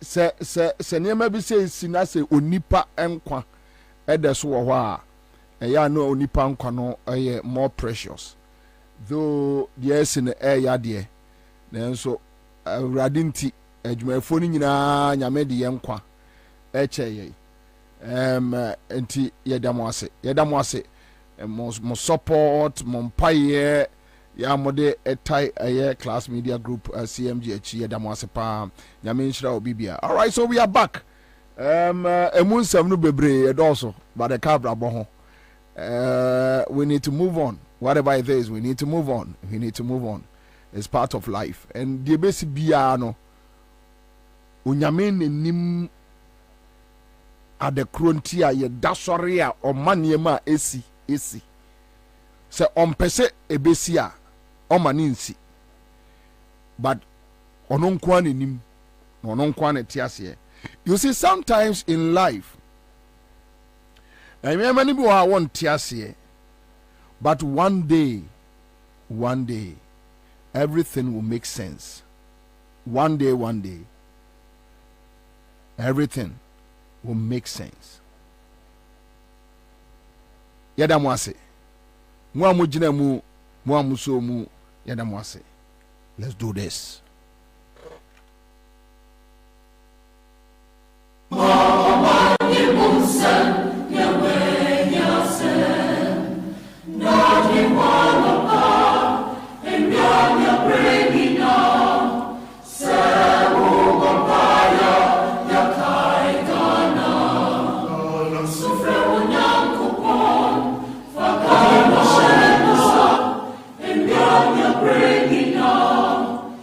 se niema bi se sina se onipa enkwa ede so wo ho a ya no onipa nkwa no more precious though yes in ya de nanso awurade nti adwumayefo ni nyina nyame de yenkwa eche enti yedamo ase mo support mo mpaye ya mode etai class media group CMG achi yedamo ase pa nyame nshira obibia. All right, so we are back. Emunsam no bebre edoso but the cabra bo ho. We need to move on. Whatever it is, we need to move on. It's part of life. And the basic bia no unyame nim ade krontia ye dasori a o maniema esi se ompese ebesi a o maninsi but ono nkwa nim ono nkwa ne tiase. You see, sometimes in life I mean many people want tiase, but one day everything will make sense. One day everything will make sense. Yada mwase mu amujina mu amuso mu yada mwase. Let's do this. Bringing on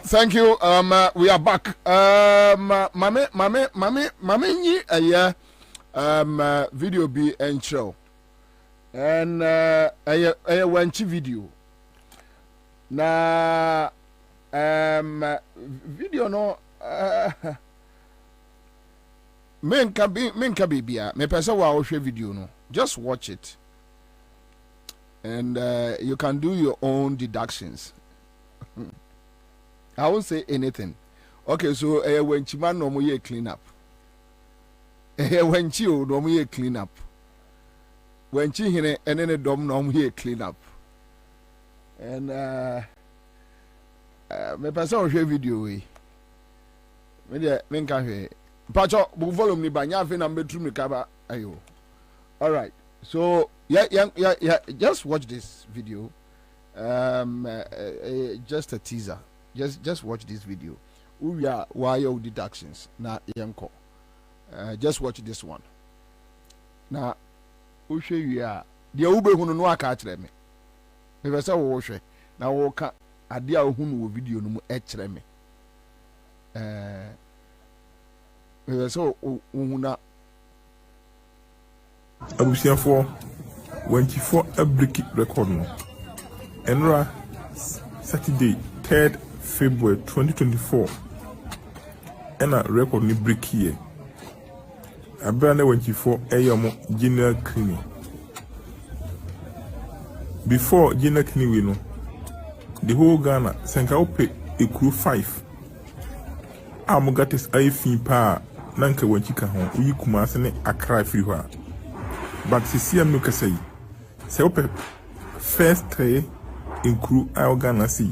Thank you. We are back. Mame, video be intro. And wanchi video. Na video no menka bibia. Me pesa wa video no. Just watch it. And you can do your own deductions. I won't say anything. Okay, so when Chiman no more clean up. When Chio no more clean up. When Chihine and then a dom no more clean up. And me person share video we. Me de menka he. Pacho bu volume ni ba nya fe na bedroom ni kaba ayo. All right. So yeah, just watch this video. Just a teaser. Just watch this video. We are wire deductions. Na yanko. Just watch this one. Na ushe you are the ube hunu no aka kire me. Me be say wo hwe. Na wo ka ade a hunu wo video no mu e kire me. Me be say wo huna abusiafo wanchifo abriki record no. Enra Saturday 3rd February 2024 ena record ni break here abana wanchifo eyomo general cleaning before general cleaning we no the whole Ghana senka ope ekuru 5 amugatis aifin pa nanka wanchika ho uyi kumase ne akra firi ho but sisi am no kasai se ope first 3 include our Ghana see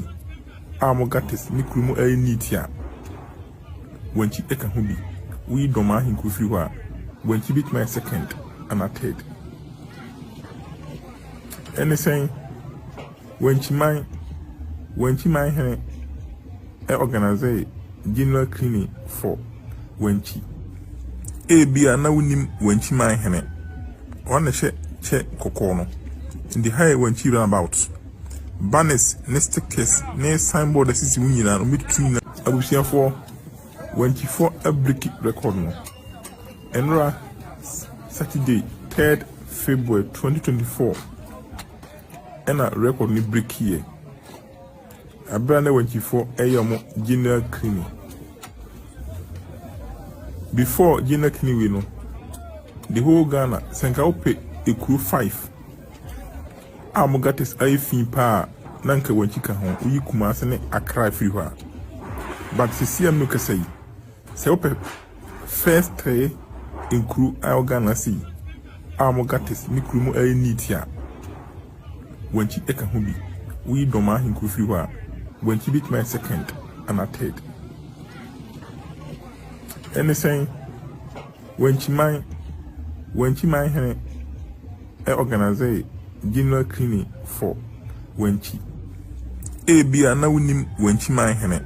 amogatis ni krumu ay nitia wanchi eka hubi we doma hinku free wa wanchi bit my second and a third anything wanchi my he organize general cleaning for wanchi e bia na wonim wanchi my he one che kokono in the high wanchi roundabout banners next case ne signboard asisi wunyina no mituna abusiafo wanchifo abriki record no enra Saturday 3rd February 2024 ena record ni break here abana wanchifo eyomo general cleaning before general cleaning we no the whole Ghana senka ope ekuru 5 amugatis aifin pa nanka wanchika ho uyi kumase ne akra firi ho but sisi am no kasai se ope first 3 include our Ghana see amugatis ni krumu ay nitia wanchi eka ho bi uyi doma hinku firi ho wanchi bit my second and a third anything wanchi my he organize general cleaning for wanchi e bia na wonim wanchi man hene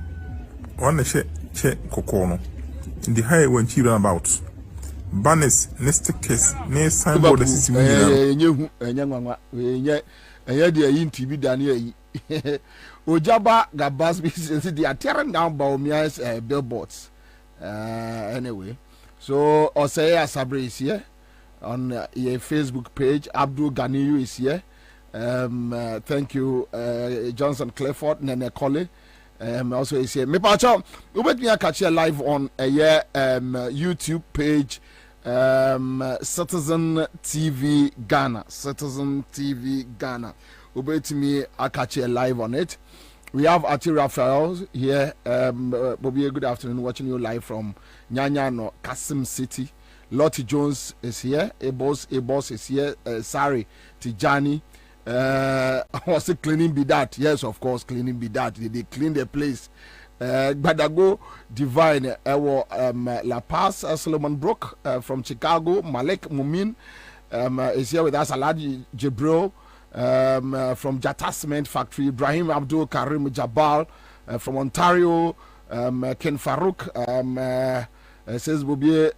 one che kokono in the high wanchi roundabout banners next case ne signboard asisi nyehu enyanwanwa enye de ayi ntibi dane ayi ojaba gabas bi say they are tearing down Baumia's billboards anyway so Osei Asabre is here on your Facebook page. Abdul Ganiyu is here. Thank you, Johnson Clifford, Nene Colley. Also is here. Me pacho, we bet me catch you live on a YouTube page, Citizen TV Ghana. Citizen TV Ghana. We bet me catch you live on it. We have Ati Raphael here. Bobie, good afternoon. Watching you live from Nyanyano, Kasim City. Lottie Jones is here. A boss is here. Sorry, Tijani. Was it cleaning be that? Yes, of course, cleaning be that. They clean the place. Badago Divine. La Paz, Solomon Brook from Chicago. Malek Mumin is here with us. Aladi Jibril from Jatasment Factory. Ibrahim Abdul Karim Jabal from Ontario. Ken Farouk. Says Bobie,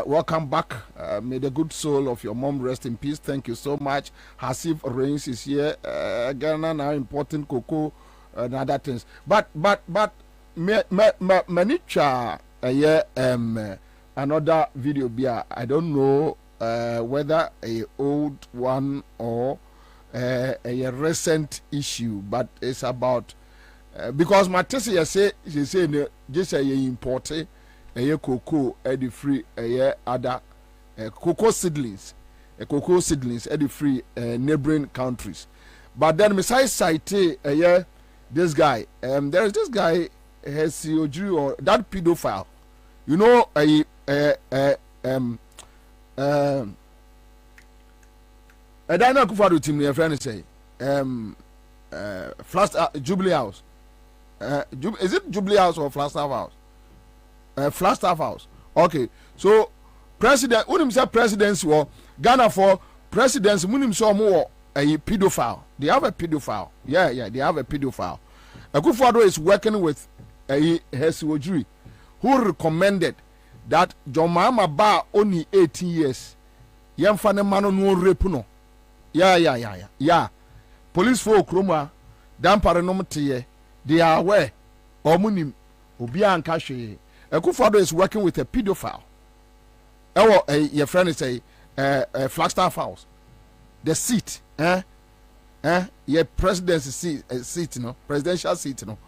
welcome back. May the good soul of your mom rest in peace. Thank you so much. Hasif Reigns is here. Ghana now important cocoa and other things. But Manicha another video be I don't know whether a old one or a recent issue, but it's about because my teacher say she say just a imported a cocoa at the free a other cocoa seedlings at the free neighboring countries. But then besides cite this guy there is this guy has or that pedophile, you know, Dana Kufadu team your friend say Jubilee House. Is it Jubilee House or Flagstaff House? Flagstaff House. Okay. So president unim say presidency or Ghana for presidency munim so more a pedophile. They have a pedophile. Yeah, they have a pedophile. Akufo-Addo is working with a Hesi who recommended that John Mahama Ba only 18 years. Yemfa ne mano no rape no. Yeah. Police for Kroma dampare no mteye. They are aware. Omunim obi anka hwe. Akufo-Addo is working with a pedophile. Your friend is a Flagstaff House. The seat, your presidency seat, no, presidential seat, no.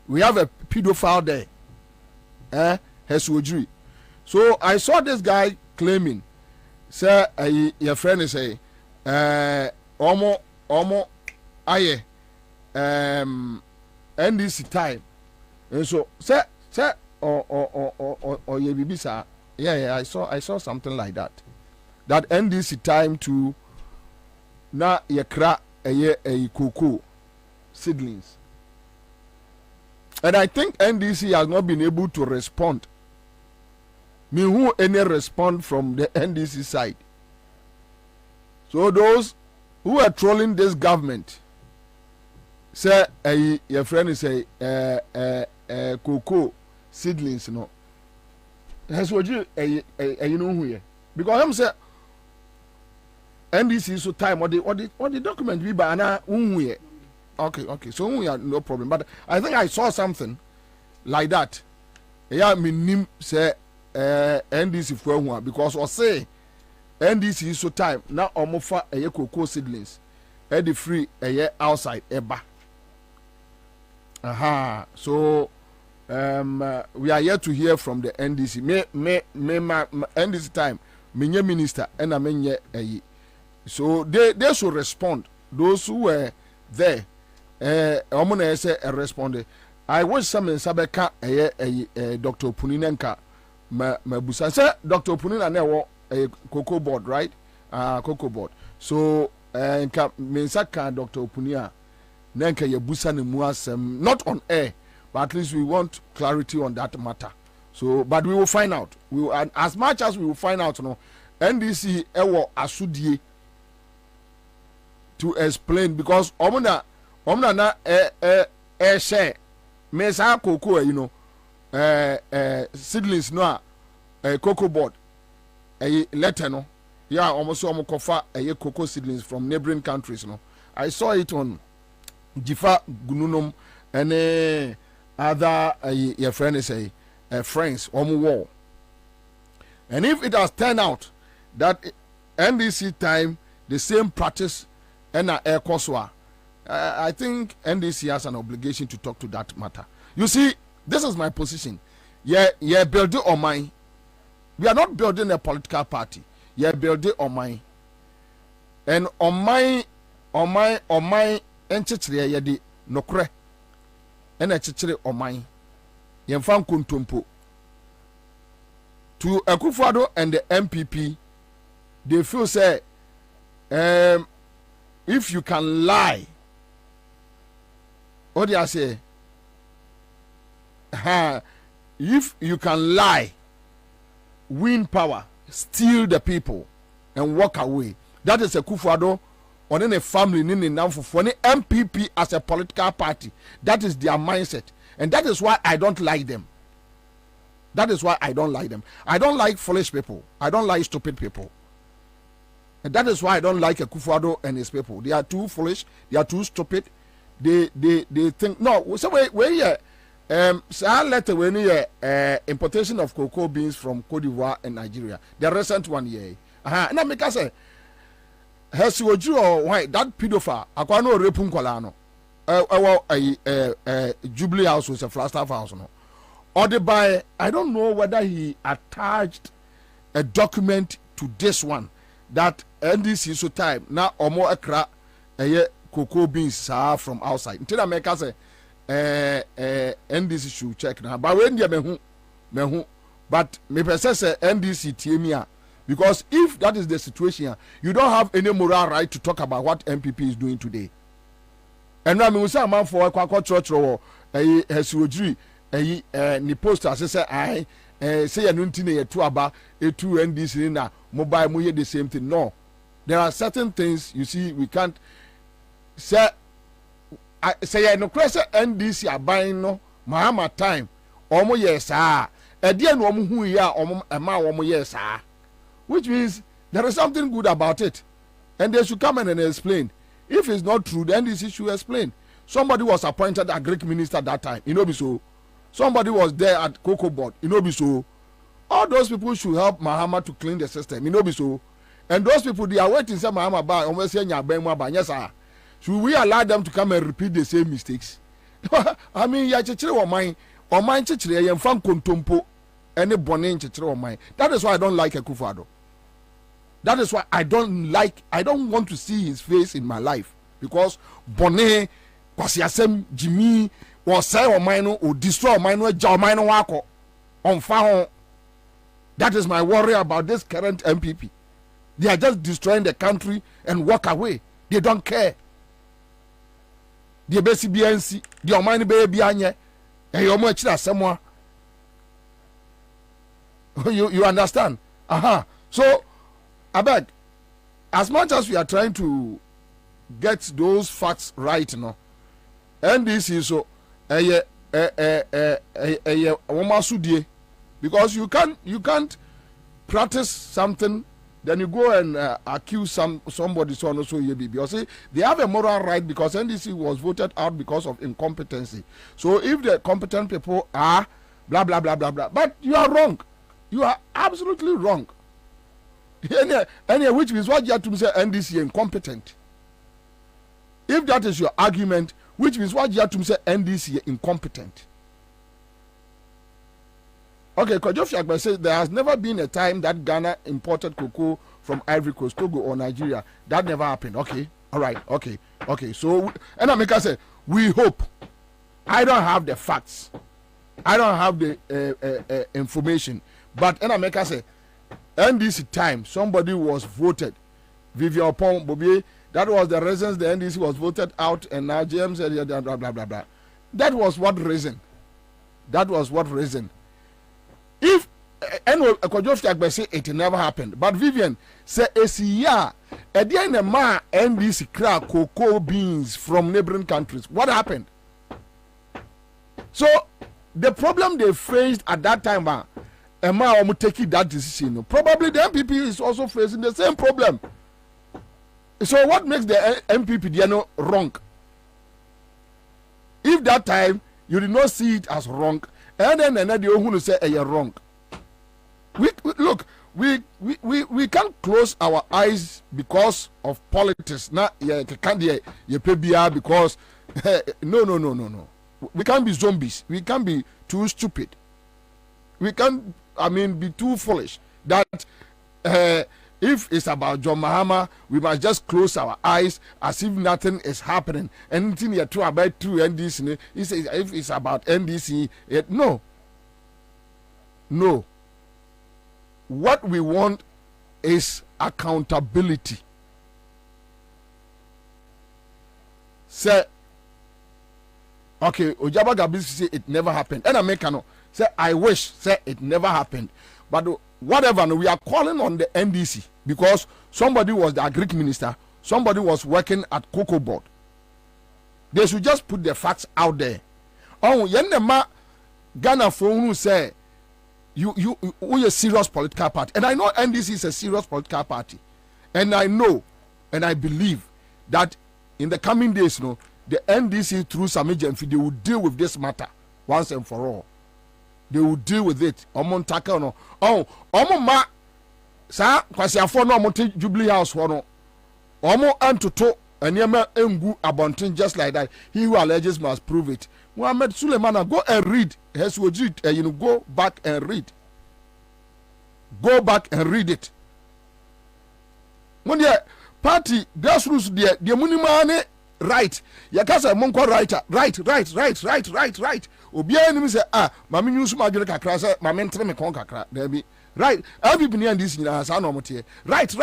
We have a pedophile there, Hesi. So I saw this guy claiming, say, your friend is Omo, aye, NDC time, and so say, or ye bibisa, yeah, I saw something like that. That NDC time to na yekra a cocoa seedlings, and I think NDC has not been able to respond. Me who any respond from the NDC side. So those who are trolling this government say your friend is a cocoa seedlings, no. That's what you know who here, because I'm say NDC so time or the document we by na unwe. Okay, so we are no problem. But I think I saw something like that. Yeah, me nim say NDC for one because or say NDC so time now omofa a cocoa seedlings e the free a outside eba. So we are yet to hear from the NDC. Me NDC time me minister and I menye so they should respond. Those who were there, Omuna say responded. I wish some sabeka Dr. Puninenka Mabusa. Say Dr. Punina never a cocoa board, right? Cocoa board. So Mensaka Dr. Punia Nenka Yabusa Nemuasem, not on air, but at least we want clarity on that matter. So, but we will find out. We will, and as much as we will find out, no, NDC ewo asudie to explain because omuna na share me sa cocoa, you know, seedlings no cocoa board letter no, yeah, almost kofa cocoa seedlings from neighboring countries, no. I saw it on Jifa Gununum and other your friend say friends on wall. And if it has turned out that NDC time the same practice and air Koswa, I think NDC has an obligation to talk to that matter. You see, this is my position. Yeah, building on mine. We are not building a political party. Yeah, building on mine. And on my enchichire yedi nokre. And enchichire on mine. Yemfan kuntumpo. To Akufo-Addo and the MPP, they feel say, if you can lie, what do I say? If you can lie, win power, steal the people, and walk away, that is Akufo-Addo or any family for any MPP as a political party. That is their mindset, and that is why I don't like them. That is why I don't like them. I don't like foolish people. I don't like stupid people. And that is why I don't like Akufo-Addo and his people. They are too foolish. They are too stupid. They think no. So where So letter when importation of cocoa beans from Cote d'Ivoire and Nigeria. The recent one here. And I make us say, has you or why that pedophile? I can't know repun colano. Jubilee House was a Flagstaff house, no. Or the by I don't know whether he attached a document to this one that NDC so time now or more ekra cocoa beans from outside. Until I make us say NDC should check now. But when you mehu, but me say NDC TMIA because if that is the situation, you don't have any moral right to talk about what MPP is doing today. And I mean, we say a man for a quack church or a surgery, ni poster say I say a nuntine to about a two NDC na mobile muye the same thing. No, there are certain things you see we can't say. I say no question NDC are buying no Mahama time. Omo yes ah. Edian omo hu ya omo ema omo yes ah. Which means there is something good about it, and they should come in and explain. If it's not true, then this issue explain. Somebody was appointed a Greek minister that time. You know be so. Somebody was there at Cocoa Board. You know be so. All those people should help Mahama to clean the system. You know be so. And those people they are waiting say Mahama ba almost say nyabeng ba yes sir. Should we allow them to come and repeat the same mistakes? I mean, ya chechire o mind chechire ye mfa kontompo any bonne chechire o mind. That is why I don't like Akufo-Addo. That is why I don't want to see his face in my life. Because Bonnet, Kwasiasem, Jimmy, or say or mine or destroy mine or jaw mine wako on fire. That is my worry about this current MPP. They are just destroying the country and walk away. They don't care. The basic BNC, the Omani baby anye, and your much that someone. You understand? So I beg, as much as we are trying to get those facts right, no, and this is so, because you can't practice something, then you go and accuse somebody so and so because see, they have a moral right because NDC was voted out because of incompetency. So if the competent people are blah blah blah blah blah, but you are wrong, you are absolutely wrong. Anyway, which means what you have to say NDC incompetent. If that is your argument, which means what you have to say NDC incompetent. Okay, Kojofiagba says there has never been a time that Ghana imported cocoa from Ivory Coast, Togo, or Nigeria. That never happened. Okay, all right, okay. So, and Amika said, we hope. I don't have the facts. I don't have the information. But and Amika said, NDC time, somebody was voted. Vivian Pong, Bobie, that was the reasons the NDC was voted out, and now James said, blah, blah, blah, blah. That was what reason. If, anyway, say it never happened. But Vivian said, yeah, at the end of May, NDC crack cocoa beans from neighboring countries. What happened? So, the problem they faced at that time, am I taking that decision? Probably the MPP is also facing the same problem. So what makes the MPP wrong? If that time you did not see it as wrong, and then another who say you're wrong. We can't close our eyes because of politics. Not can't because no. We can't be zombies. We can't be too stupid. We can't be too foolish that if it's about John Mahama, we must just close our eyes as if nothing is happening. Anything you're true about true NDC, if it's about NDC, no. What we want is accountability. Say, okay, Ojaba Gabis say it never happened. And Americano say, I wish, say it never happened. But whatever, we are calling on the NDC because somebody was the Greek minister, somebody was working at Cocoa Board. They should just put the facts out there. Oh, Yenema Ghana phone say you a serious political party. And I know NDC is a serious political party. And I know and I believe that in the coming days, the NDC through some agency, they will deal with this matter once and for all. They will deal with it. Omo tackle no. Oh, omo ma sa kwasi afọ no omo te Jubilee House no. Omo antoto enema engu abontin just like that. He who alleges must prove it. Muhammad Suleiman, go and read. Go back and read. Go back and read it. When the party grassroots the minimum right. Yakasa monko writer. Right. Obiya ni say mami news ma dwere kakra say mami ntre me kon kakra. There be right. Everybody and this na sa no motie. Right.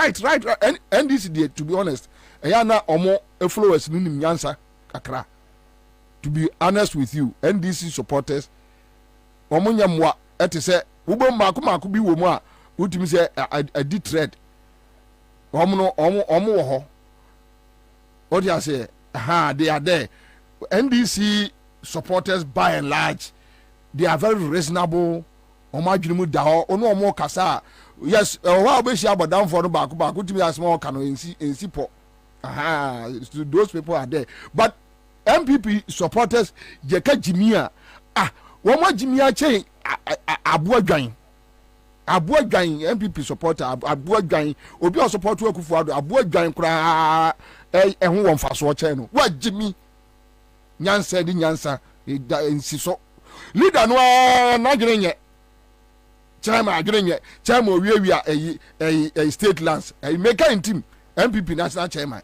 And this day, to be honest, eya na omo followers ni nim nyansa kakra. To be honest with you, NDC supporters, omo nyamwa ete say ubo mako bi wo mu a utimi say a di thread. Omo wo ho. What you say? They are there. NDC supporters by and large, they are very reasonable. Omo adwene da ho, ono omo kasa. Yes, wa be share about for no back utimi as small kano ensi po. Those people are there. But MPP supporters jeka jimia womo jimia che aboadwan MPP supporter aboadwan obi o support Akufo-Addo aboadwan kura ehun won faso che no wa jimi nyansa nsiso leader no na grenye chairman owiewia state lands make in team MPP national chairman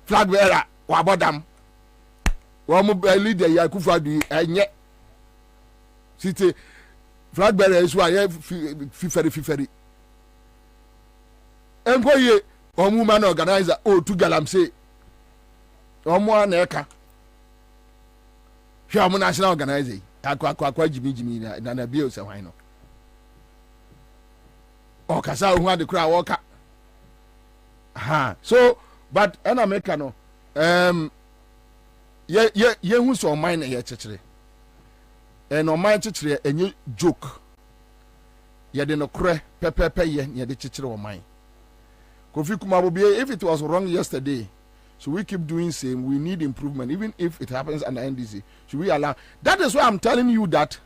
flag bearer wa bodam wa mo leader ya Akufo-Addo enye city flag bearer is why fiferi enkoye omu man organizer to galamse omu na eka hwe omu national organizer akwa jimi na bio se hwan no o kasa hu ade kura woka so but an America no ye hu so mine na ye chechire and on my chechire enye joke ye de no kre pepepe ye de chechire o mine Kofi Kumabobie, if it was wrong yesterday, should we keep doing same? We need improvement even if it happens under NDC. Should we allow? That is why I'm telling you that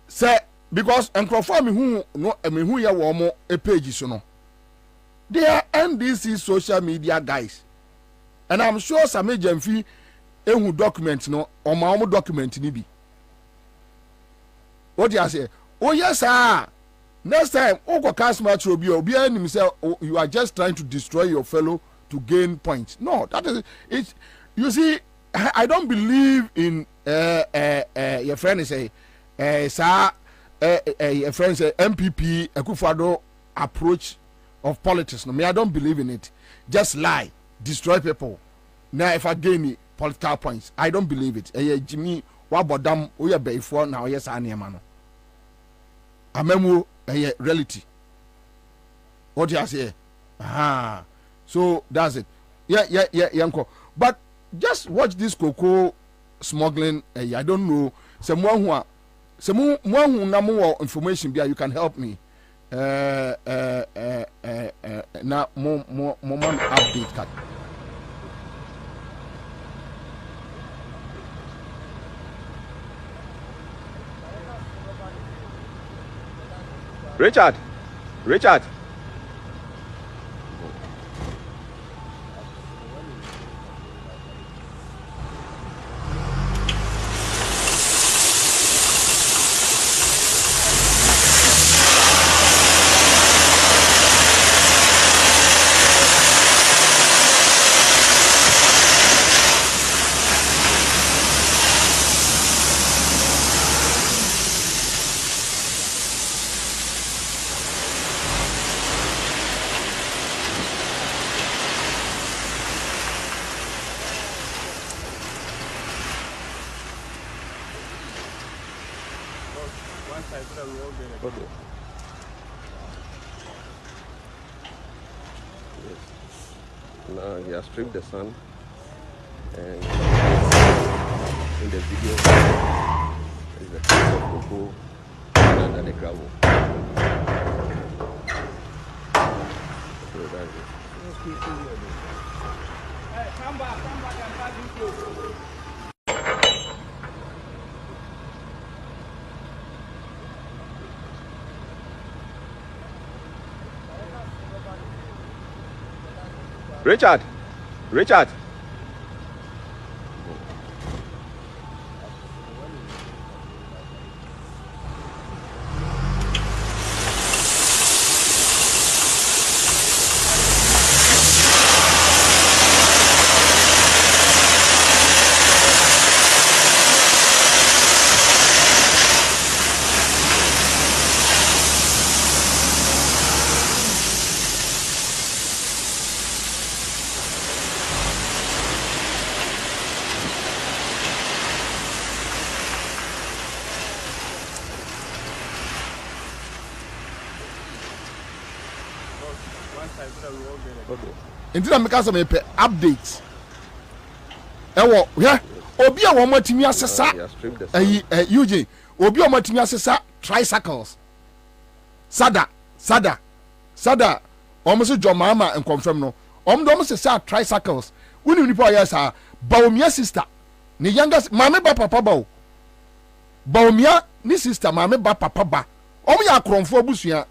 say because enkrofo me hu ya wo mo a page so no. They are NDC social media guys. And I'm sure some Jamfi ehu document no or my own document ni bi. What do you say? Oh yes sir. Next time oko cast match obi himself you are just trying to destroy your fellow to gain points. No, that is it. You see, I don't believe in your friend say your friend say MPP Akufo-Addo approach of politics. No, me I don't believe in it. Just lie, destroy people. Now if I gain political points, I don't believe it. Jimmy wabodam oya before now yes anema no. Amemu reality. What you say? So that's it. Yeah, yanko. But just watch this cocoa smuggling. I don't know. Someone who na more information you can help me. Now more update cut. Richard. Okay. Yes. Now he has stripped the sun, and in the video is the piece of cocoa under the gravel. So that's it. Come back and pass you. Richard. Until I make some updates. Yeah, Obi a woman to me assessa. Eugene, Obi a woman to me assessa tricycles. Sada. Almost John Mama and confirm no. Almost say tricycles. We need to yes, Baumia sister. Ni youngest Mame ba papa ba. Baumia ni sister Mame ba papa ba. Ya kromfo busua.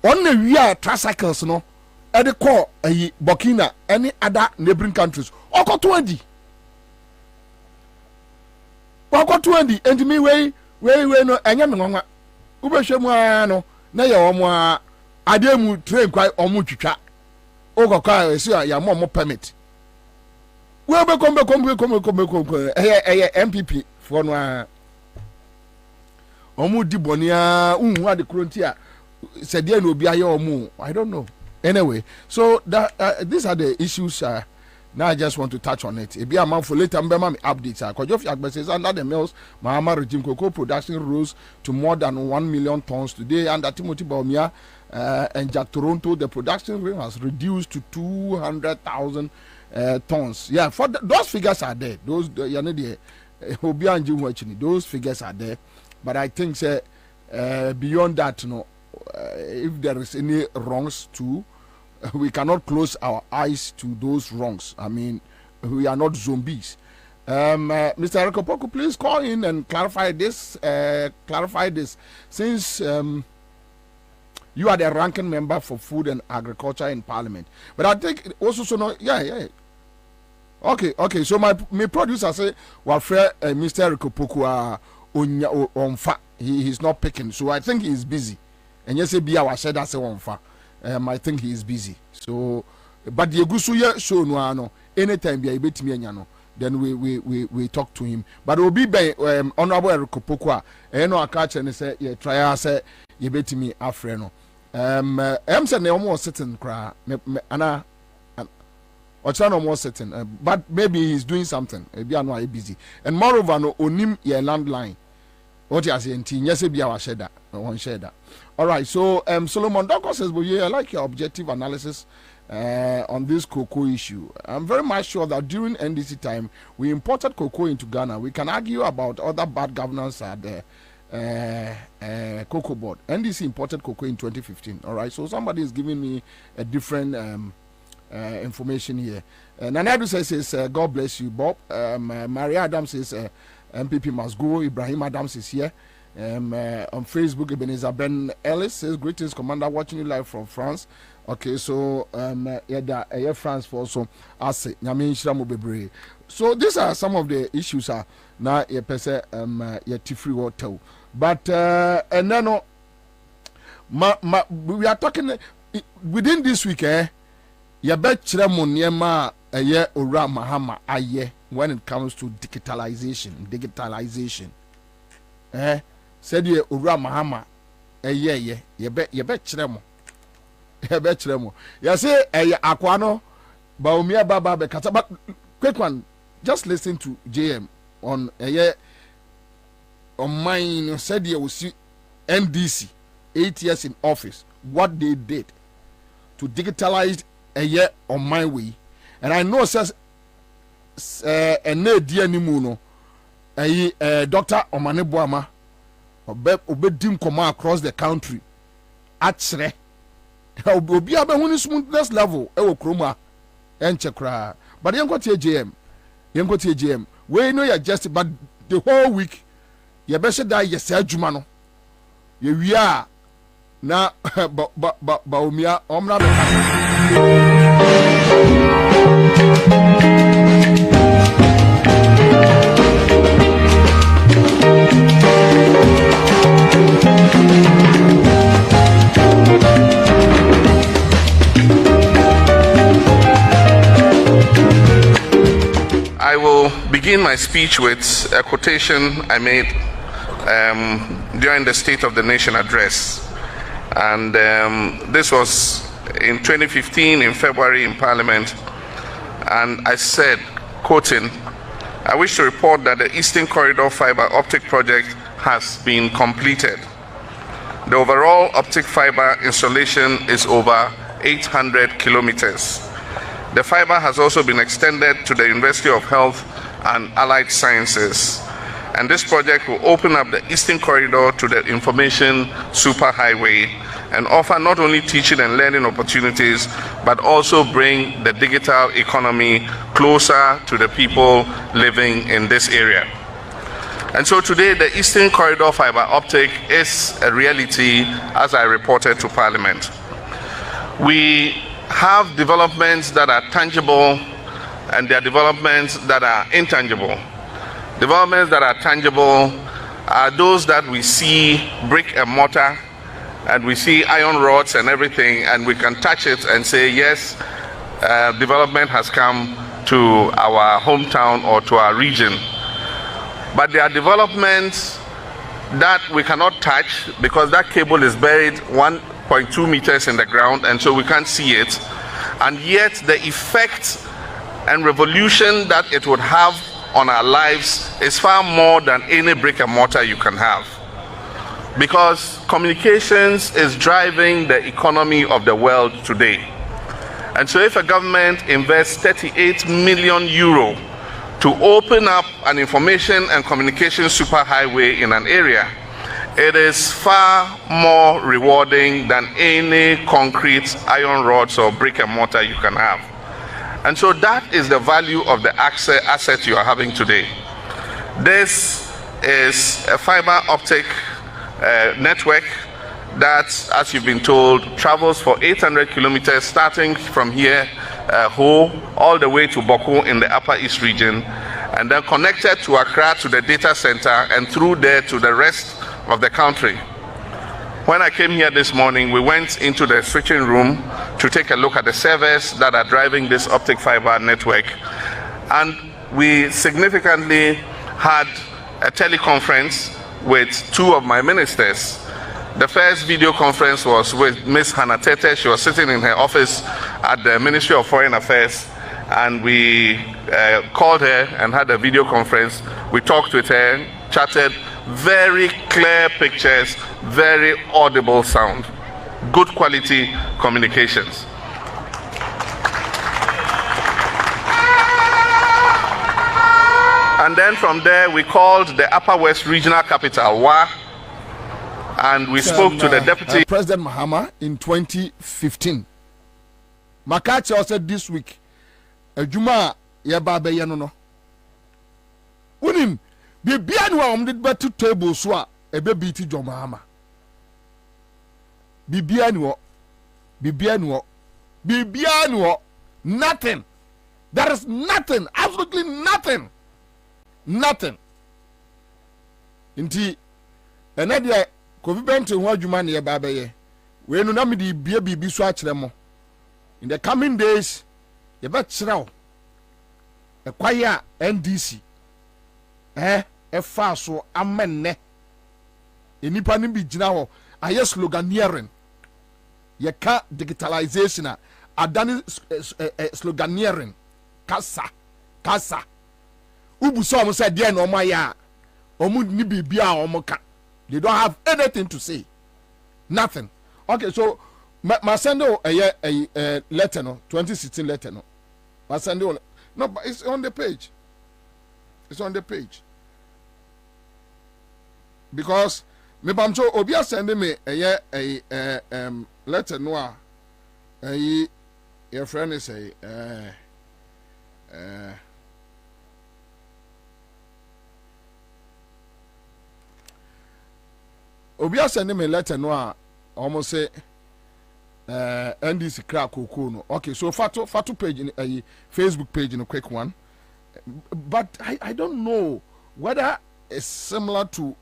On the we tricycles no. At the core, Burkina, any other neighboring countries. Oko 20. And me way no, and yamma. Ubeshamo, na ya omo, ademu train quite omucha. Oko car, see, ya more permit. Well, come, MPP for no. Omu di bonia, what the crontia said, there will be a omu. I don't know. Anyway, so that these are the issues. Now I just want to touch on it. It be a month for later. Mbema updates. Because says under the mills, Mahama regime cocoa production rose to more than 1 million tons today. Under Timothy Baumia and Jack Toronto, the production rate has reduced to 200,000 tons. Yeah, for those figures are there. Those those figures are there. But I think beyond that, if there is any wrongs too, we cannot close our eyes to those wrongs. I mean, we are not zombies. Mr. Erikopoku, please call in and clarify this. Since you are the ranking member for food and agriculture in Parliament, but I think also yeah. Okay. So my producer say, well, Mr. Erikopoku onfa. He's not picking, so I think he's busy. And yes, be our said that's one fa. I think he is busy. So, but the Gusuya show no anytime be able to me no. Then we talk to him. But we'll be by honorable Erikopokwa. I catch and say try say you bet me afre no. Say no more certain cry. Ana or no more certain. But maybe he's doing something. Maybe I know busy. And moreover no onim ye landline. What you are saying? Yes, be our shader. One shader. All right. So Solomon Doko says, "Well, yeah, I like your objective analysis on this cocoa issue. I'm very much sure that during NDC time, we imported cocoa into Ghana. We can argue about other bad governance at the cocoa board. NDC imported cocoa in 2015. All right. So somebody is giving me a different information here. Nanadu says, God bless you, Bob. Maria Adams says, MPP must go. Ibrahim Adams is here. On Facebook, Ebenezer Ben Ellis says, greetings, Commander, watching you live from France. Okay, so France for also Ase Nyamin Shiramu Bebre. So these are some of the issues now ye pese tifri water. But and then we are talking within this week ye bet chiremu niema eye ora mahama aye when it comes to digitalization. Said ye ora mahama ye bet chiremu. You say Aquano Baumia Baba Bekata, but quick one, just listen to JM on mine said you will see NDC 8 years in office, what they did to digitalize a year on my way. And I know says dear Nimuno Dr. Omane Boama obedim koma across the country at Obi aba huni smoothness level e wo kroma enche kra but you go to JM we know you just but the whole week you better die yes adwuma no you we are na ba omia omra I will begin my speech with a quotation I made during the State of the Nation address. And this was in 2015 in February in Parliament. And I said, quoting, "I wish to report that the Eastern Corridor Fiber Optic Project has been completed. The overall optic fiber installation is over 800 kilometers. The fiber has also been extended to the University of Health and Allied Sciences. And this project will open up the Eastern Corridor to the information superhighway and offer not only teaching and learning opportunities, but also bring the digital economy closer to the people living in this area." And so today, the Eastern Corridor Fiber Optic is a reality, as I reported to Parliament. We have developments that are tangible, and there are developments that are intangible. Developments that are tangible are those that we see brick and mortar, and we see iron rods and everything, and we can touch it and say, yes, development has come to our hometown or to our region. But there are developments that we cannot touch because that cable is buried 1.2 meters in the ground, and so we can't see it. And yet the effect and revolution that it would have on our lives is far more than any brick and mortar you can have. Because communications is driving the economy of the world today. And so if a government invests 38 million euro to open up an information and communication superhighway in an area, it is far more rewarding than any concrete, iron rods or brick and mortar you can have. And so that is the value of the asset you are having today. This is a fiber optic network that, as you've been told, travels for 800 kilometers starting from here, Ho, all the way to Boko in the Upper East region, and then connected to Accra to the data center and through there to the rest of the country. When I came here this morning, we went into the switching room to take a look at the servers that are driving this optic fiber network, and we significantly had a teleconference with two of my ministers. The first video conference was with Ms. Hannah Tete. She was sitting in her office at the Ministry of Foreign Affairs, and we called her and had a video conference. We talked with her, chatted, very clear pictures, very audible sound, good quality communications. And then from there, we called the Upper West Regional Capital, Wa, and we spoke to the Deputy President Mahama in 2015. Makacha said this week, Juma Yababe Yanono. Unim, Bibianwa omdid betu table swa, a baby to John Mahama. Bibianwa, nothing. There is nothing, absolutely nothing. Nothing. Inti, enadia Kofi Bento ho adwuma ne ba baye. We no na me di bia bibi so akere mo. In the coming days, ye ba kire wo. E kwaya NDC. E fa so amenne. Enipa ne bi gina ho. Aye sloganeering. Ye ka digitalization adani sloganeering. Kasa. Ubu so mo say dey no ma ya. Omu ni bibia omoka. They don't have anything to say. Nothing. Okay, so my send a letter no 2016 letter no. My send no, but it's on the page. It's on the page. Because me bamcho obia send me a letter no your friend is Obi send me letter no a almost say NDC crack no. Okay, so fatu page in a Facebook page in a quick one. But I don't know whether it's similar to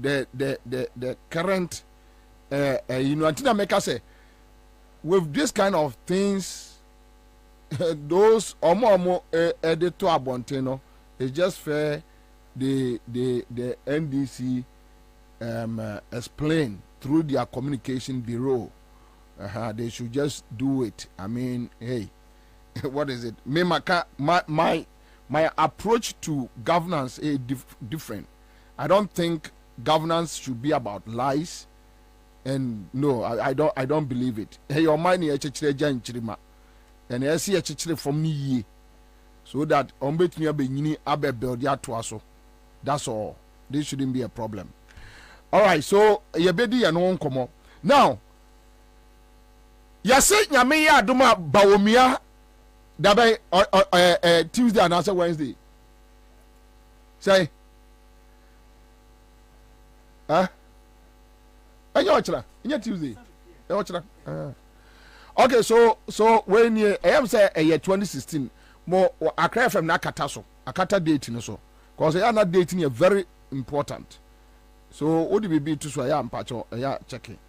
the current you know, until I make us say with this kind of things those omo editor abonteno it's just fair the NDC explain through their communication bureau. They should just do it. I mean, hey, what is it? Me my approach to governance is different. I don't think governance should be about lies, and no, I don't believe it. Hey, your mind is chirima, and I see a chichire from me, so that ombetini abenyini abe build ya twaso. That's all. This shouldn't be a problem. All right, so yebedi and komo now. Yase nyame ya aduma bawomia dabe Tuesday and also Wednesday. Say, Enyo Tuesday. Okay, so when you am say 2016 more Accra from Nakata so Akata dating so because they are not dating is very important. So what do we be to so I am patcho checking.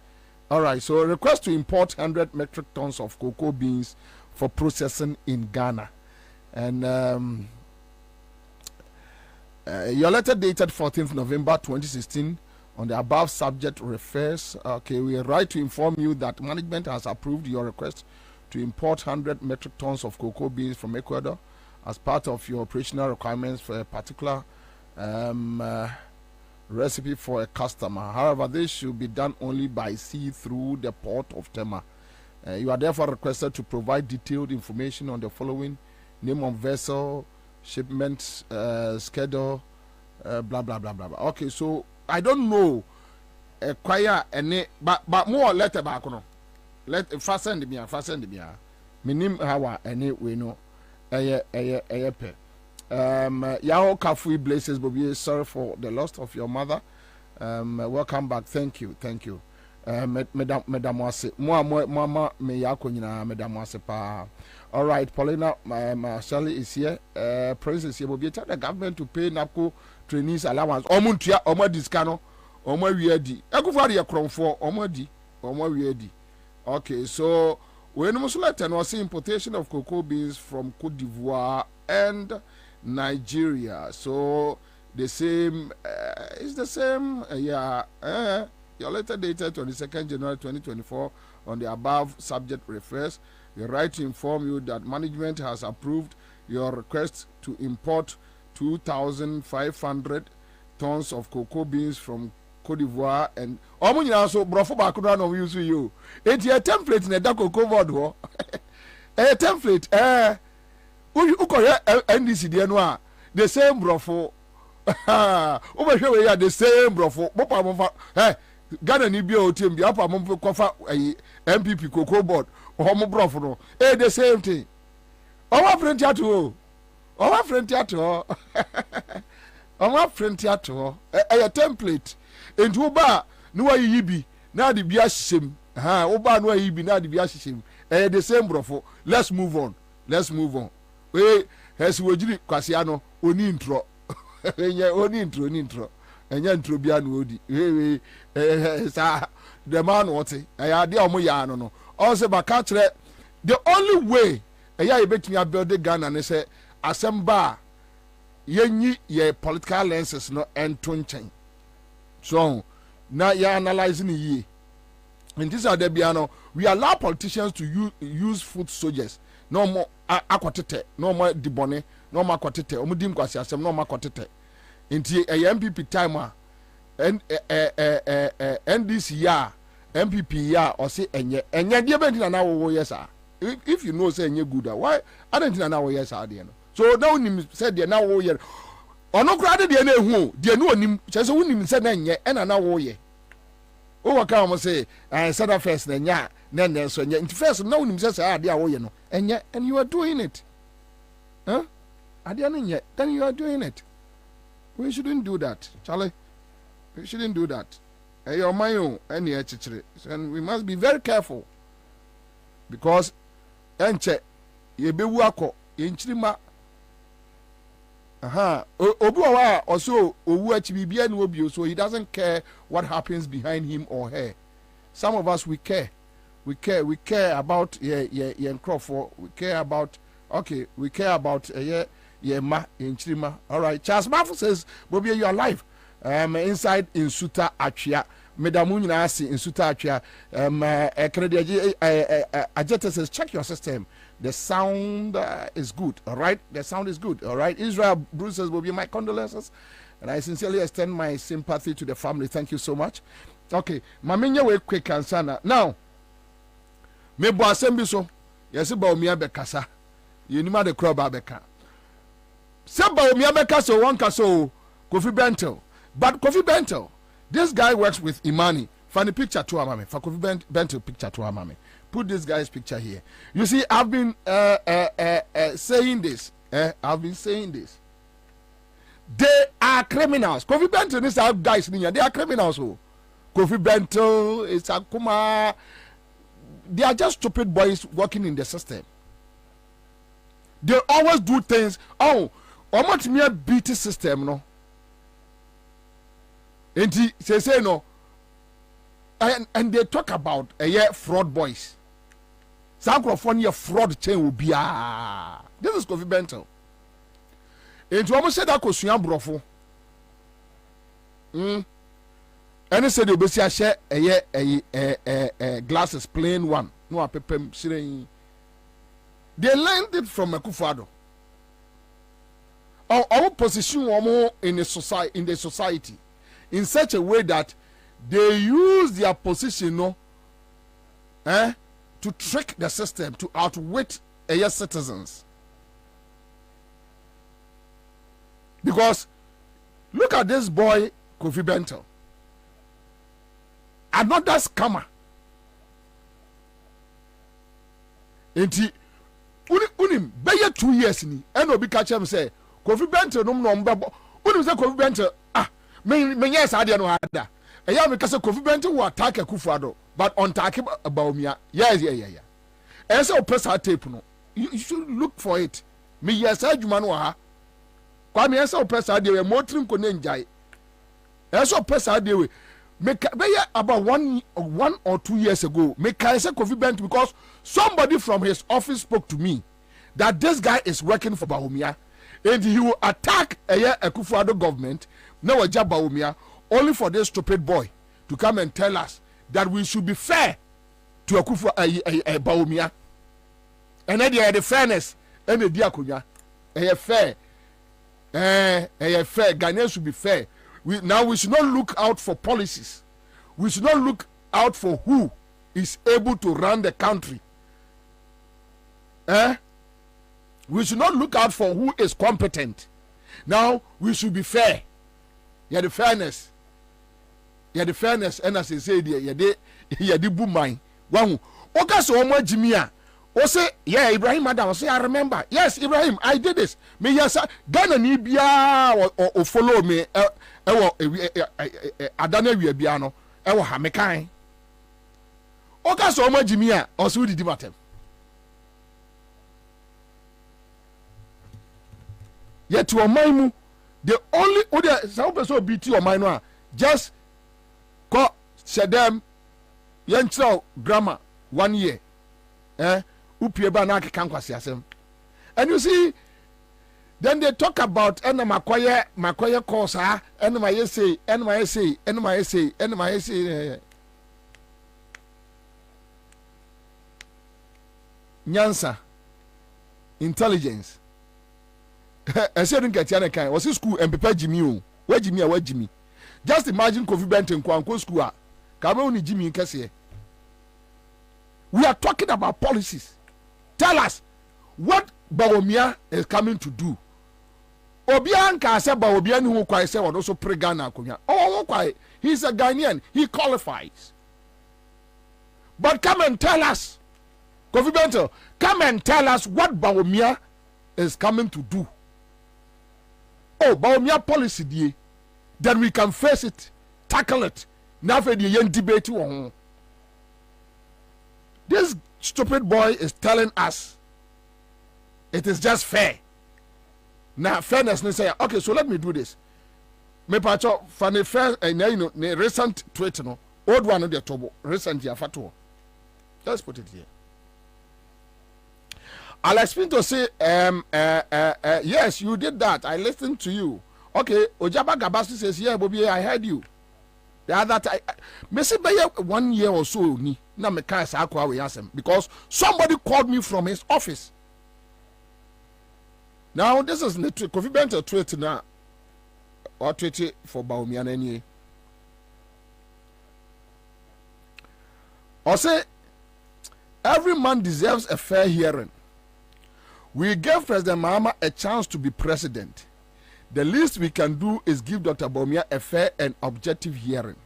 All right, so request to import 100 metric tons of cocoa beans for processing in Ghana. And your letter dated 14th November 2016 on the above subject refers, okay, we are right to inform you that management has approved your request to import 100 metric tons of cocoa beans from Ecuador as part of your operational requirements for a particular recipe for a customer. However, this should be done only by sea through the port of Tema. You are therefore requested to provide detailed information on the following: name of vessel, shipment schedule, blah blah blah blah blah. Okay, so I don't know acquire any, but more letter back no. Let fasten me. Minim how any we know. Pe. Yao Kafui blesses Bobie. Sorry for the loss of your mother. Welcome back. Thank you. Madam Wase. Mama me yako nyina Madam Wase pa. All right, Paulina, my Shirley is here. Prince is here. Bobie tell the government to pay NAPCO trainees allowance. Omuntia, omo discano, omo wiedi. Ekufa de kronfo, omo wiedi. Okay, so when we select and was importation of cocoa beans from Cote d'Ivoire and Nigeria, so the same it's the same your letter dated 22nd January 2024 on the above subject refers. We write to inform you that management has approved your request to import 2,500 tons of cocoa beans from Cote d'Ivoire and also brofo ba kudo no use you. It's a template na da cocoa board ho. A template ukoye NDC de no a the same brofo we ya the same brofo popa mo Ghana ni bia otim bia pa mo kofa MPP cocoa board o mo brofo no the same thing our friend ato a template into ba no yi bi na de bia hyehyem oba no yi bi na de bia hyehyem the same brofo. Let's move on we has wojiri kwasia no oni intro oni intro enya intro bia no odi sa the man what ya de omo ya no also ba ka kire the only way ya betumi build Ghana ne say asemba yenyi ye political lenses no ento nchen so now you are analyzing ye and these are the biano we allow politicians to use food soldiers no more akwatete no more dibone no more akwatete omudim kwasi asem no more akwatete nti MPP time and NDC ya MPP ya or say enye de bentina na wo yes sir if you know say enye good why I don't think na wo yes sir no so now nim said de na wo yes ono kura de na ehu de no onim se wonim se na enye na na wo ye o waka mo say sada first na nya na so nya nti first na wonim se say ade a wo ye no enye and you are doing it then you are doing it. We shouldn't do that, Charlie. We shouldn't do that. And we must be very careful. Because enche yebewu akọ yenchirima obuwa also owu achibibia no obi, so he doesn't care what happens behind him or her. Some of us, we care about Crawford. We care about ma yenchirima. All right, Charles Mafu says, Bobie, you are live inside in Suta Achia. Medamu nyina ase nsuta atwa Ajeta says, check your system, the sound is good. All right, the sound is good. All right, Israel Bruce says, will be my condolences, and I sincerely extend my sympathy to the family. Thank you so much. Okay, maminya we quick answer now. Me bo asem so yes ba omi abekasa yenima de crowd abeka se ba omi abekasa won kaso Kofi Bentel, but Kofi Bentel, this guy works with Imani. Find the picture to Amame. For Kofi Bentel picture to Amame. Put this guy's picture here. You see, I've been saying this. I've been saying this. They are criminals. Kofi Bentel, these are guys, they are criminals. Oh. Kofi Bentel, it's Akuma. They are just stupid boys working in the system. They always do things. Oh, how much mere BT system, no? And he say no, and they talk about fraud boys. Some California fraud chain will be this is Kofi Bentel. And you almost said that Kosuya Brofo. And he said you share a glasses plain one. No a pepem saying they learned it from Akufo-Addo. Our position in the society. In such a way that they use their position to trick the system, to outwit citizens. Because look at this boy Kofi Bentel, another scammer. Enti unim beye 2 years ni and obi catch him say Kofi Bentel no mbebo unim say Kofi Bentel me yes adia no ada eya me kase Kofi Bentel will attack Akufo-Addo but on attack Bawumia yes and so person tape no you should look for it me yes adwuma no ha kwa me yes person adia we motrim ko na njai and so person adia we me about 1 or 2 years ago me can say Kofi Bentel because somebody from his office spoke to me that this guy is working for Bawumia and he will attack Akufo-Addo government. Now a job Bawumia only for this stupid boy to come and tell us that we should be fair to Bawumia. And then the fairness and the diakonia. Fair. Fair. Ghanaians should be fair. We should not look out for policies. We should not look out for who is able to run the country. We should not look out for who is competent. Now we should be fair. Yeah, the fairness. And as I say, yeah, the boom mine. One, okay, so much Jimia. O say, yeah, Ibrahim, madam. Say, I remember. Yes, Ibrahim, I did this. Me, yes, Ghana Nibia or follow me. Adana Biano. Ewa Hamekai. Okay, so much Jimia. Also, did matter. Yet to a mine, the only other some person BT or minor just call them young grammar 1 year. Upieba na kankwasi asem. And you see, then they talk about makoye course and my essay. Ansah, intelligence. I said in Katiana Kai was school and prepare Jimmy. Where Jimmy? Just imagine Kofi Bentel Kwanko school. Cameroon Jimmy Kessie. We are talking about policies. Tell us what Bawumia is coming to do. Obianka said Bawumia who quite say also pre Ghana Kunya. Oh, quite. He's a Ghanaian. He qualifies. But come and tell us, Kofi Bentel, come and tell us what Bawumia is coming to do. oh Bawumia policy die, then we can face it, tackle it. Now for the young debate on. This stupid boy is telling us it is just fair. Now fairness they say, okay, so let me do this. Me pacho for the first the recent tweet no old one on the tobo recent ya fatu. Let's put it here. I'll explain to say yes, you did that. I listened to you. Okay, Ojaba Gabasi says, yeah, Bobie, I heard you. The other time, Messi 1 year or so ni na me kai sa akwa we asem because somebody called me from his office. Now this is the Kofi Bento tweet now or tweet for Bawumia nani. Or say every man deserves a fair hearing. We gave President Mahama a chance to be president. The least we can do is give Dr. Bawumia a fair and objective hearing.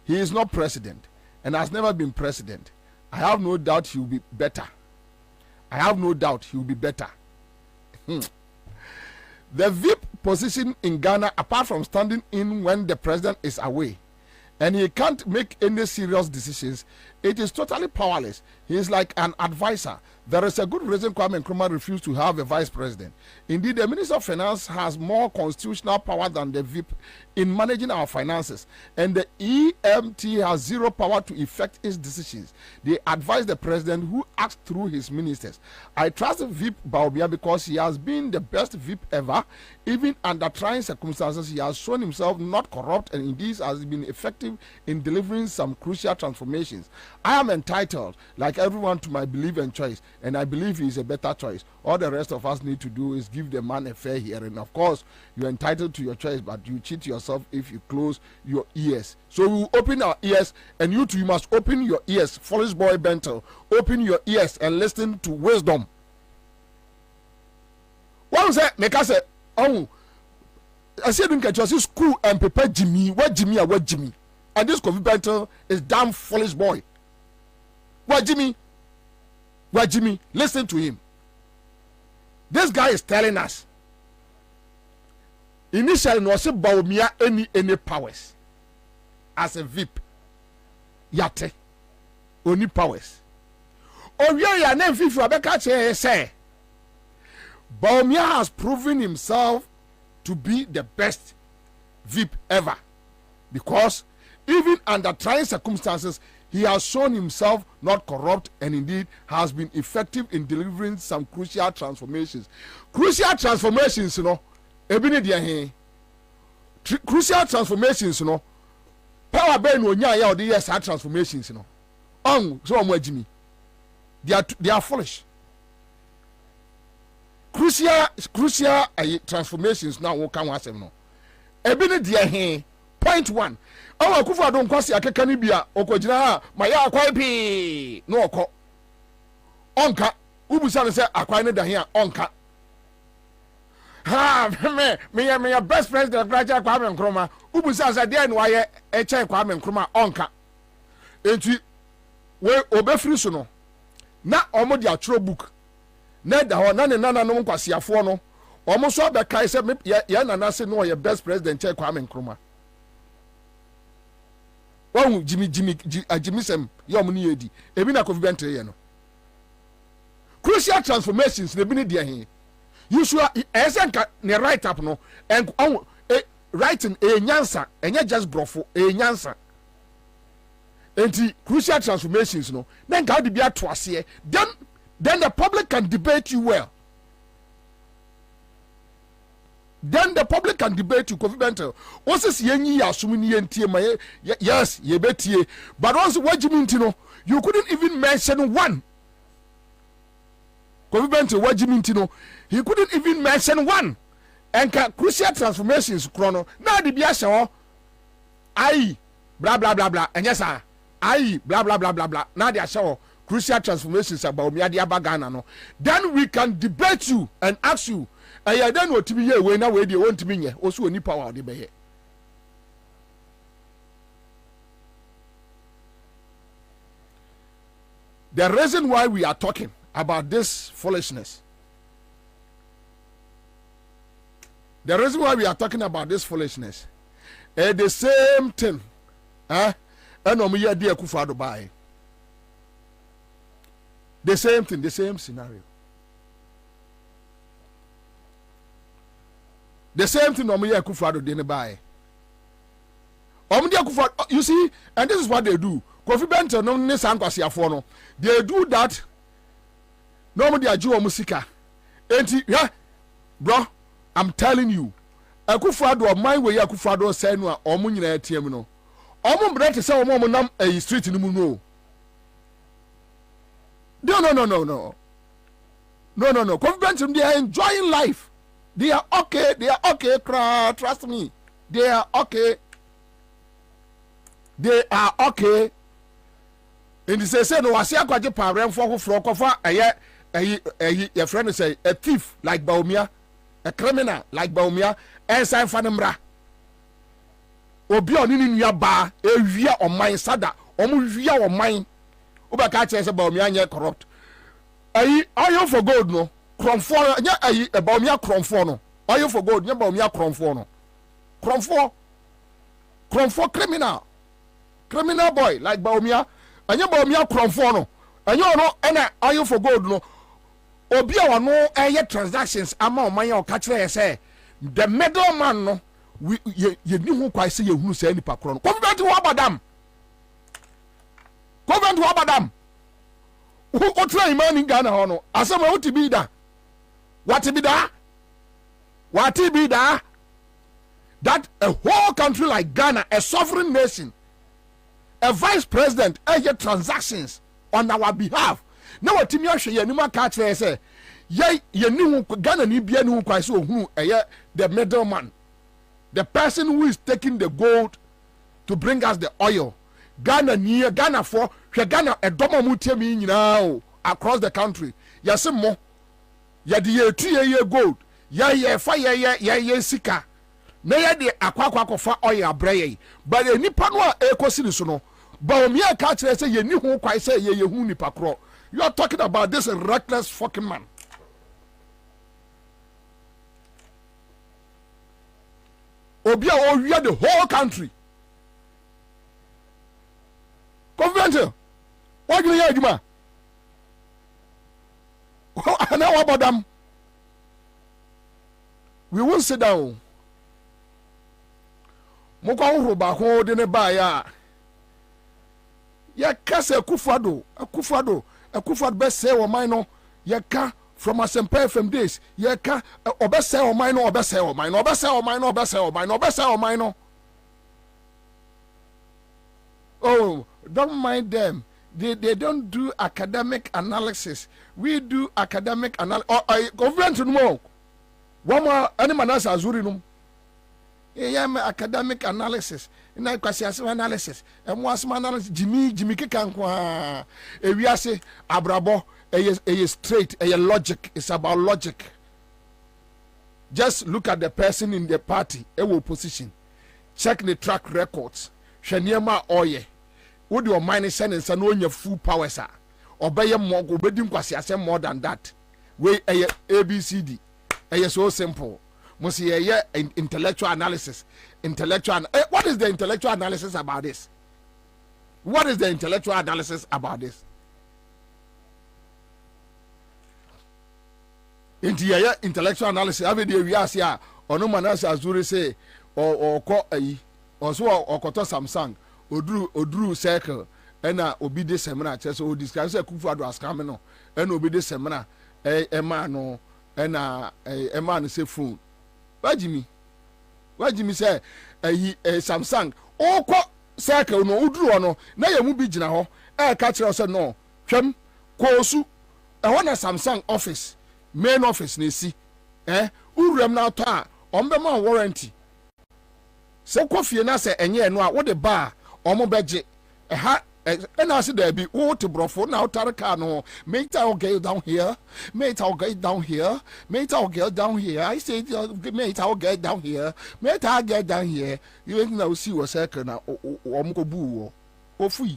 He is not president and has never been president. I have no doubt he will be better. I have no doubt he will be better. The VIP position in Ghana, apart from standing in when the president is away, and he can't make any serious decisions, it is totally powerless. He is like an advisor. There is a good reason Kwame Nkrumah refused to have a vice president. Indeed, the Minister of Finance has more constitutional power than the VIP in managing our finances, and the EMT has zero power to effect its decisions. They advise the president, who acts through his ministers. I trust VIP Bawumia because he has been the best VIP ever. Even under trying circumstances, he has shown himself not corrupt and indeed has been effective in delivering some crucial transformations. I am entitled, like everyone, to my belief and choice, and I believe he is a better choice. All the rest of us need to do is give the man a fair hearing. Of course, you're entitled to your choice, but you cheat yourself if you close your ears. So we will open our ears, and you too, you must open your ears. Foolish boy Bento, open your ears and listen to wisdom. One say, make us say, oh, I said, don't get your school and prepare Jimmy. What Jimmy? What Jimmy? And this Kofi Bento is damn foolish boy. What Jimmy? What Jimmy? Listen to him. This guy is telling us. Initially, no say Bawumia any powers as a VIP. Yate, only powers. Oh yeah, name FIFA Abeka say. Bawumia has proven himself to be the best VIP ever, because even under trying circumstances, he has shown himself not corrupt and indeed has been effective in delivering some crucial transformations. Crucial transformations, you know, crucial transformations, you know. Power Ben will ya the yes transformations, you know. So Jimmy. They are foolish. Crucial transformations now will come as no. Point one. Oh, Kufa don't cross ya Kanibia, Okojina, Maya Kwaipi, no ko. Onka, Ubusan say, Aquina here, Onka. Ha, me a best friend of Raja Kwame Nkrumah. Ubusan said, then why a check Kwame Nkrumah, Onka. Enti, we obefrisuno. Na omodia tro book. Na da ho na ne nana no kwasiafo no. Omo so be kai se ya nana se no your best president check Kwame Nkrumah. One Jimmy Sem, Yom Niedi, Ebina Kofi Bento ye no. Crucial transformations, the bini dia here. You should esenka ne write up no, and writing a nyansa, and yet just brofo, a nyansa. And crucial transformations no, then God be at twice here, then the public can debate you well. Then the public can debate you, Kofi Bento. Once it's yenyi asumini yentie ma yes, ye betie. But once what you mean to know, you couldn't even mention one. Kofi Bento, what you mean to know, he couldn't even mention one. And crucial transformations, chrono. Now the biasha, aye, blah blah blah blah, and yes sir, aye, blah blah blah blah blah. Now they are show crucial transformations about Miadia Bagana. No, then we can debate you and ask you. I don't know to be here when now where they want to be here. Also, any power they be here. The reason why we are talking about this foolishness The reason why we are talking about this foolishness is the same thing. And Omiya Dia Kufado by the same thing, the same scenario. The same thing Omiya Kufado didn't buy. You see, and this is what they do. Kofi Bento no Nisankwasi Afono. They do that. Normally they are musika. Yeah, bro, I'm telling you. Akufado of my way Akufado say no omo nyina atiem no. Omo brete say omo nam a street no mu no. No. Kofi Bento, they are enjoying life. They are okay. Trust me. They are okay. And they say no wasi akwaje parem for kofa your friend say a thief like Baumia, a criminal like Baumia, Ansah fanemra. Obi oni ni nua ba ewia o man sada, omo wia o man. Obaka che say Baumia nye corrupt. Oil for gold no, kromfo nya Baumia kromfo no. Oil for gold nya Baumia kromfo no. Kromfo criminal boy like Baumia. Anya Baumia kromfo no. Anya no ena oil for gold no. Obi a no transactions ama o man o ka kire say the middleman no ye ni hu kwai say ye hunu say nipa kro no. Convent wo abadam. Who try man in Ghana ho no. Asema what be da? What be da? That a whole country like Ghana, a sovereign nation, a vice president, transactions on our behalf. Now what Timmy Ashe Yanima catch say, ye knew Ghana ni bia no kwai so hu the middleman, the person who is taking the gold to bring us the oil. Ghana for Ghana a domo mutemi nyina across the country. Yase mo ye de 2 year gold. Ye sika. Na ye de akwa fa oil abreye. But the nipa no a ekosi ni so no. Baumia catch say ye ni hu kwai say ye hu nipa kro. You are talking about this reckless fucking man. Obia we are the whole country. Convent. What do you hear, Juma? Now about them? We won't sit down. Moko ba ho de ne ba ya. Ya kase Akufado best say o mine no. Ya ka from Asempa FM days. Ya ka obese o mine no. Oh, don't mind them. They don't do academic analysis. We do academic analysis. Government no. One more animal azuri no. Academic analysis. Ina kwasi analysis. Emwasma analysis. Jimmy kekankwa. We say abrabo. A straight. A logic. It's about logic. Just look at the person in the party. A opposition. Check the track records. Shaniema oye. Would your mind is sending some on your full power, sir? Obey your more, obeying kwasi more than that. Way ABCD. So simple. Must see intellectual analysis. What is the intellectual analysis about this? Intellectual analysis. Every day we ask ya. Ono manasa azuri say or ko also or koto Samsung. Odru circle ena obi de seminar so o describe say Akufo-Addo ascam no ena obi de seminar ema no ena ema no say phone wajimi say Samsung o ko circle no odru no na ye mu bi gina ho ka kire say no hwem kosu na Samsung office main office na si urem na to a ombe ma warranty se kofie na se enye no a wo de ba omo beje and I said there be water brofo now taraka no mate I'll get down here I say mate I'll get down here you ain't now see what second now omko bu o free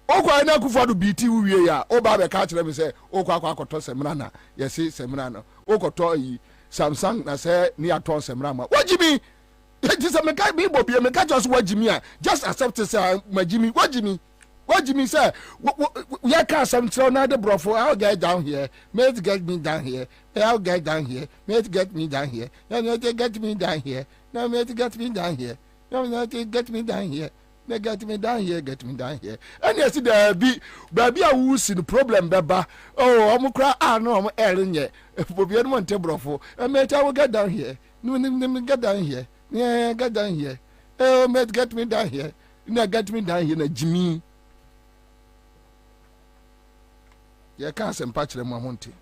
okwa na Akufo-Addo BT wie ya o ba be ka kire me say okwa akoto semra na yesi semra no okoto yi Samsung na say ni aton semra ma wajimi it is a meka me Bobie meka just wajimi a just accept say majimi wajimi say ya ka something na the brofo I'll get down here mate get me down here I'll get down here mate get me down here no get me down here no mate get me down here no get me down here they get me down here, get me down here. And yes, there be baby a who's in the problem, beba. Oh, I'm cry. No, I'm airing yet. If Bobie don't want to brofo, and mate, I will get down here. No, get down here. Yeah, get down here. Oh, mate, get me down here. No, get me down here, Jimmy. Yeah, can't send patch them, Monty.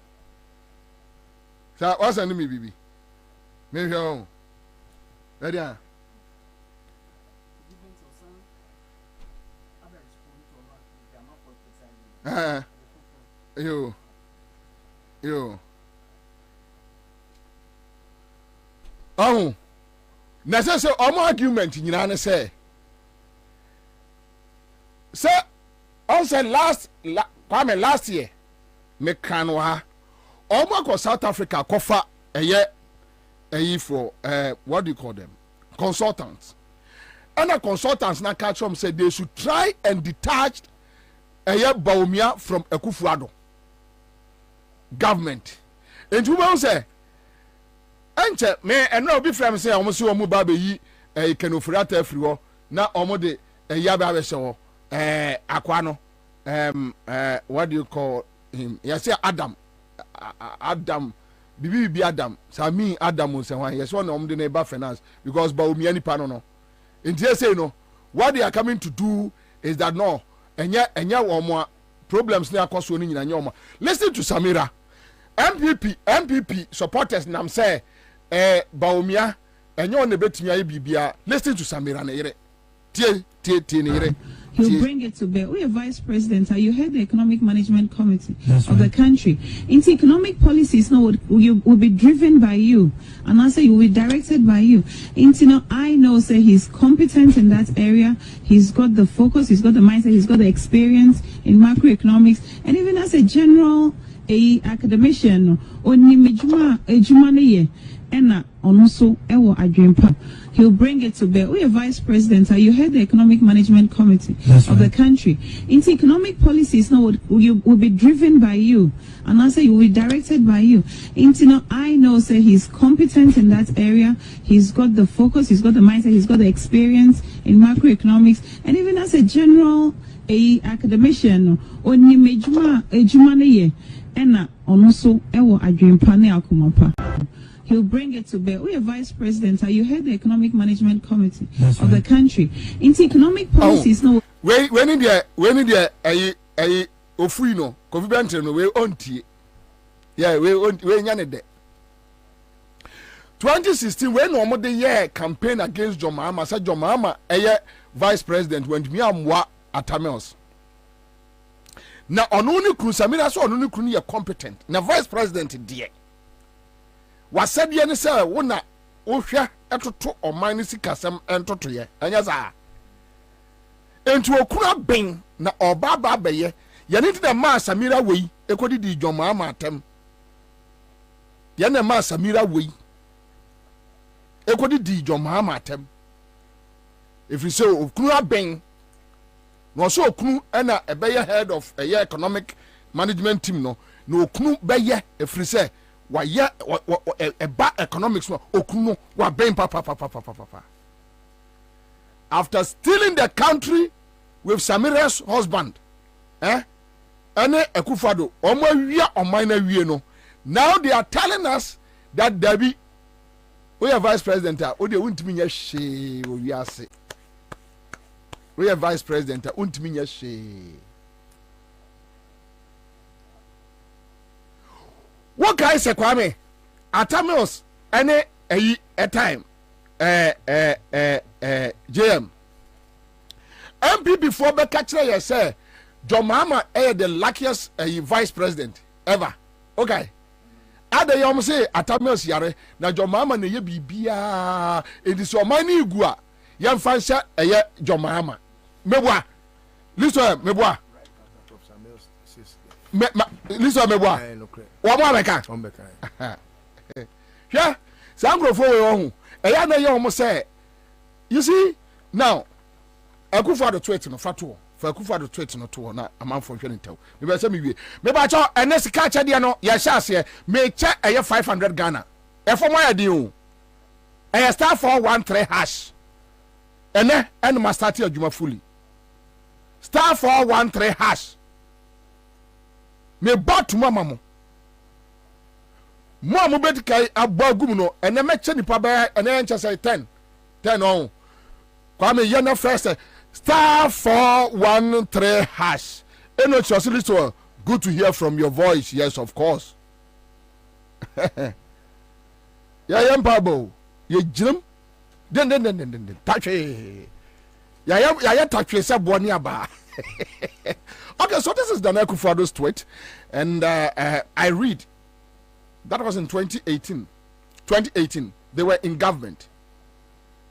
So, what's under me, baby? Maybe home. Ready? Yo. Oh, na say argument nyina ne say Kwame last year me kanu ha ko South Africa kofa for what do you call them, consultants, and the consultants na catch them say they should try and detach Bawumia from Akufo-Addo government. And you won't say, Ansah, me and no be from say almost so mubabe yi can offer everywhere. Now almost a yababe so Aquano what do you call him? Yes, Adam Bibi Adam. Sami Adam was one. Yes, one of the neighbor finance because Bawumia ni panono. And they say no, what they are coming to do is that no. Enya wo problems na akoso ni nyina nyoma. Listen to Samira. MPP supporters nam say Bawumia enya on betimi aye bibia. Listen to Samira na yire. Tie ne yire. He'll bring it to bear. We are vice president. You head the economic management committee of the country. Into economic policies now will be driven by you, and also you will be directed by you. Into I know say he's competent in that area. He's got the focus. He's got the mindset. He's got the experience in macroeconomics, and even as a general academician. He'll bring it to bear. We are vice president. You head the economic management committee of the country. Into economic policies now will be driven by you, and also you will be directed by you. Into I know say he's competent in that area. He's got the focus. He's got the mindset. He's got the experience in macroeconomics, and even as a general academician. He'll bring it to bear. We are vice president. You head the economic management committee of the country. Into economic policies now. When in there ofrino confident no we ontie. Yeah, we nyane de. 2016 when no the year campaign against John Mahama, said John Mahama vice president when me amwa atamels. Na onuni kru Samira so onuni kru ye competent. Na vice president die. Wasaid ye say wona ohwa etoto oman ni sikasem entoto ye. Anya za. Entu okura ben na obaba beye. Ye need the ma Samira wei ekodi di John Mahama atem. Ye na ma Samira wei ekodi di John Mahama atem. If you say okura ben no so okunu na ebeye head of economic management team no okunu beye efri say wa ye eba economics no okunu wa ben papa. After stealing the country with Samira's husband ene Akufo-Addo omo wia oman na wie no, now they are telling us that Debbie we are vice president o de wuntimi nya hwe o wiase. We are vice president untimi nya hwe. What guy say Kwame Atamils any a time JM MP before be catch you say John Mahama the luckiest vice president ever. Okay. Ada yom say Atamils yare na John Mahama na ye bibia it is your money igua yam fansha John Mahama. Meboa. Listen, meboa. listen me boa wo mo ameka yeah sangro fo we ohun eya na ye omo say you see now akufa the tweet no fato for akufa the tweet no to na amanfo hwe ntew me be say me wie me ba cha enes ka cha de no ye sha ase me cha eye 500 Ghana e fo mo ya de o eye star 413 hash ene en ma start adwuma fully star 413 hash me bot mama mo bet kai abagum no ene me che nipa ba ene enche say 10 on kwa me ye na first star 413 hash eno chosili so good to hear from your voice. Yes, of course. Ya yam pabo ye jim den touch ya touch se boni aba. Okay, so this is Nana Akufo-Addo's tweet, and I read that was in 2018. 2018, they were in government.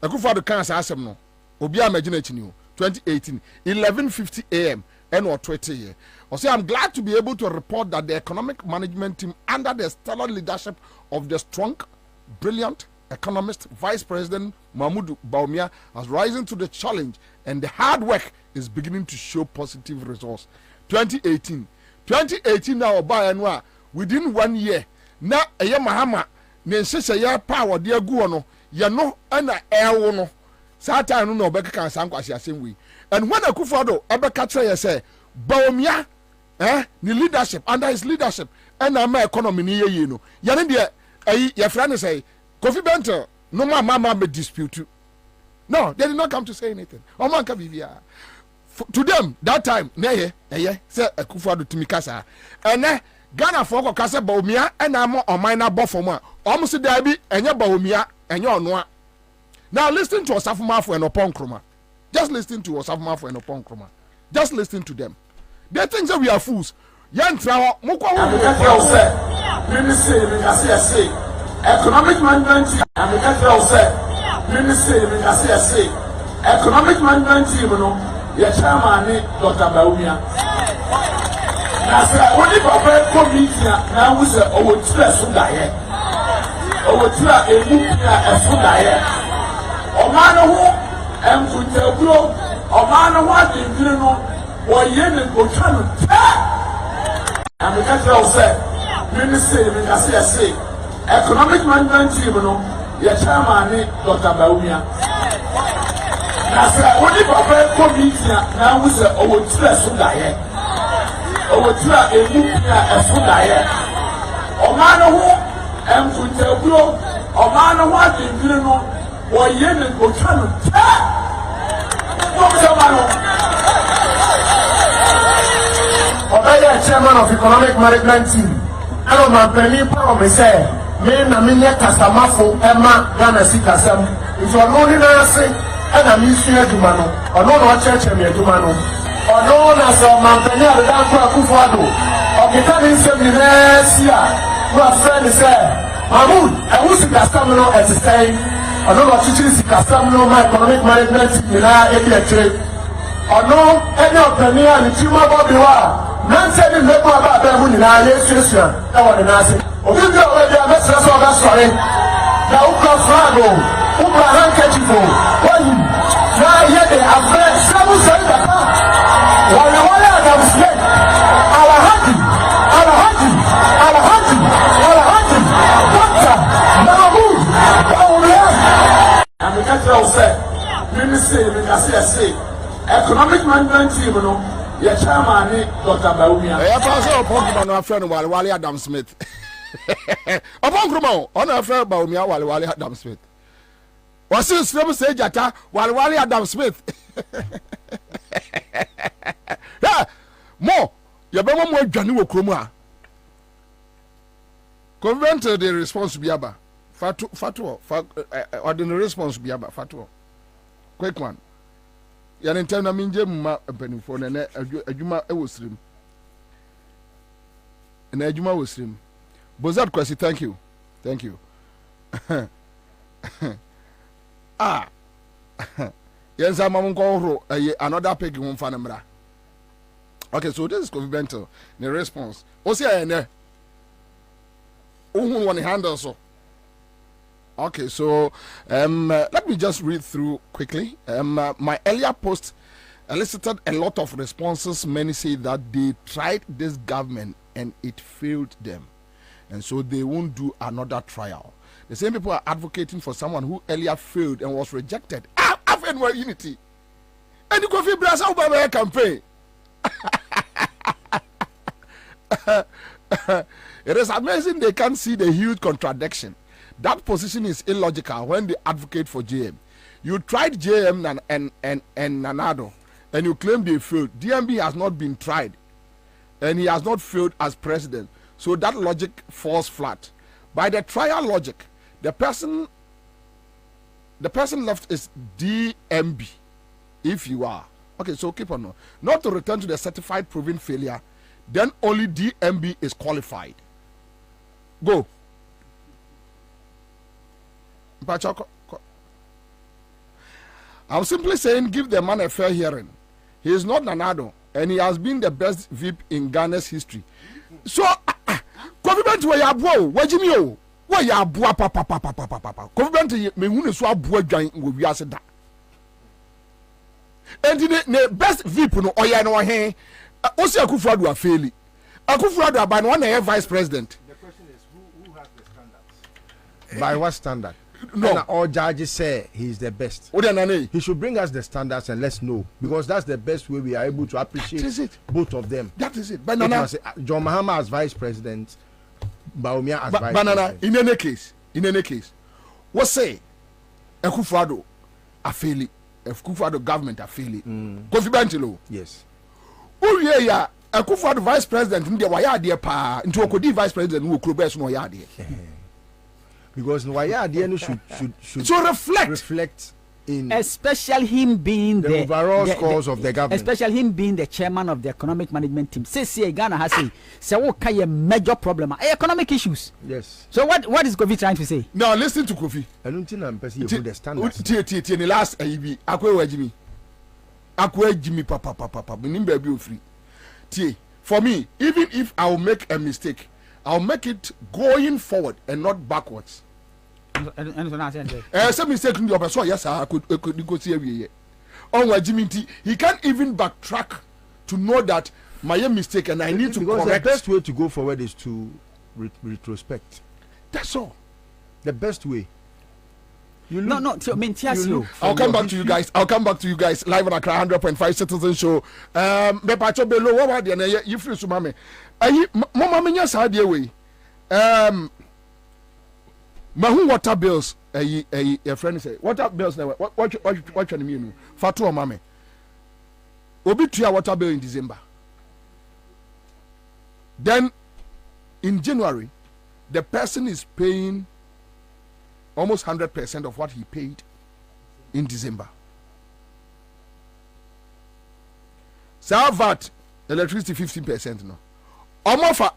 Akufo-Addo can't say no. Obia imagine 2018, 11:50 a.m. and or 20 year. I say I'm glad to be able to report that the economic management team, under the stellar leadership of the strong, brilliant economist Vice President Mahmoud Bawumia, has risen to the challenge, and the hard work is beginning to show positive results. 2018 now by anwa within 1 year na eye mahama ne nsese ya power de agu no ye no na ewo no satan no obeka sankwase asem. And when Akufo-Addo ebeka try ye say Bawumia the leadership, under his leadership, and our economy near you know. Yandia, your friend say, Kofi Bento, no mama may dispute you. No, they did not come to say anything. To them, that time, say Akufo-Addo to Mikasa. And Ghana for Kasa Bawumia, and I'm on minor buffoma. Almost there be, and your Bawumia, and your noa. Now listen to Osafumafo and Opon Kroma. Just listen to Osafumafo and Opon Kroma. Just listen to them. They think that we are fools. Yantra mukwa say economic management economic management team no ya chairman ni Dr. Bawumia na say only papa committee na we say owo tira so daye owo tira emu na efo daye o ma no ho emfutaburo o ma no ho adindire no wo ye ne go tanu and we can say economic management team no ya chairman ni Dr. Bawumia na say only papa committee na we say owo tira so daye owo tira emu na efo daye o ma no ho emfutaburo o ma no ho adindire no wo ye ne go tanu chairman of economic management team. I don't know penny power me say me na me nye kasamafo ema Ghana si kasam. It's only na say and I miss you aduma no. Ono no church me aduma no. Ono na so man penny ada ko Akufo-Addo. Okita ni se mi resia. Wa friend say Mahmoud, I want to kasam no at stay. Ono no chichi si kasam no my economic management team na e bi trade. Ono any penny and chima Bobie wa Nancy didn't make more about them in our years. I want to ask you. If you already have a stress of that story, now come Flago, who are handkerchieful. When you now hear the affair, some say that while you want to have slave, Alahati, Doctor, Mahmoud, and the country said, Ministry, economic management team, you know. Yeah, chairman ni Dr. Bawumia. Yeah, pass upon Kruma no affair no Wale Adam Smith. Upon Kruma, on affair Bawumia Wale Adam Smith. Was this from say Jata Wale Adam Smith? Yeah, more. You be more Janu wo Kruma. Convent the response be aba. Fatu ordinary response be aba fatu. Quick one. Yan intend na minje mma mpanimfo na adwuma ewosrim na adwuma wosrim Bozat Kwasi, thank you yensa mamon ko horo another pig won fa na mra Okay, so this is Kwabena. The response. Osia who want to handle so. Okay, so let me just read through quickly. My earlier post elicited a lot of responses. Many say that they tried this government and it failed them, and so they won't do another trial. The same people are advocating for someone who earlier failed and was rejected. After unity, and you go for Brazil campaign. It is amazing they can't see the huge contradiction. That position is illogical when they advocate for JM. You tried JM and Nanado, and you claim they failed. DMB has not been tried, and he has not failed as president. So that logic falls flat. By the trial logic, the person left is DMB. If you are okay, so keep on. Not to return to the certified proven failure, then only DMB is qualified. Go. I'm simply saying give the man a fair hearing. He is not Nanado, and he has been the best VIP in Ghana's history. So, Kwabena where you are, where Jimmy, where you are, papa. Kwabena me who is so abua join with we are said that. And the best VIP no oya no he. Osi Akufo-Addo a faili. Akufo-Addo by one vice president. The question is who has the standards? By what standard? No, and all judges say he's the best. He should bring us the standards and let's know, because that's the best way we are able to appreciate both of them. That is it. Banana. John Mahama as vice president, Bawumia as vice Banana. president. In any case, what say Akufo-Addo a faili? Akufo-Addo government a faili. Kwabena. Yes. Oh yeah. Akufo-Addo vice president ndi waya de pa nti okodi vice president wo kuro bes no waya de. Because waya de should so reflect in especially him being the overall scores of the government, especially him being the chairman of the economic management team. Say Ghana has a major problem, economic issues. Yes. So what is Kofi trying to say? Now listen to Kofi. I don't think I'm person you understand. In the last AEB, Akwe Jimmy papa nimba be free. For me, even if I will make a mistake, I'll make it going forward and not backwards. Some mistake in the person, yes, I could go see every year. Jimmy, he can't even backtrack to know that my mistake and I need to because correct. The best way to go forward is to retrospect. That's all. The best way. I'll come back to you guys. Live on Accra 100.5 Citizen Show. Me pacho belo wa de na you free so mama. Ayi mama me nya sa de we. Mahu water bills your friend say water bills na what you mean? Fatu o mama. Obi tua water bill in December. Then in January the person is paying almost 100% of what he paid in December. VAT electricity 15% no. Omofa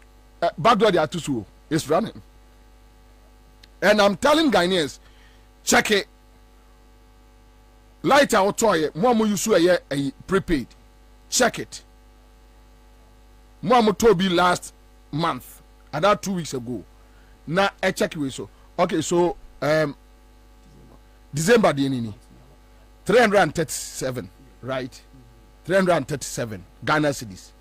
backdoor they are too is running. And I'm telling Ghanaians, check it. Light out toy, more use a prepaid. Check it. More Toby last month, and that 2 weeks ago. Now I check it so. Okay, so December the nini 337, right? 337 Ghana cedis,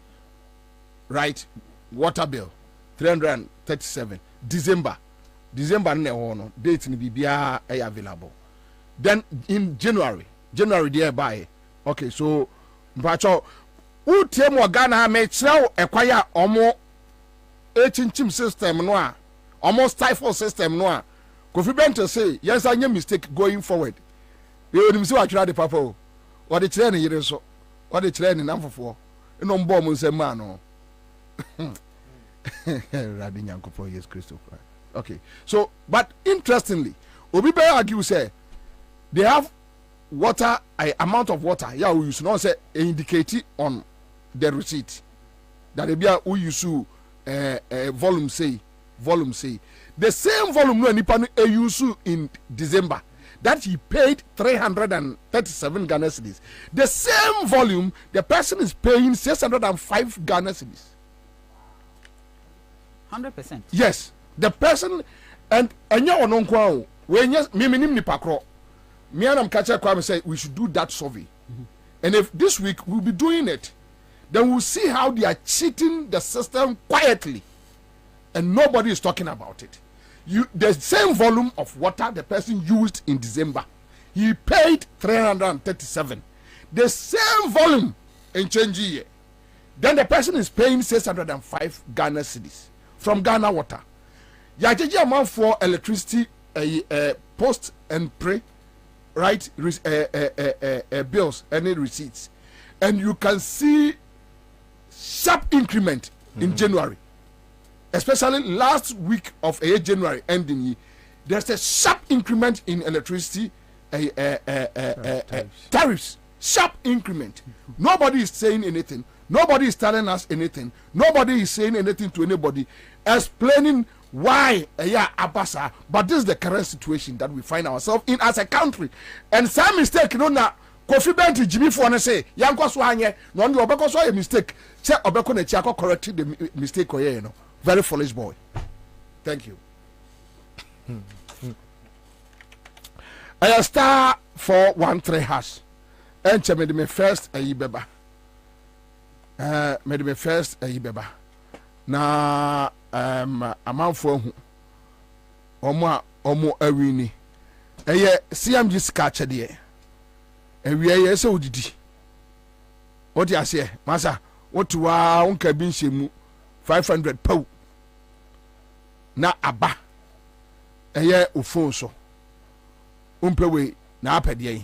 right? Water bill 337 December no date ni bibia available. Then in January there by okay, so mpacho who tell Ghana me chira ekwaya omo echinchim system no a omo stifle system no a Kwabena say yes, I made mistake going forward. You will see what you are the papa. What the train here so. What the train in for. You know, bomb say man no. Radinyanko yes Christopher. Okay. So, but interestingly, Obi Be argue say they have water, amount of water. Yeah, we use not say indicate on the receipt that they be we use volume say. The same volume no nipa no use in December that he paid 337 Ghana cedis. The same volume, the person is paying 605 Ghana cedis. 100%. Yes, the person and enya ononkwa when yes me ni pakro. Me and Kacha Kwame say we should do that survey. And if this week we'll be doing it, then we'll see how they are cheating the system quietly. And nobody is talking about it. The same volume of water the person used in December, he paid 337. The same volume in change year. Then the person is paying 605 Ghana cedis from Ghana Water. Yajeji amount for electricity post and pre, right? Bills, any receipts. And you can see sharp increment in January. Especially last week of January ending, there's a sharp increment in electricity tariffs. Sharp increment. Nobody is saying anything. Nobody is telling us anything. Nobody is saying anything to anybody, explaining why abasa. But this is the current situation that we find ourselves in as a country. And some mistake, you know, now Kofi Benti Jimmy for say, Yanko Swanye, no one obeko so a mistake. Say obeko ne chiako correct the mistake or you know. Very foolish boy. Thank you. I star 413 hash. And made me first a yibeba. Made me first a yibeba. Na amount for omo awini. Eye CMG scratch there. And we are so didi. What you say, Massa? What to our uncle bin shemu 500 pound. Na aba eye ofon so umpewe na apede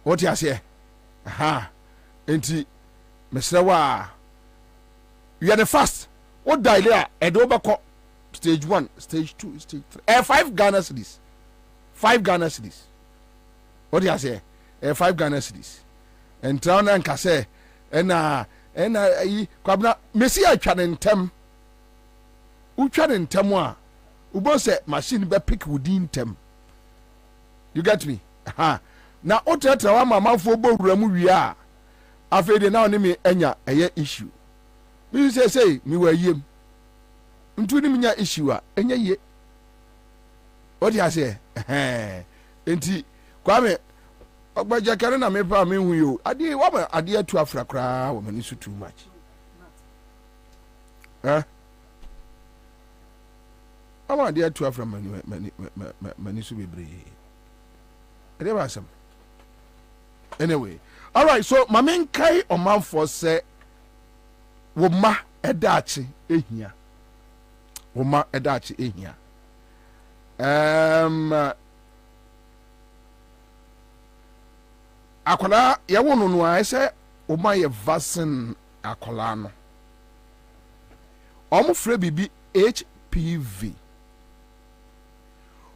what you say aha enti mesrewa you are the first what daily e do beko stage 1 stage 2 stage 3 5 Ghana cedis 5 Ghana cedis what you say 5 Ghana cedis and town and kase ena Kwabena mesi atwa ne ntem utwa ne ntem a ubo se machine be pick within ntem. You get me? Na otetra wa mamafo bowura mu wi a afede na oni me enya eye issue. Me say me wa yem. Ntu ni nya issue a enya ye. What you say? Enti Kwame ogbaja kare na me pa me hu yo. Ade wa ade atu afrakra wo mani so too much. I want the 2 from many bebre. Anyway, all right. So my main kai or man for say, Woma edachi ehia. Woma edachi ehia. Akola ya wonu no I say Woma ye vaccine akola no. Omo frɛ bibi HPV.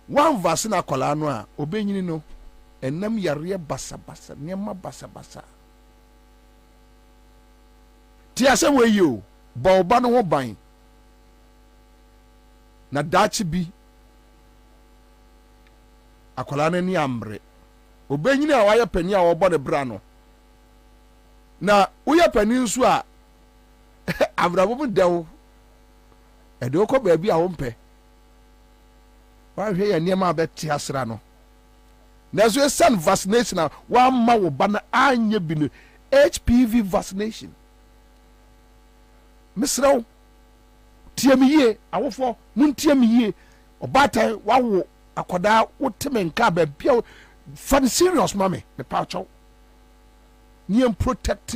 One vaccine akola no a obenyini no enam yare basa nema basa. Ti asem we yo ba oba no ho ban. Na dachi bi akola no ni amre. Obenyini a waye pani a obo de bra no. Na uye pani nso a abrabo mu dewo. E de ko ba bi a wo mpe. Wa hwe ya niam abeti asra no. Na so send vaccination wa ma wo ba na anya bi no HPV vaccination. Misraw tiamiye awofo mun tiamiye obata wa wo akoda woteme nka ba bia fan serious mame me pa chaw. Niem protect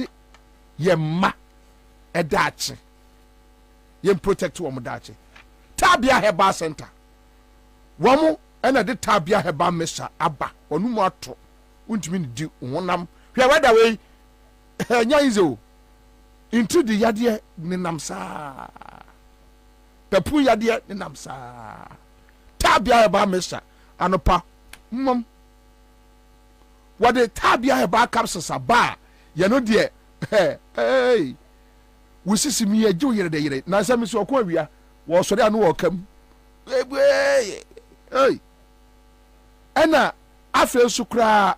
ye ma edachi. Yem protect wo dachi. Tabia Herbal Center. Womo ena de tabia Herbal Mesa aba. Onu mu ato. Untimi di wonam. Hwe wada we nya izo. Into the yade ni namsa. Pepu yade ni namsa. Tabia Herbal Mesa anopa. Wade tabia Herbal capsules aba. Ye no de hey. Wusisi mi eje oyere de yere na nsem so okwa wia wo sori anu wo kam hey ɛna afei so koraa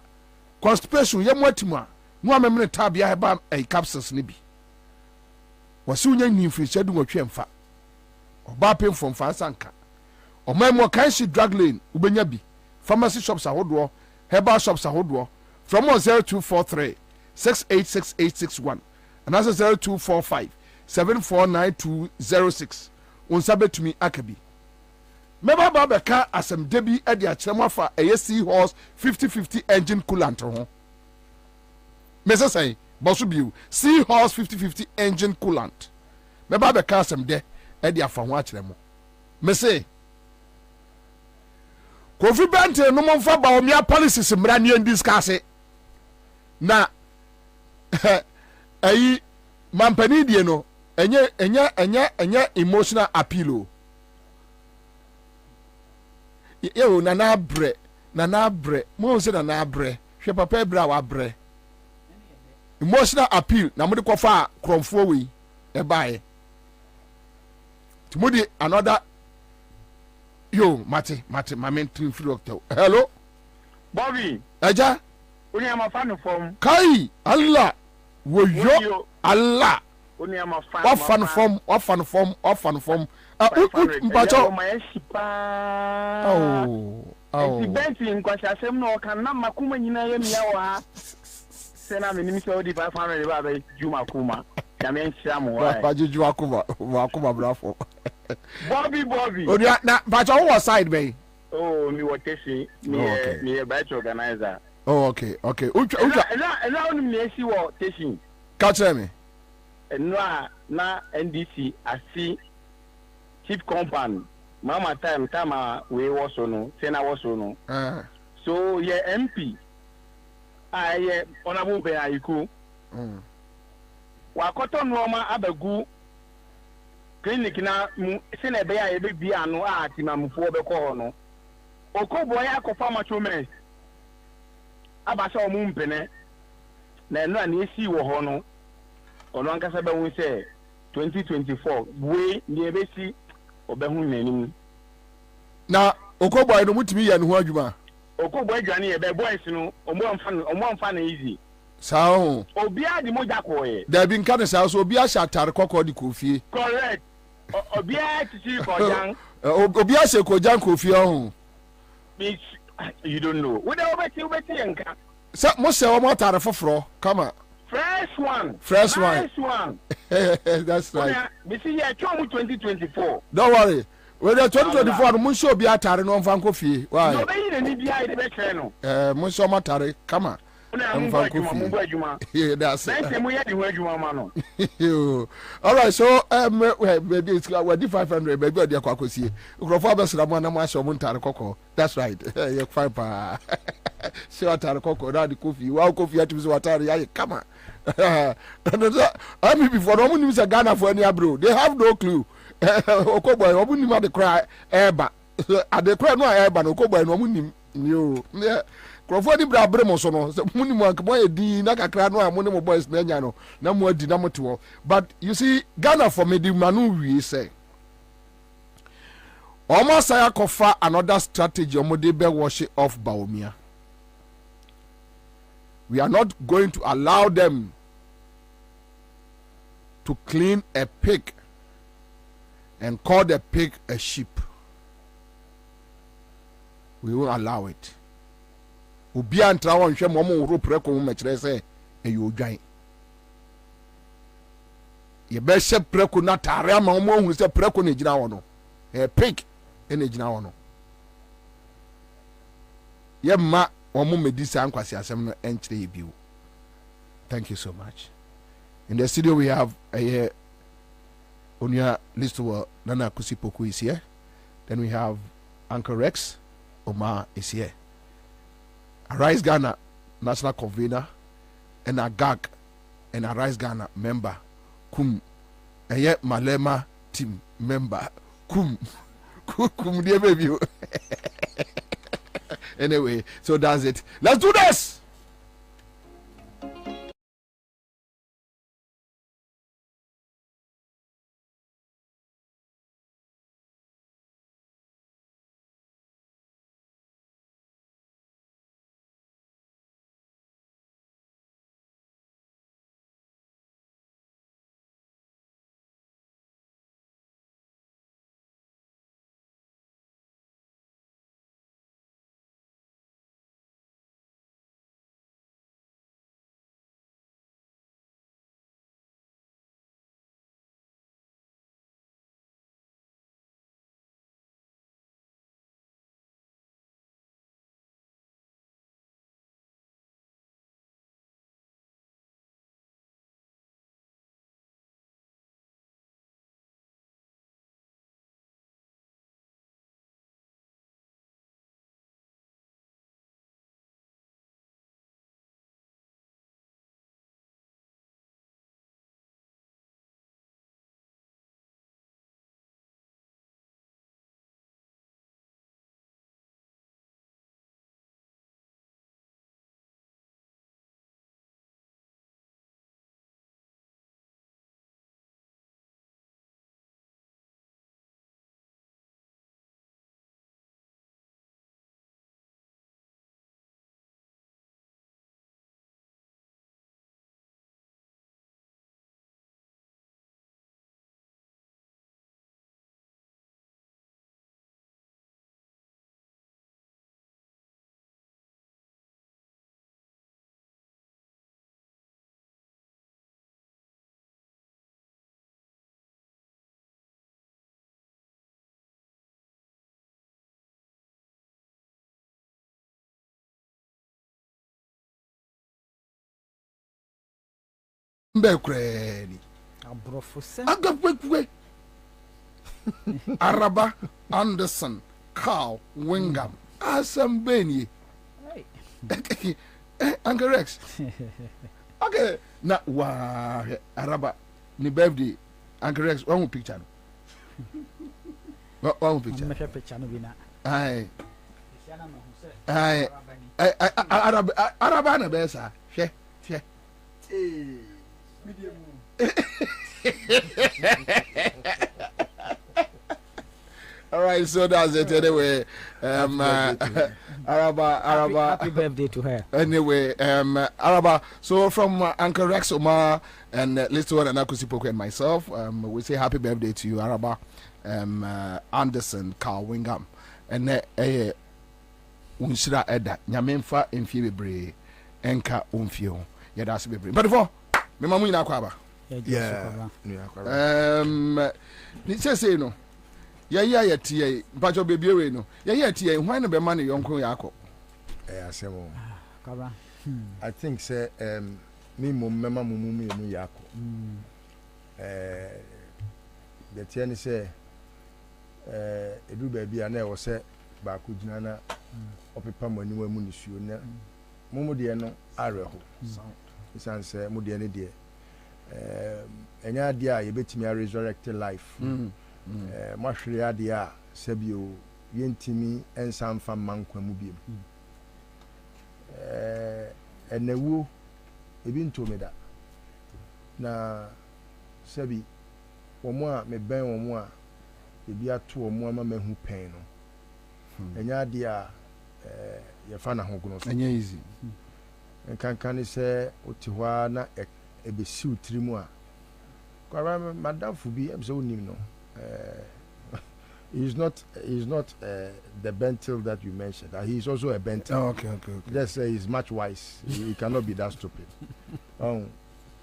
constipation yɛ mu atimu a no amemene tabia heba capsules ne bi wɔsi wonya nyimfirihyɛ du nwɔtwe mfa ɔba pem from fansanka ɔman mu kan si drug lane ubenya bi pharmacy shops ahodoɔ herbal shops ahodoɔ from 0243 686861 and also 0245 749206 unsa betumi akabi meba ba beka asem debi e de akyerem afa eye horse 5050 engine coolant ho mese say bosu biu horse 5050 engine coolant meba beka asem de e de afa ho akyerem mese kofi bente no momfa ba omia policies mra ne discuss na ayi mampani die no enye emotional appeal o yo nana bre mo se nana bre hwe papa bra wa bre emotional appeal na mo de kofa kromfo we e bae timodi another yo mate mamentrin free doctor hello Bobie aja oni ama fan form kai Allah woyo Allah oni ama fan ofan form mpacho ti benti nkwasha sem no kan na makuma nyina ye mia wa sena me nimi so di 500 ba ba juma kuma ya me nchira mo wa ba juju akuma brafo Bobie oni na mpacho wo side bay oh mi woteshi mi batch organizer oh okay ucha ela onu mi esi wo teshi catch me na NDC asi chief compound mama time we was no sena was no so ye MP aye honorable be ayiku wa koto no ma abagu clinic na sena be ya be bi anu a timamfo be ko no okobo ya ko pharmacy men abasa o mu mpene na eno na esi wo ho no ono ankasa be hu se 2024 we ni ebesi obehu nanim na okoboy no mutimi ya ne ho adwuma okoboy adwane ye be boys no omo amfa na easy sao obi adi moja koye da bi nka ne sao so obi a shatare kokko di kofie correct obi a titi kojan obi a se kojan kofie ho you don't know we dey obeti enka sa mo se o mo tare foforo kama fresh one that's right we see here 2024 don't worry we the 2024 no mun show bi atare no mfa nkofie why no be yin ni bia ide be kire no mun show mo tare kama mfa nkofie yeah that's it say mo ye di ho adwuma ma no all right so baby it's we di 500 baby odi akwakosie ukrofo abesra mo na mo asho mo tare kokko that's right yeah fine pa se atare kokko na di kofi wa kofi ati so atare ya kama I mean before no money say Ghana for any abro they have no clue okoboy obuni ma de cry eba ade cry no eba no okoboy no money yo krofo di bra bre mo so no money mo akbo e di na kakra no amone mo boys na nya no na mo adi na mo to but you see Ghana for me di manu wi say almost I kofa another strategy omode be wash off Baomia. We are not going to allow them to clean a pig and call the pig a sheep. We won't allow it. Obi antra won hwe mo ro preko mo mekire se eyo odwan. Ye be she preko na tare ama mo hu se preko na gina wo no. Pig na gina wo no. Ye ma omo medisa ankwasi asem no enchire yibiu. Thank you so much. In the studio we have Onya Listowa Nana Kusipoku is here. Then we have Uncle Rex Omar is here. Arise Ghana National Convener and a GAG and Arise Ghana member Kum and yet Malema team member Kum dear baby. Anyway, so that's it. Let's do this. mbe kreni Abrofose. Agapwe Araba Anderson Carl Wingam Asambeni Uncle Rex. Okay, na wa Araba ni birthday Uncle Rex one picture no. One picture. Me picture no bi na. Ai. Ai. Araba na be sa. Hwe. All right, so that's it anyway. Araba. Happy birthday to her. Anyway, Araba. So from Uncle Rex Omar and Little One and Akusipoko and myself, we say happy birthday to you, Araba. Anderson Carl Wingham. And Unshira Edda, Nyamenfa Mfie Bebre, Enka Umfio. Yeah, that's Bebre. But before, my mamu in Akwaba. Yeah. Ni say no. Yeah, tia, but your baby, no. Yeah, tia, why no be money, Uncle Yako? I think, say, me, Mamma Mummy, and Yako. The Tiani say, a do baby, I never say, Bakujana, or Papa when you were Munishu, Mumudiano, Araho. It's answer, Mudiani dear. Any idea you bet me a resurrected life. Mashri adia sebio yentimi ensam fam mankwa mu biem enewu ebi ntomeda na sebi omo a me ben omo a ebi ato omo ama mahu pen no enya adia ye fa na hogono so enya easy enkankan se otihwa na ebesi utirimu a kwa madam fubi em se onim no he's not the Bentil that you mentioned. He's also a Bentil. Oh, okay. Just say he's much wise. He cannot be that stupid.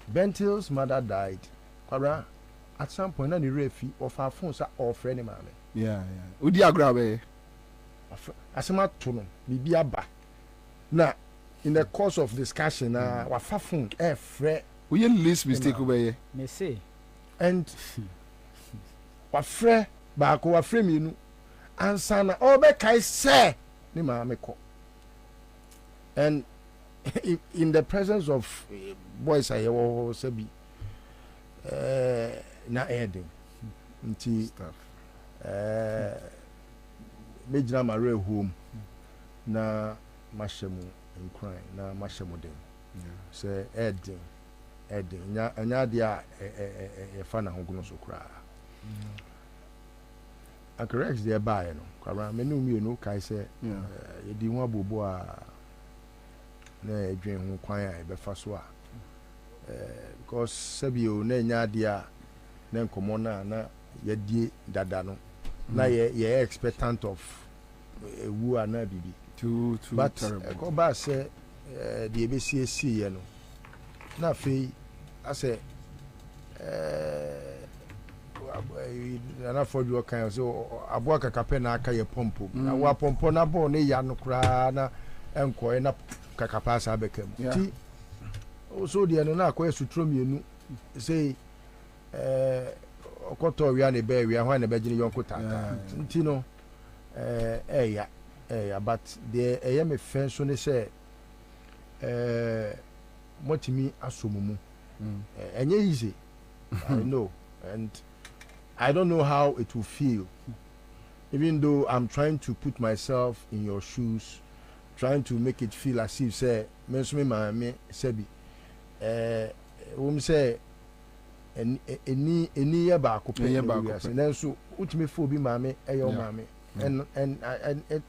Bentil's mother died. At some point, any refi of our phones or friend man. Yeah. Udi agrabe. Asema tono bibi aba. Now, in the course of discussion, wa phone friend. We least mistake obey. Me say. And wafre baako wafre mienu Ansah na obekai say ni maame ko and in the presence of boys ayewo sabi na ending nti stuff mejina mare home na mashemu nkran na mashemu den say ending nya dia e fa na hoguno so kra correct there by no kwara me no mi no kai say ye di ho abobo a na edwen ho kwan a e be fa so a because sabio na nya dia na nkomo na ye die dada no na ye expectant of ewu ana bibi too but terrible ko ba say the ebesi ye no na fe ase na for you kind so aboa kakape na aka ye pompo na wa pompo na bo ne ya no kra na enko na kakapa sa bekam ti so de no na akoye sutro mienu say okoto wi na be wi ahwa na be gine yonko tata ti no eya but the me fen so ne say motimi asomumu enye easy I know and I don't know how it will feel, even though I'm trying to put myself in your shoes, trying to make it feel as if say, me sebi, say, any yeba akupe, and then so ultimately for be mame, mame, and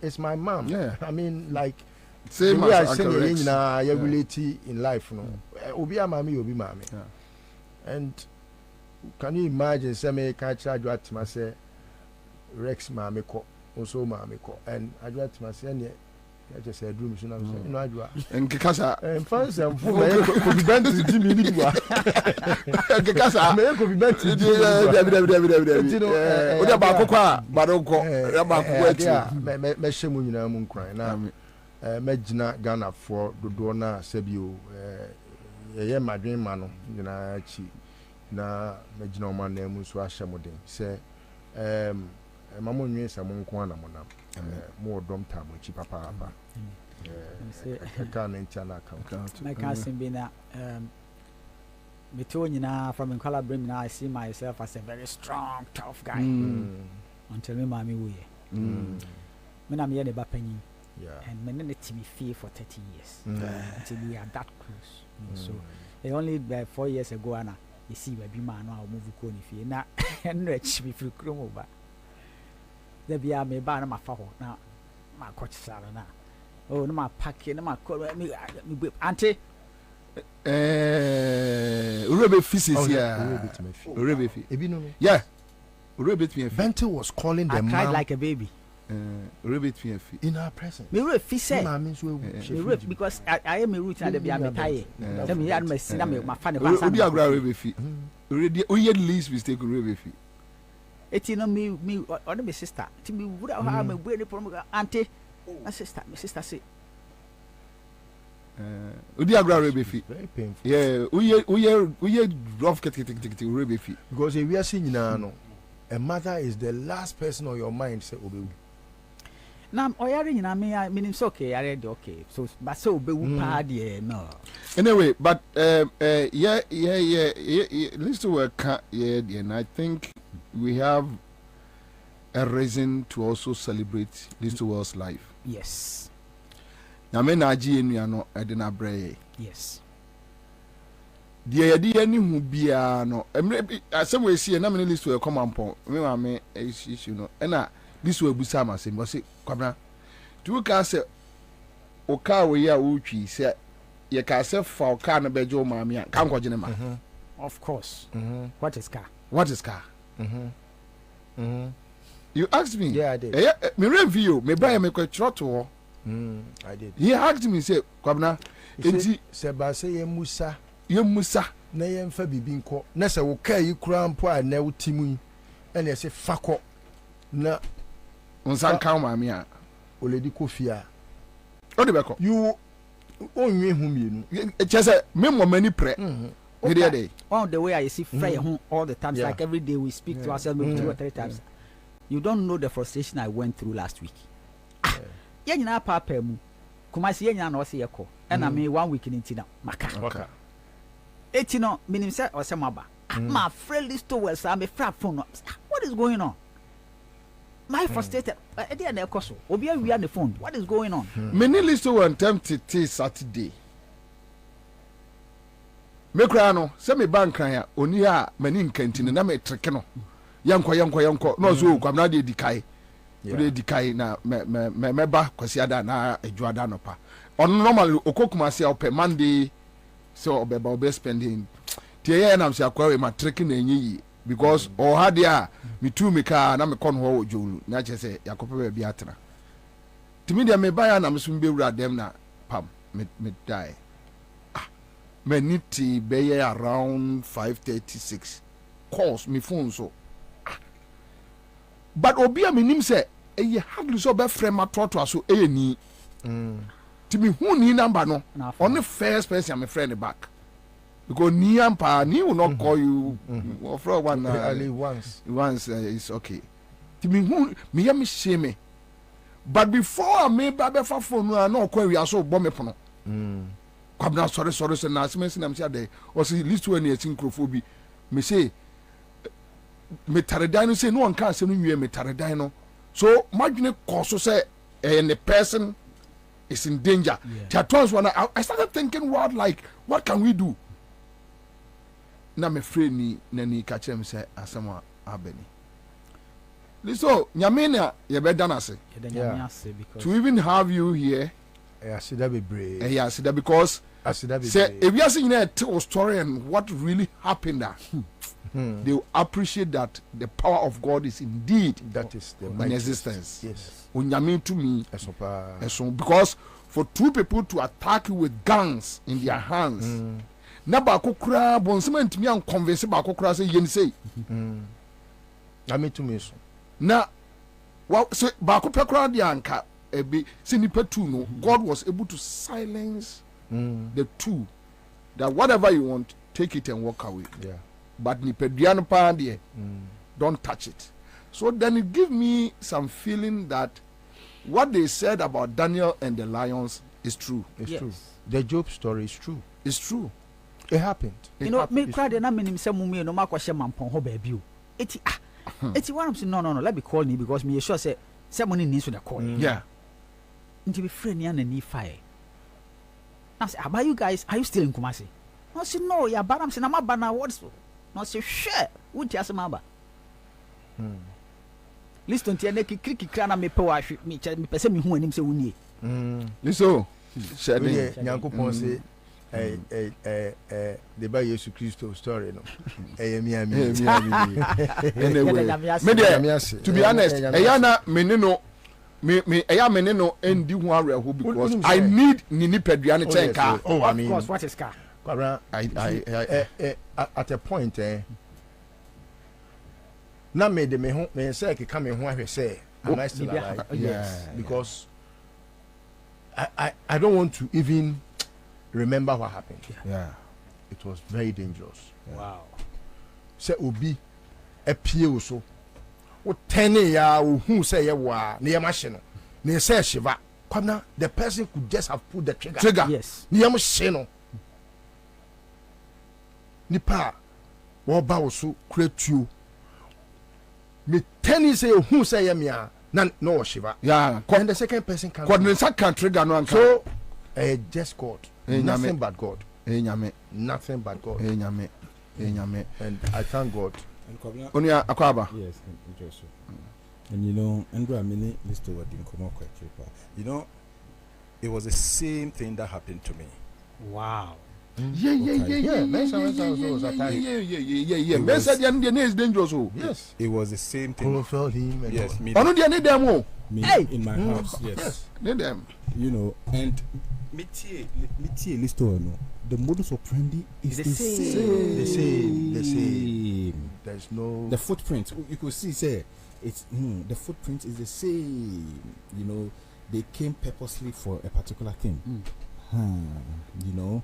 it's my mom. Yeah. I mean, like same the way I as say reality in life, no, obi a mame, obi mame, and. Can you imagine say me catch adwatma say Rex mame ko also mame ko and adwatma say ne just say dream so na say no adwa nkikasa fans am fu me ko bi bent di mi ni bua nkikasa me ko bi bent di o de ba kokwa baronko ya ba kokwa ati me shemu nyina mu nkran na me gina Ghana for dodo na sabio ye madwen ma no nyina chi na magina o man na mu so ahye moden se mamo nwe sa mo nko ana mo nam mo dom ta mo chi papa papa ka na nchala account my cousin be na me to nyina from Nkwala Brim now I see myself as a very strong tough guy until me mami wo ye me na me ye ne ba panyin and me ne timi fee for 30 years until we are that close so only 4 years ago ana you see we be man no move ko ni fee na enre chi bi free kromo ba da bia me ba na ma fa ho na ma coach sala na oh na ma pack na ma me auntie urebe physics urebe fi ebi no yeah urebe tmi fi Bente was calling the I man cried like a baby urebe tmi fi in our presence me re fi say ma mean so because I am a route na da bia me tie let me yarn me see na me ma fa ne ba odi agra urebe fi urebe o ye least mistake urebe fi eti no me on me sister ti me would have me buy any problem auntie my sister say odi agra urebe fi very painful yeah uye rough ket urebe fi because if we are seeing no a mother is the last person on your mind say obewu na oyare nyina me meaning so okay are dey okay so but so obewu pa dey no anyway but yeah listen to work and I think we have a reason to also celebrate this world's life. Yes. Na me na agi enua no e de na brɛ. Yes. Die yedi ani hu bia no emre asem we sie na me list we come ampon me ma me issue no e na this we busa ma sem say Kwabena tu ka se o ka we ya o twi se ye ka se fa o ka na beje o ma me an kan kwogene ma. Of course. What is car? What is car? You asked me. Yeah, I did. Me review me buy me kwetro to. I did. He asked me say Kwabena enti se ba se ye musa na ye mfa bibi nko na se wo kai kura mpo a na utimu yi ene ye se fako na onsan kan ma me a oledi kofia o de beko you onwe hu mienu chese me mo mani pre here dey on the way I see fry all the times like every day we speak to ourselves maybe 2 or 3 times you don't know the frustration I went through last week ya nyina papa mu kumasi ya nyina na o se yeko na me 1 week in tina maka eti no minim se o se maba my friend list to well say me fra phone what is going on my frustrated e dey na ekoso obi awia the phone what is going on many list to one time till Saturday me kra no se me bank kan ya oni a mani nkantini na me treke no yanko no so Kwabena de dikai de dikai na me ba kwasi ada na ejuada no pa on normally okokuma se o pe Monday so obeba obe spending tie ye na msia kwa we matric na enyi because o ha dia me tu me ka na me kon ho ojolu na che se yakope ba bi atena timi dia me ba ya na msum be wura dem na pam me die me niti be ye around 5:36 calls me phone so but obi a me nim se eye hardly so be frame atoto so eye ni me who ni number no on the first person my friend back because ni ampa ni will not call you for one once it's okay to me who me am shame but before I me ba be fa phone no call we so bo me pono Kwabena sorry na asem am say dey o say list one e tinkrofo me say me taredan no say no one can say no wie me taredan no so madwene koso say the person is in danger. There was when I started thinking, what can we do? Na me free ni nani kache me say asema abeni. Liso nyamena ye be danase. To even have you here, asida be brave. Asida because asida be say if you are seeing a tell story and what really happened there, they will appreciate that the power of God is indeed that is the in existence. Yes. To me, because for two people to attack you with guns in their hands, na ba kokura bonsema ntimi an convince ba kokura say yen say. I mean to me so. Na wa say ba kokura dia anka ebi say nipa two no God was able to silence the two that whatever you want, take it and walk away. Yeah. But nipeduano pa there, don't touch it. So then it gives me some feeling that what they said about Daniel and the lions is true. It's true. The Job story is true. It's true. It happened. You know, me cry the na menim say mummy no ma kwahye mampon ho ba bio. Eti one am say no, let me call me because me sure say money needs to the call. Yeah. Nti be friend ya na ni fire. I say, about you guys, are you still in Kumasi? I say, no, yeah, but I'm saying, I'm about now. What's I say, sure, would you ask him about? Listen to your neck, cricky crana me power, me person me who and him say, we need. So, Yanko Ponce, the by Jesus Christ story, no. Anyway, to be honest, Ayana Menino. Me I meneno and do one who because I need Nini Pedriani car. Oh, I mean, of course, what is car? I at a point, now made the me say come in what I say. Am I still alive? Yes, because I don't want to even remember what happened. Yeah, it was very dangerous. Wow. Say Obi a pie so. O 10 ya who say wa near machine. Near say Shiva. Kwabena, the person could just have pulled the trigger. Yes. Near machine. Nipa. Woba also create you. Me 10 say who say ya no Shiva. Yeah. And the second person can. Kwabena trigger no. So just God. Nothing but God. Nothing but God. And I thank God. Onia Akwaba. Yes, interesting. And you know, Andrew Amini list over the Nkomo Kwachepa. You know, it was the same thing that happened to me. Wow. Yeah. Mensa is dangerous. Yes. It was the same thing. Yes. Me in my house. Yes. Need them. You know, and Mitie list over no. The modus operandi is the same. The same. There's no. The footprint you could see. Say it's the footprint is the same. You know, they came purposely for a particular thing. You know,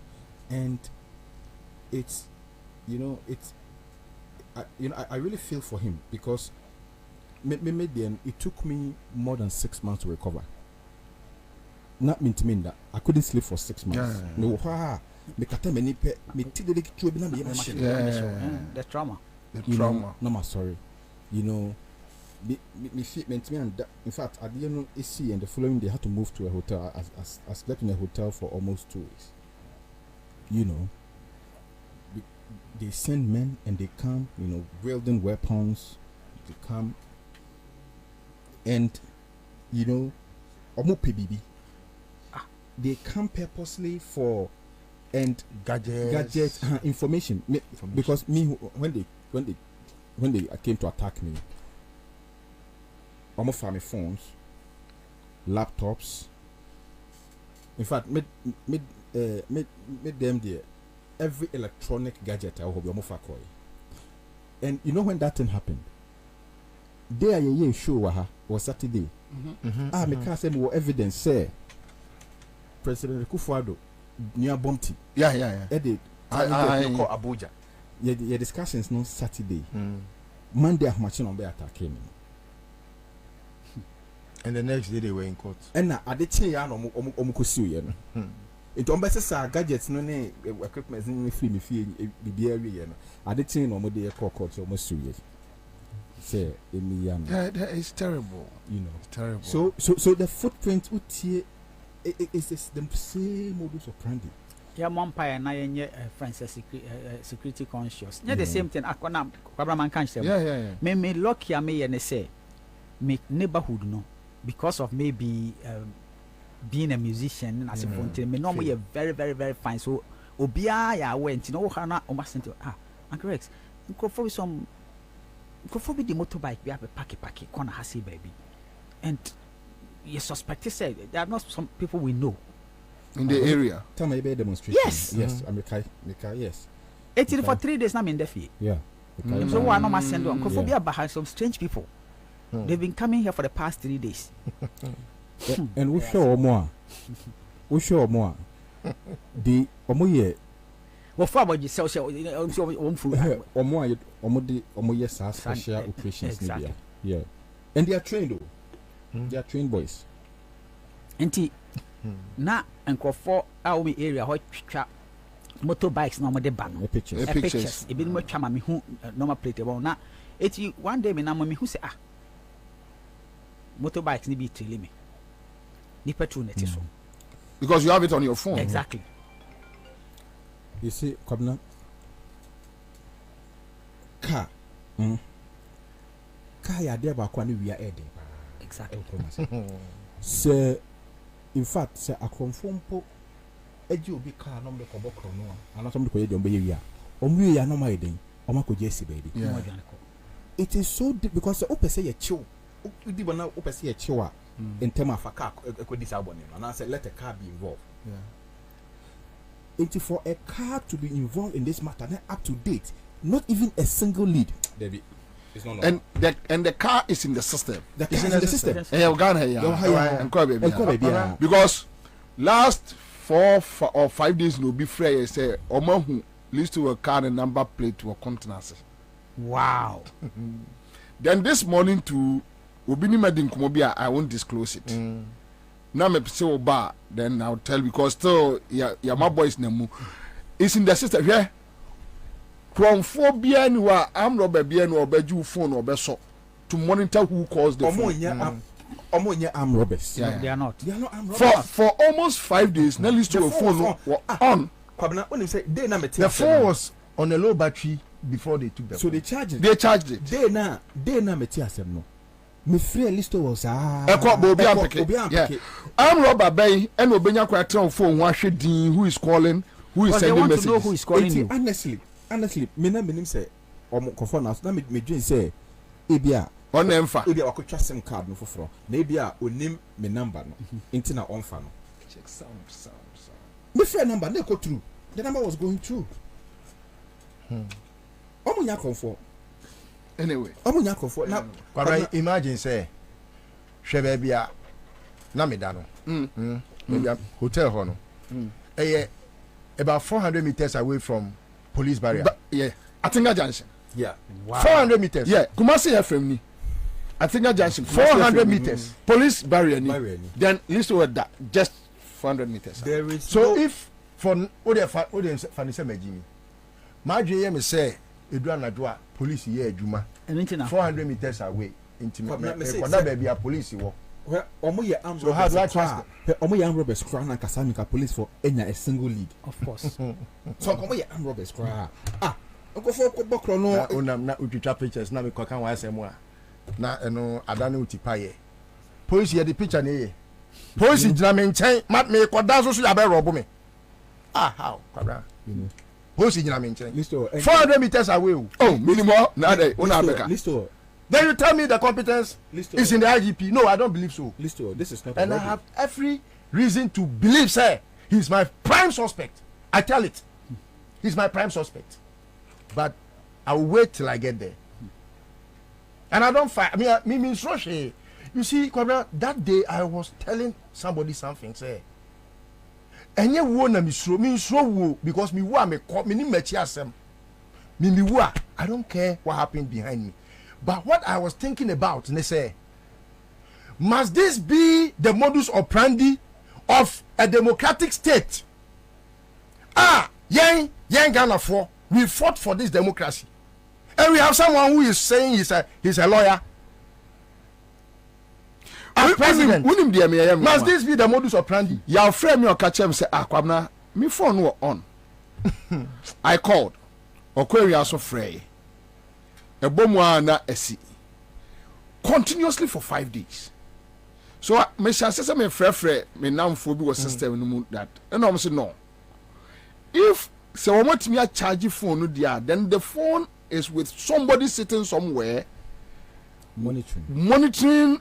and it's, you know, it's, I really feel for him because it took me more than 6 months to recover. Not mean to mean that I couldn't sleep for 6 months. No, the trauma. No, sorry. You know, in fact, at the end of the and the following day, I had to move to a hotel. I slept in a hotel for almost 2 weeks. You know, they send men and they come, you know, wielding weapons. They come and, you know, they come purposely for and gadgets information. Because when they came to attack me, almost family phones, laptops. In fact, made them there every electronic gadget I will be almost. And you know when that thing happened, there a show was Saturday. Me can't say more evidence say President Kufuor near Bounty. Yeah. call Abuja. Yeah, discussions no Saturday. Monday I machine on be attacking me. And the next day they were in court. And now at the chain omukusu no. It say gadgets no ne equipment no free me fee be area no. At the chain omo dey call court almost 2 years. Say that is terrible. You know, it's terrible. So the footprint is the same modus operandi. Yeah, Mompire na yenye friends security conscious. Yeah, the same thing. Akwana Kwabena can say. Yeah. Me lucky me and say me neighborhood no because of maybe being a musician as a fountain. Me normally very very fine. So obia ya went you know hana almost Uncle Rex. For some be the motorbike we have a packy corner hasi baby. And you suspect say there are not some people we know in the area. Tell me about demonstration. Yes. America, yes. 80 for 3 days now in the fee. Yeah. So why not send on? Kophobia behind some strange people. They've been coming here for the past 3 days. And we show more. The for about yourself, special operations. Exactly. Yeah. And they are trained though. They are trained boys. And na for our area, what motorbikes no more the ban. Pictures. It been much me who normal plate about now. It's one day me na me who say motorbikes ni be telling me. Ni petrol net so. Because you have it on your phone. Exactly. You see, Kwabena, car ya there ba kwa ni we are heading. Exactly. So, in fact, say akonfompo eji obi car no me ko bokro no ana some ko ye dem be ya omu ya no ma eden o ma ko jesi baby. It is so deep because opese ye chill. Di bona opese ye chill in terms of a car ko disabone and I said let a car be involved. For a car to be involved in this matter, not up to date, not even a single lead. David, it's not and the car is in the system. The car is in the system. Because last 4 or 5 days no be free. Say Omo who list to a car and number plate to a contenance. Wow. Then this morning to Obini Madin Kumobia, I won't disclose it. Now me say oba, then I'll tell because still my boys nemu. It's in the system here. From 4 BN I'm robber BN or beju phone or beso to monitor who calls the phone. Armed robbers. Yeah. They are not armed robbers. For almost 5 days, Nelly's to a phone on. When you say the phone was on a low battery before they took the phone. So they charged it. They charged it. They na meti no. Me free list was Bobie I'm Robert Bay and Obenya Quatron phone washing who is calling, who is sending messages. Know who is calling you. Honestly, me na menim say omkofo na na me dream say ebia on emfa ebia wakotwa sim card no foforo na ebia onim me number no inti na onfa no check sound me free number na go through the number was going through omunya konfo anyway omunya konfo na imagine say hwe bia na me da no hotel ho no about 400 meters away from police barrier. Atinga Junction. Yeah. Wow. 400 meters. Yeah. Kumasi FM ni. Atinga Junction. 400 meters. Police barrier ni. Then list over that. Just 400 meters. There is so if for Fanisa Majimi, my GM say Edua Nadua police here Juma. 400 meters away. Intimate. Baby a police work. Well, so how do I trust them? Young robbers crown and Casanica police for any a single lead. Of course. So young robbers cry. Go for Bokro no na utucha pictures na me kokan wa asemo a na eno adane utipaye. Police here the picture ne. Police jina me nchen mat me koda so ya be rob me. How? Kwabra. Police jina me nchen. 400 meters away. Oh, minimum na dey una beka. Listo. Then you tell me the competence is in the IGP. No, I don't believe so. Listo, this is not. And I have every reason to believe, sir, he's my prime suspect. I tell it. He's my prime suspect. But I will wait till I get there. And I don't fight. I mean, you see, Kwabena, that day I was telling somebody something, sir. And you won't me so because me wa me call me ni mechiasem. Me wa. I don't care what happened behind me. But what I was thinking about, they say, must this be the modus operandi of a democratic state? Young Ghana for we fought for this democracy, and we have someone who is saying he's a lawyer. As president, must this be the modus operandi? Your friend me catch him say, Kwabena, me phone was on. I called. Okweri also free. A bomwa na esi continuously for 5 days. So me say me frefre me namfo bi was system no mu that and I say no. If so want me a charge phone no dia, then the phone is with somebody sitting somewhere monitoring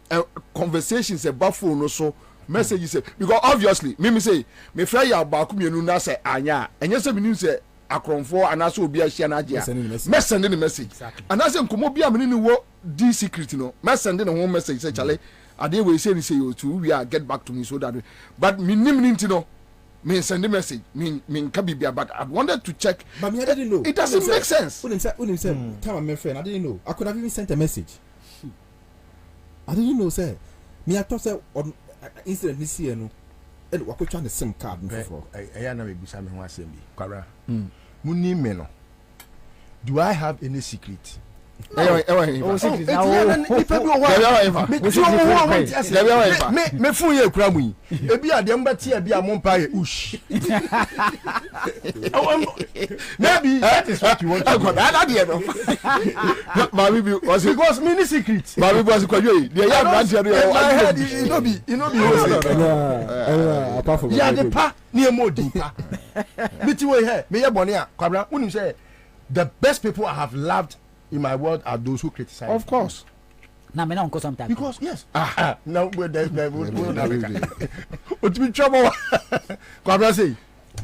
conversations about phone so messages because obviously me say me frɛ ya ba ku mienu na say anya enye say me say akronfo anaso obi ahia na agea send the message anaso nkomo bia me ni wo d secret no send the home message say chale ade we say you to we are get back to me so that but me nim ni ntino me send a message me kabibia, but I wanted to check. But me, I didn't know. It doesn't make sense. When him said, "Time my friend," I didn't know. I could have even sent a message. I didn't know, sir. Me, I thought say on incident this year, no. And we could try the same card before. I know maybe some who say me, Kwabena. Muni meno. Do I have any secret? Oh, secret. Me phone ye kura mu. Ebi ade mbati ebi amompa ye ush. Maybe that is what you want to do. Mami was because mini secret. Mami was kwayo. The young man here you know apart from yeah the pa near more deeper. Biti we here me ye bone a Kwabena unim say the best people I have loved in my world are those who criticize. Of course. Now me not sometimes. Because yes. Now we're there. What be trouble? Kwabena say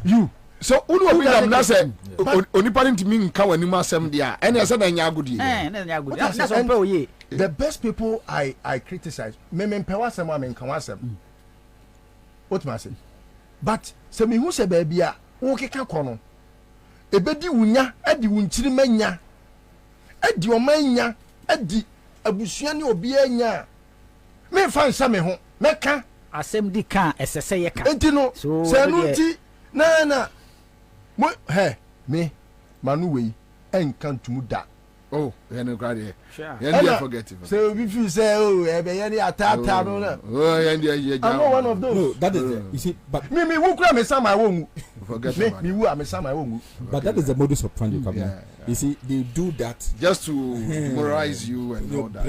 you. So unu obi am na say onipa ntimi nka wani masem dia. Ene say na nya agudi. Na nya agudi. That's on pay oye. The best people I criticize. Me pewa sem a me nka wasem. What ma say? But say me hu say ba bia wo keka kono. Ebedi wunya, edi wunchiri manya. Edi omanya, edi abusua ne obi anya. Me fa nsa me ho. Meka asem di kan esese ye ka. Enti no. Se no ti na mo me manu we enka ntumu da. Oh, you know crowd Sure. You forget it. So if you say ebe ye ni atata no na. Oh, you I'm not one of those. No, that is you see, but me who kura me sama I won't forget me who am sama I won't. But that is the modus operandi, Kwabena. You see, they do that just to moralize you and all that.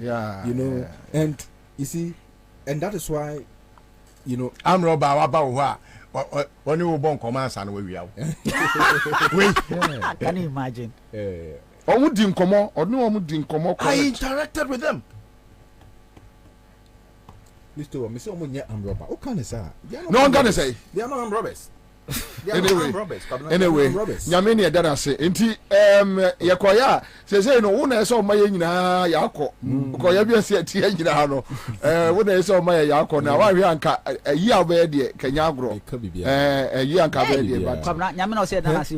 Yeah, you know, and you see, and that is why, you know, I'm Robert Waba. When you were born, command and we are. Can you imagine? I interacted with them. Mr. Omunya armed robber. What can I say? No one can say. They are not armed robbers. Anyway, Nyamini dada say enti yakoya say no wona so ma nyina yakọ ko ya bi say tie nyina no wona so ma yakọ na wa hwe anka yi abe de kanya agro yi anka be de ba Nyamina say dada say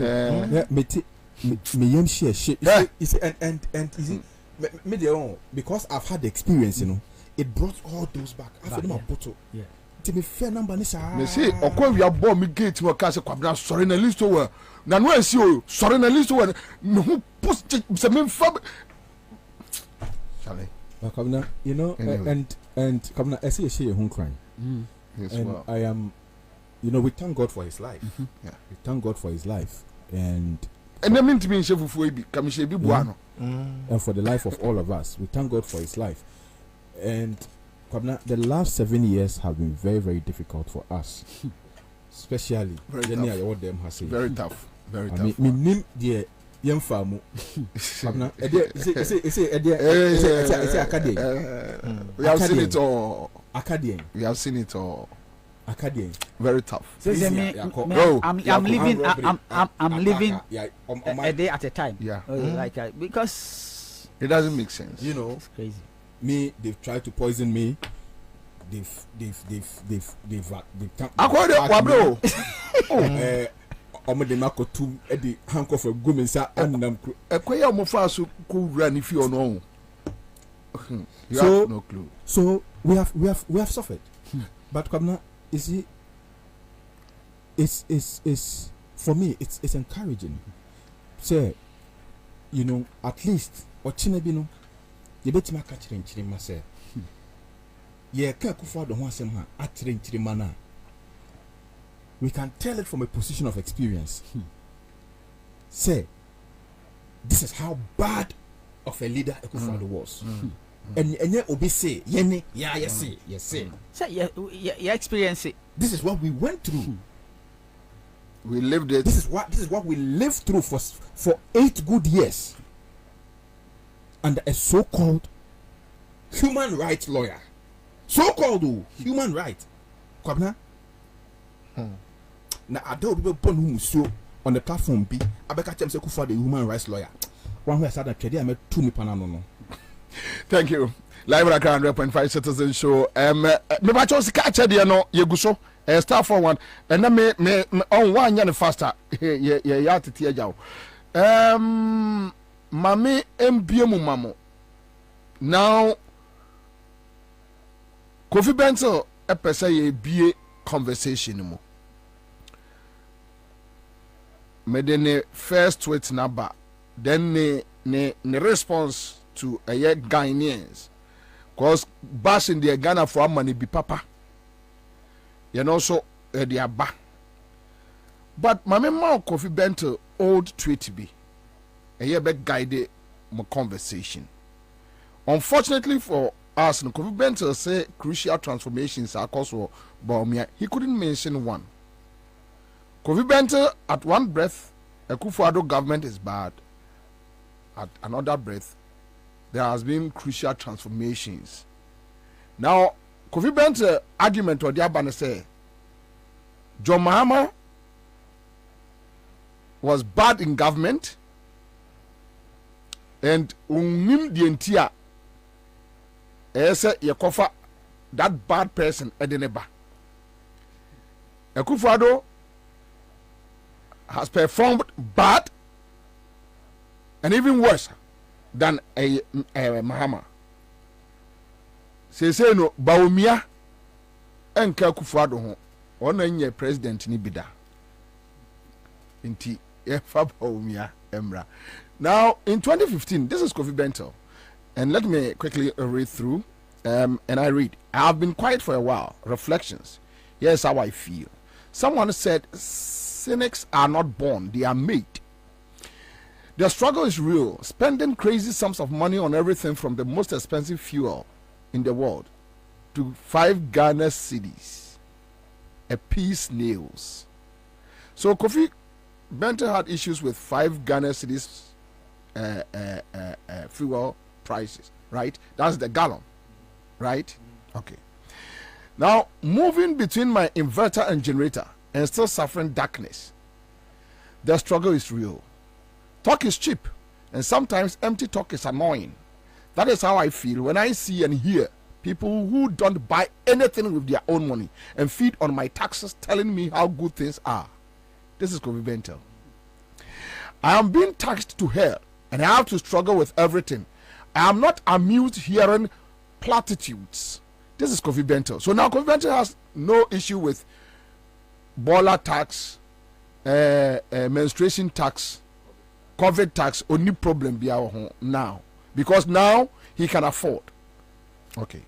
me yam share shit is and is it me dey on because I've had the experience, you know, it brought all those back after them bottle. Yeah. To me fair number ni sa me say okwa wi abo me gate mo ka say Kwabena sorry na list over na no asi o sorry na list over me hu post se me fa chale Kwabena, you know, and Kwabena I see a share home crime. Yes, and well. I am, you know, we thank God for his life. Yeah, we thank God for his life and I mean to me shefufu ebi ka me she bi bua no and for the life of all of us. We thank God for his life. And Kwabena, the last 7 years have been very, very difficult for us, especially very tough. Very tough. I mean, dear young farmer. Kwabena, we have seen it all. Acadian. We have seen it all. Acadian. Very tough. I'm living a day at a time. Yeah. Like because it doesn't make sense. You know, it's crazy. Me, they've tried to poison me. They've Kwabena. Omo de mako tu e di handcuff go me sa annam kro. Ekoya omo fa so ko wura ni fi ono. You So have no clue. So we have suffered. But Kwabena, you see, it's for me it's encouraging. Say, you know, at least ochine no ye betima ka kire nkire ma say ye ka kufa do ho asem ha atire nkire ma na we can tell it from a position of experience. Say, this is how bad of a leader Akufo-Addo was. And obi say yene yes say you experience it. This is what we went through. We lived it. This is what we lived through for 8 good years under a so-called human rights lawyer. So-called human rights. Kwabena. Na ado people born who so on the platform be abeka chem say Akufo-Addo the human rights lawyer. One who has had a trade I met 2 pana no. Thank you. Live at 100.5 Citizen Show. Me ba cho sika che de no yeguso Star 41 and then me on one yan faster ya tete agyaw mame mbiemu mamo now Kofi Bentil epese ye bie conversation mu me de first tweet number then ne response to a Ghanaians cause bash in the Ghana for money be papa you know so the aba but my mama Kofi Bentil old tweet be a year back guide my conversation. Unfortunately for us, Kofi Bentil say crucial transformations are caused by he couldn't mention one. Kofi Bentil at one breath a Akufo-Addo government is bad, at another breath there has been crucial transformations. Now Kofi Bentil argument or the Abane say John Mahama was bad in government and unim the entire say yakofa that bad person edeneba. Akufo-Addo has performed bad and even worse than a Mahama. Say no Bawumia and Akufo-Addo ho ona nye president ni bida. Inti efa Bawumia emra. Now in 2015, this is Kofi Bentil, and let me quickly read through. And I read. I have been quiet for a while. Reflections. Here's how I feel. Someone said, cynics are not born; they are made. The struggle is real. Spending crazy sums of money on everything from the most expensive fuel in the world to 5 Ghana cedis a piece nails. So Kofi Bentil had issues with 5 Ghana cedis fuel prices, right? That's the gallon, right? Okay. Now, moving between my inverter and generator and still suffering darkness. The struggle is real. Talk is cheap, and sometimes empty talk is annoying. That is how I feel when I see and hear people who don't buy anything with their own money and feed on my taxes telling me how good things are. This is Kofi Bentil. I am being taxed to hell, and I have to struggle with everything. I am not amused hearing platitudes. This is Kofi Bentil. So now Kofi Bentil has no issue with baller tax, menstruation tax, COVID tax, only problem be our home now. Because now he can afford. Okay.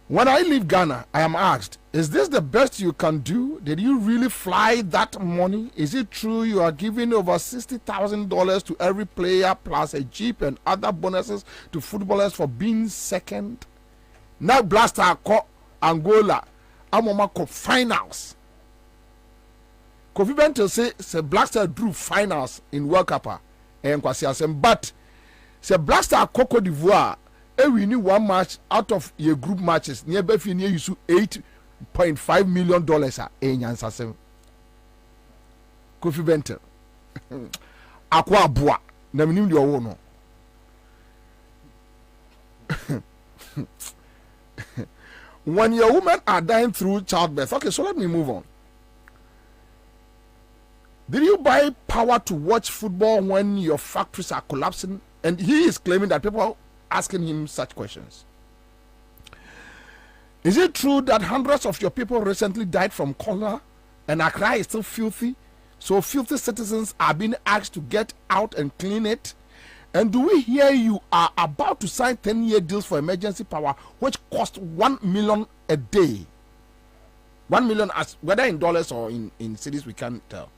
When I leave Ghana, I am asked, is this the best you can do? Did you really fly that money? Is it true you are giving over $60,000 to every player plus a jeep and other bonuses to footballers for being second? Now Blaster call Angola, Amoma call finals. Kofi Bentil say Blaster drew finals in World Cup and Kwasi, but say Blaster Cote d'Ivoire. We need one match out of your group matches. Near Befi near you $8.5 million. Ansah Kofi Bentil. Akwa bua. Na minim di owo no. When your women are dying through childbirth. Okay, so let me move on. Did you buy power to watch football when your factories are collapsing? And he is claiming that people asking him such questions. Is it true that hundreds of your people recently died from cholera and Accra is still filthy? So filthy citizens are being asked to get out and clean it? And do we hear you are about to sign 10-year deals for emergency power which cost 1 million a day? 1 million, as whether in dollars or in cities, we can't tell.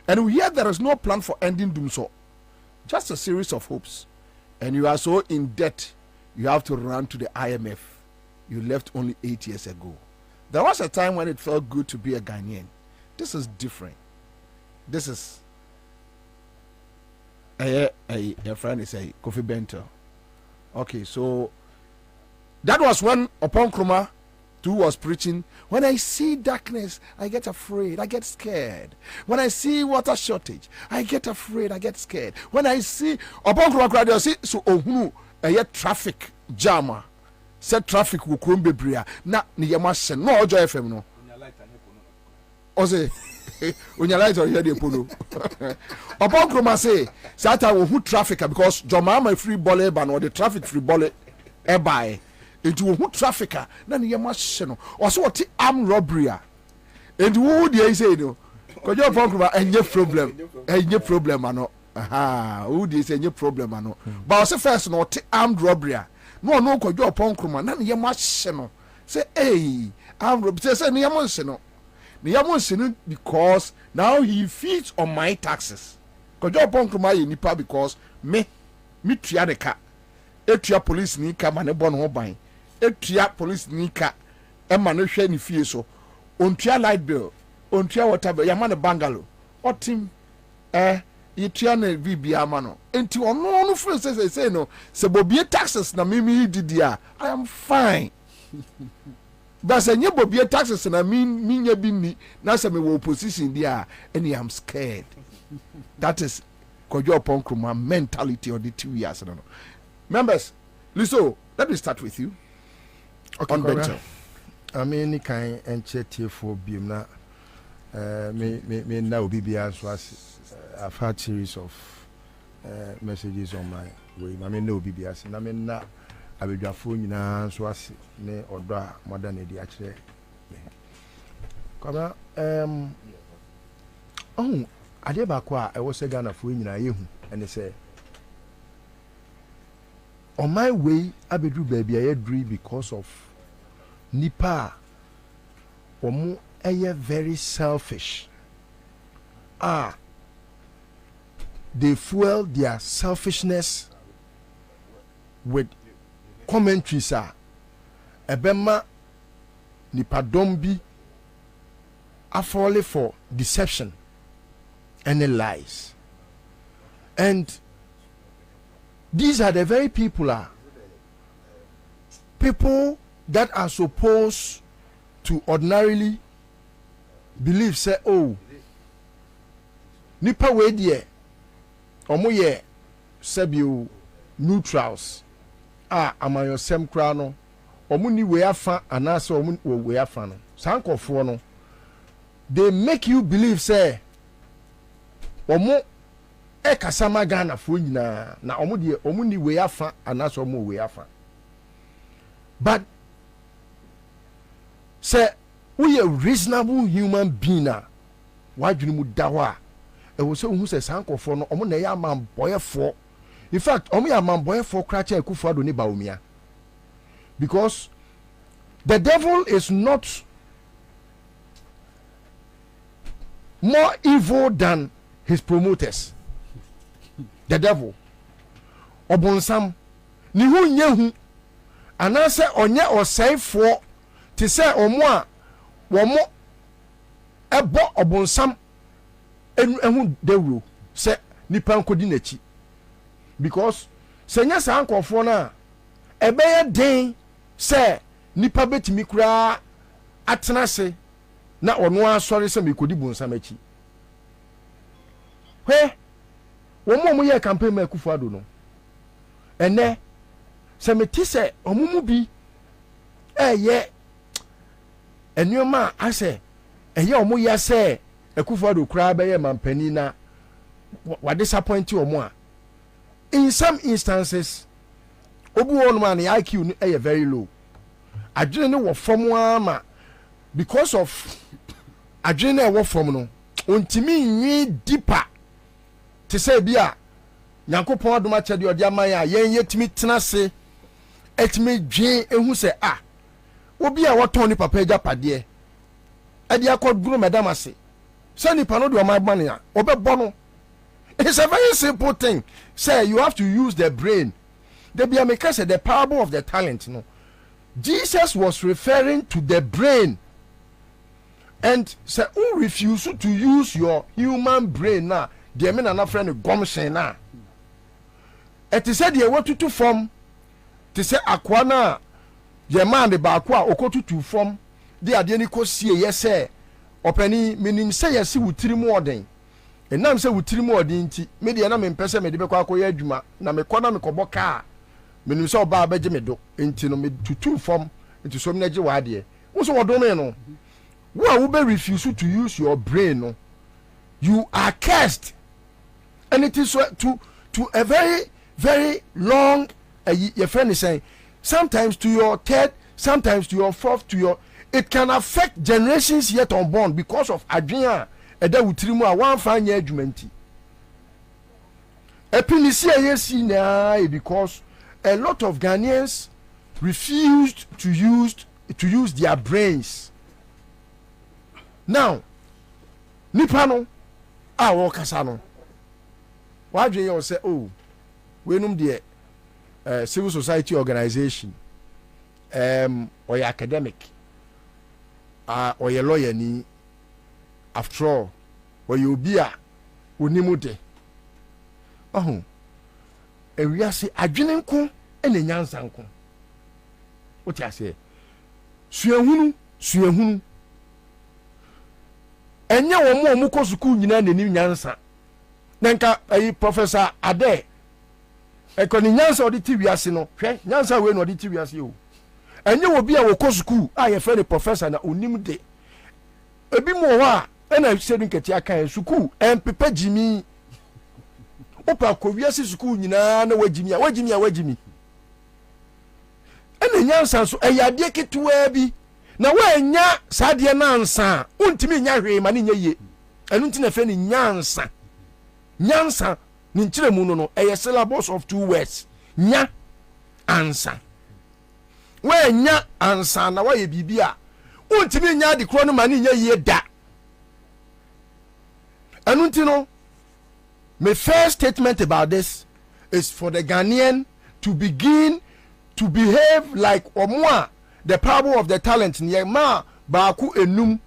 And we hear there is no plan for ending doom, so just a series of hopes. And you are so in debt, you have to run to the IMF. You left only 8 years ago. There was a time when it felt good to be a Ghanaian. This is different. This is a friend is a Kofi Bentil. Okay, so that was when Upon Krumah too was preaching. When I see darkness, I get afraid, I get scared. When I see water shortage, I get afraid, I get scared. When I see Upon Krumah, I see so traffic jam. Set traffic will come be bria. Na ni yama sen no ojo FM no. ose onya light or here dey polo upon kroma say sata wo hu traffic because jomama free bole ba no the traffic free bole e buy it wo hu traffic na ne yema hye no ose what armed robbery and who dey say no kojo upon kroma enye problem ano who dey say enye problem ano but ose first no what armed robbery no kojo upon kroma na ne yema hye no say hey armed robbery say ne yema hye no because now he feeds on my taxes. Kojo ponko ma ye nipa because me tua de ka. Etua police ni ka ma ne bon ho ban. Etua police ni ka e ma no hwe ni fie so. Ontua light bill, ontua water bill, ya ma ne bungalow. Otim ye tua na bibia ma no. Enti ono free say no, se Bobie taxes na me didi I am fine. But say nye Bobie taxes na me bi ni na say me wo opposition there and I'm scared. That is Kojo upon Kruma mentality of the 2 years. No. Members, Liso, let me start with you. Okay, on Bentel. I mean, kind and chatty for Bimna. Me now be as I've had series of messages on my way. I mean, no BBS, and I mean na abedwafo nyina so ase ne odo a modern edi a kire kaba ade ba kwa e wo se Ghana fo nyina yehu ene se on my way abedu baby I dream because of nipa omo eye very selfish they fuel their selfishness with commentaries ebema nipadom bi afole for deception and lies, and these are the very people that are supposed to ordinarily believe say oh nipa we die omo ye sebio neutrals amayosem kra no omu ni we afa anase omu we afa no sankofo no they make you believe say omu kasama Ghana fo nyina na omu de omu ni we afa anase omu we afa but say we a reasonable human being wadwene mu da ho a e wo se hu se sankofo no omu na ya man boyefo. In fact, omi a man boy for Kracha Kufuado ni Baumia. Because the devil is not more evil than his promoters. The devil. Obonsam ni hu nyehu anase onye osayfo ti se omo a womo ebo obonsam ehu dewro se nipa nkodi nachi. Because senya sa ankofo na ebeye den se nipa betimi kura atena se na ono asori se mekodi bonsam achi wo ye campaign ma Kufuado no ene se meti se omumu bi eye enyoma ase eye omu ya se Kufuado kura beye mampani na wa disappoint omu a in some instances obu one man the IQ is very low. Adwene wo from ama because of adwene wo from no ontimi nwi deeper te say bia Nyankopon adoma chede odi aman ya yen yetimi tenase etimi dwen ehu se obi a woton ni papa eja pade e dia akọduru madam ase se ni pano do aman bane a obebo no. It's a very simple thing. Say you have to use the brain. The Biameka said the parable of the talent. No, Jesus was referring to the brain, and say who refuse to use your human brain now? The men are not friend of Gomshen now. It is said they want to form. To say Aquana, the man the Bakwa Okotu to form. They are the only see yes sir. Openi meaning say yes with 3 more than. And now say with 3 more dinti media na me mpese me de be kwa akoya adwuma na me kɔ na me kɔbɔ kaa menim sɛ oba abeje me do enti no me tutu fam enti so me nagye wa de wo so wodo me no Who will refuse to use your brain, no, you are cursed. And it is to a very, very long, your friend is saying, sometimes to your third, sometimes to your fourth, it can affect generations yet unborn because of adwene a ɛda wutiri mu a wɔamfa nyɛ adwuma nti. Epinisi a yɛsi na because a lot of Ghanaians refused to use their brains. Now, nipa no a wɔkasa no wadwene yɛ sɛ oh wenum deɛ civil society organization ɔyɛ academic ɔyɛ lawyer ni after all ɔyɛ obi a onimu de ewiase adwene nko ɛna nyansa nko wote ase suahunu ɛnyɛ wɔn a wɔkɔ sukuu nyinaa n'anim nyansa na nka professor Ade ɛkɔni nyansa ɔde ti wiase no hwɛ nyansa wei na ɔde ti wiase o ɛnyɛ obi a wɔkɔ sukuu a yɛfrɛ no professor na onim de ebi mu wɔ hɔ a ɛna sɛdu nkɛte aka yɛ sukuu ɛmpepa gyimi wopa kɔ wiase sukuu nyinaa na wagyimi ɛna nyansa so ɛyɛ adeɛ ketewa bi na woanya saa adeɛ no ansa a wontumi nya hwee ma ne nyɛ yie ɛno nti na ɛfɛ ne nyansa ne nkyerɛmu no ɛyɛ syllabus of 2 words nya ansa woanya ansa na woayɛ biribi a wontumi nya ade korɔ no ma ne nyɛ yie da ɛno nti no my first statement about this is for the Ghanaian to begin to behave like omoa the parable of the talent near ma baaku enum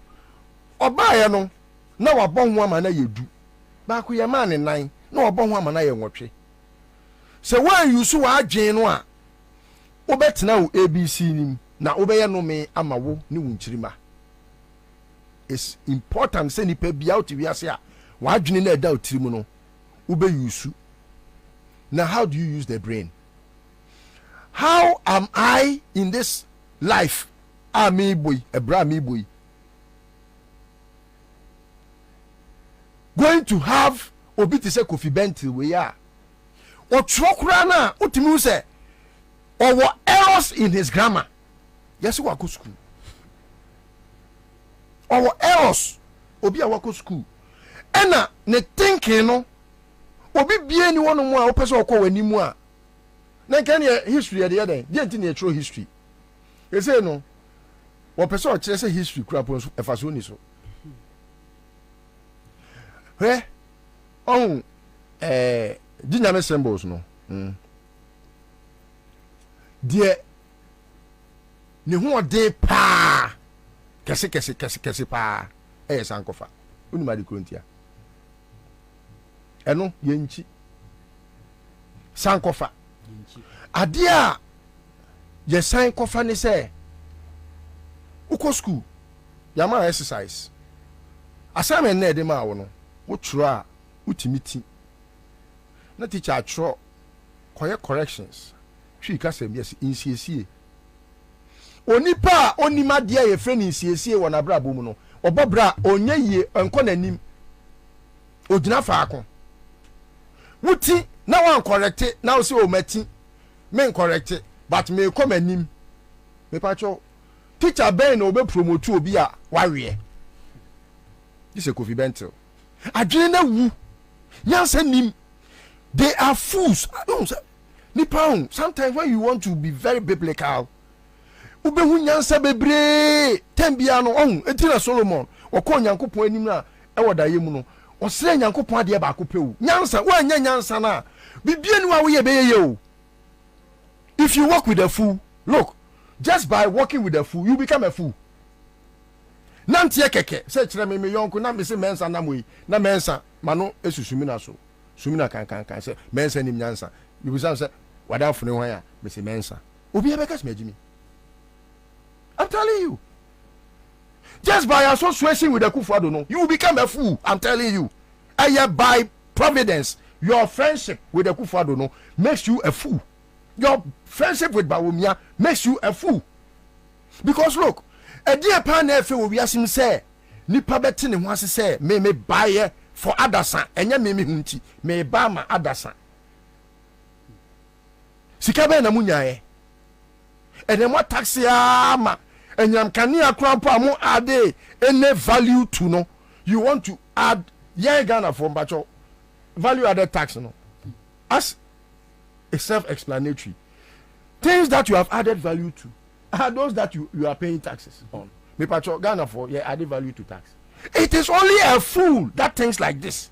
obaye no na wabɔ ho ama na yedu baaku ye ma ne nan na wabɔ ho ama na ye nwotwe se wan yusu wa adwen no a obetena wo ABC nim na obeye no me ama wo ne wunkyirima. It's important say nipa bia o ti wiase a wa adwen na eda otirimu no ube yusu. Now how do you use the brain? How am I in this life? Me boy, a me boy, going to have obiti se Kofi Bentil we are or trokrana utimu se or what else in his grammar? Yes, wako school or what else obi a wako school ena ne thinking no obi bie ni wono mu a wo pese okọ wani mu a na kan ye history de yeden die nti na true history e say no wo pese o kire say history kura pon so efa so ni so he on dinyame symbols no die ne ho de pa kese pa sankofa uni ma de krontia eno yenchi sankofa ade a ye sankofa ne se uko school yama exercise assignment na de ma wo no wo tro a utimiti na teacher atro koye corrections twi kasem yes insiesie onipa onima de ye friend insiesie wo na bra bomu no obobra onye yie enko nanim ogina faako wuti na wan correct na o se o mati men correct but me come anim me pacho teacher ben no be promote obi a wawe this is Kofi Bentil adwene na wu nyansa nim they are fools. Nipa sometimes when you want to be very biblical ube hu nyansa bebre tembia no etina Solomon okọ nyankopon anim na e wodaye mu no osere nyankopon ade ba akopeu nyansa wa nya nyansa na bibie ni wa wo ye beye o. If you walk with a fool, look, just by walking with a fool you become a fool. Nantie keke se kire me yonko na me se mensa na moyi na mensa mano esusumi na so sumina kan se mensa nim nyansa you be say wada fune hwan ya me se mensa obi ebe kas me. I'm telling you, just by association with the Kufuado, no, you will become a fool. I'm telling you, and by providence, your friendship with the Kufuado, no, makes you a fool. Your friendship with Bawumia makes you a fool. Because look, dear pan efe wo wiasim say nipa beti ne ho ase say me buy for adasa enye me hunti me ba ma adasa sika be na munyae ene mo taxi ama enyam kania krampo amu ade any value to no you want to add Ghana for bacho value added tax no as a self-explanatory things that you have added value to are those that you are paying taxes on. Me pacho Ghana for added value to tax. It is only a fool that thinks like this.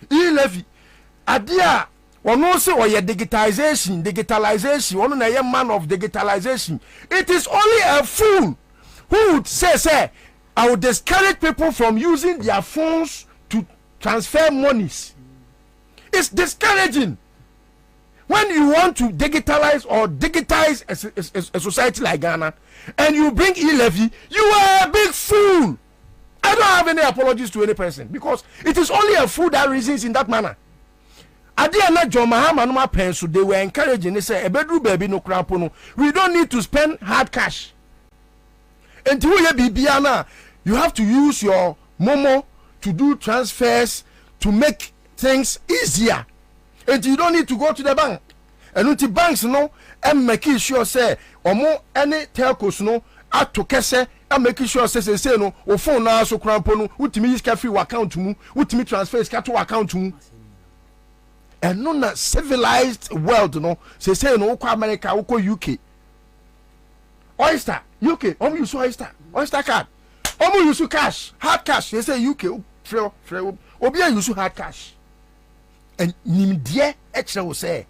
E-levy adia ono se o ye digitalization ono na ye man of digitalization. It is only a fool who would say I would discourage people from using their phones to transfer monies. It's discouraging. When you want to digitalize a society like Ghana and you bring e-levy, you are a big fool. I don't have any apologies to any person because it is only a fool that reasons in that manner. Adiana John Mahama no pensu, they were encouraging, they say, "Ebedru baby no crampo no. We don't need to spend hard cash. Until you have to use your Momo to do transfers to make things easier. And you don't need to go to the bank. And until banks no, and making sure say, or more any telcos no, at to kese, and making sure say no, or phone now so crampono, ultimate is free account to mu, ultimate transfers to account to mu. And no na civilized world no, say no, America, UK. Oyster, UK, use Oyster card. Use cash, hard cash. They say UK, free, Obia use hard cash. And nimdie extra will say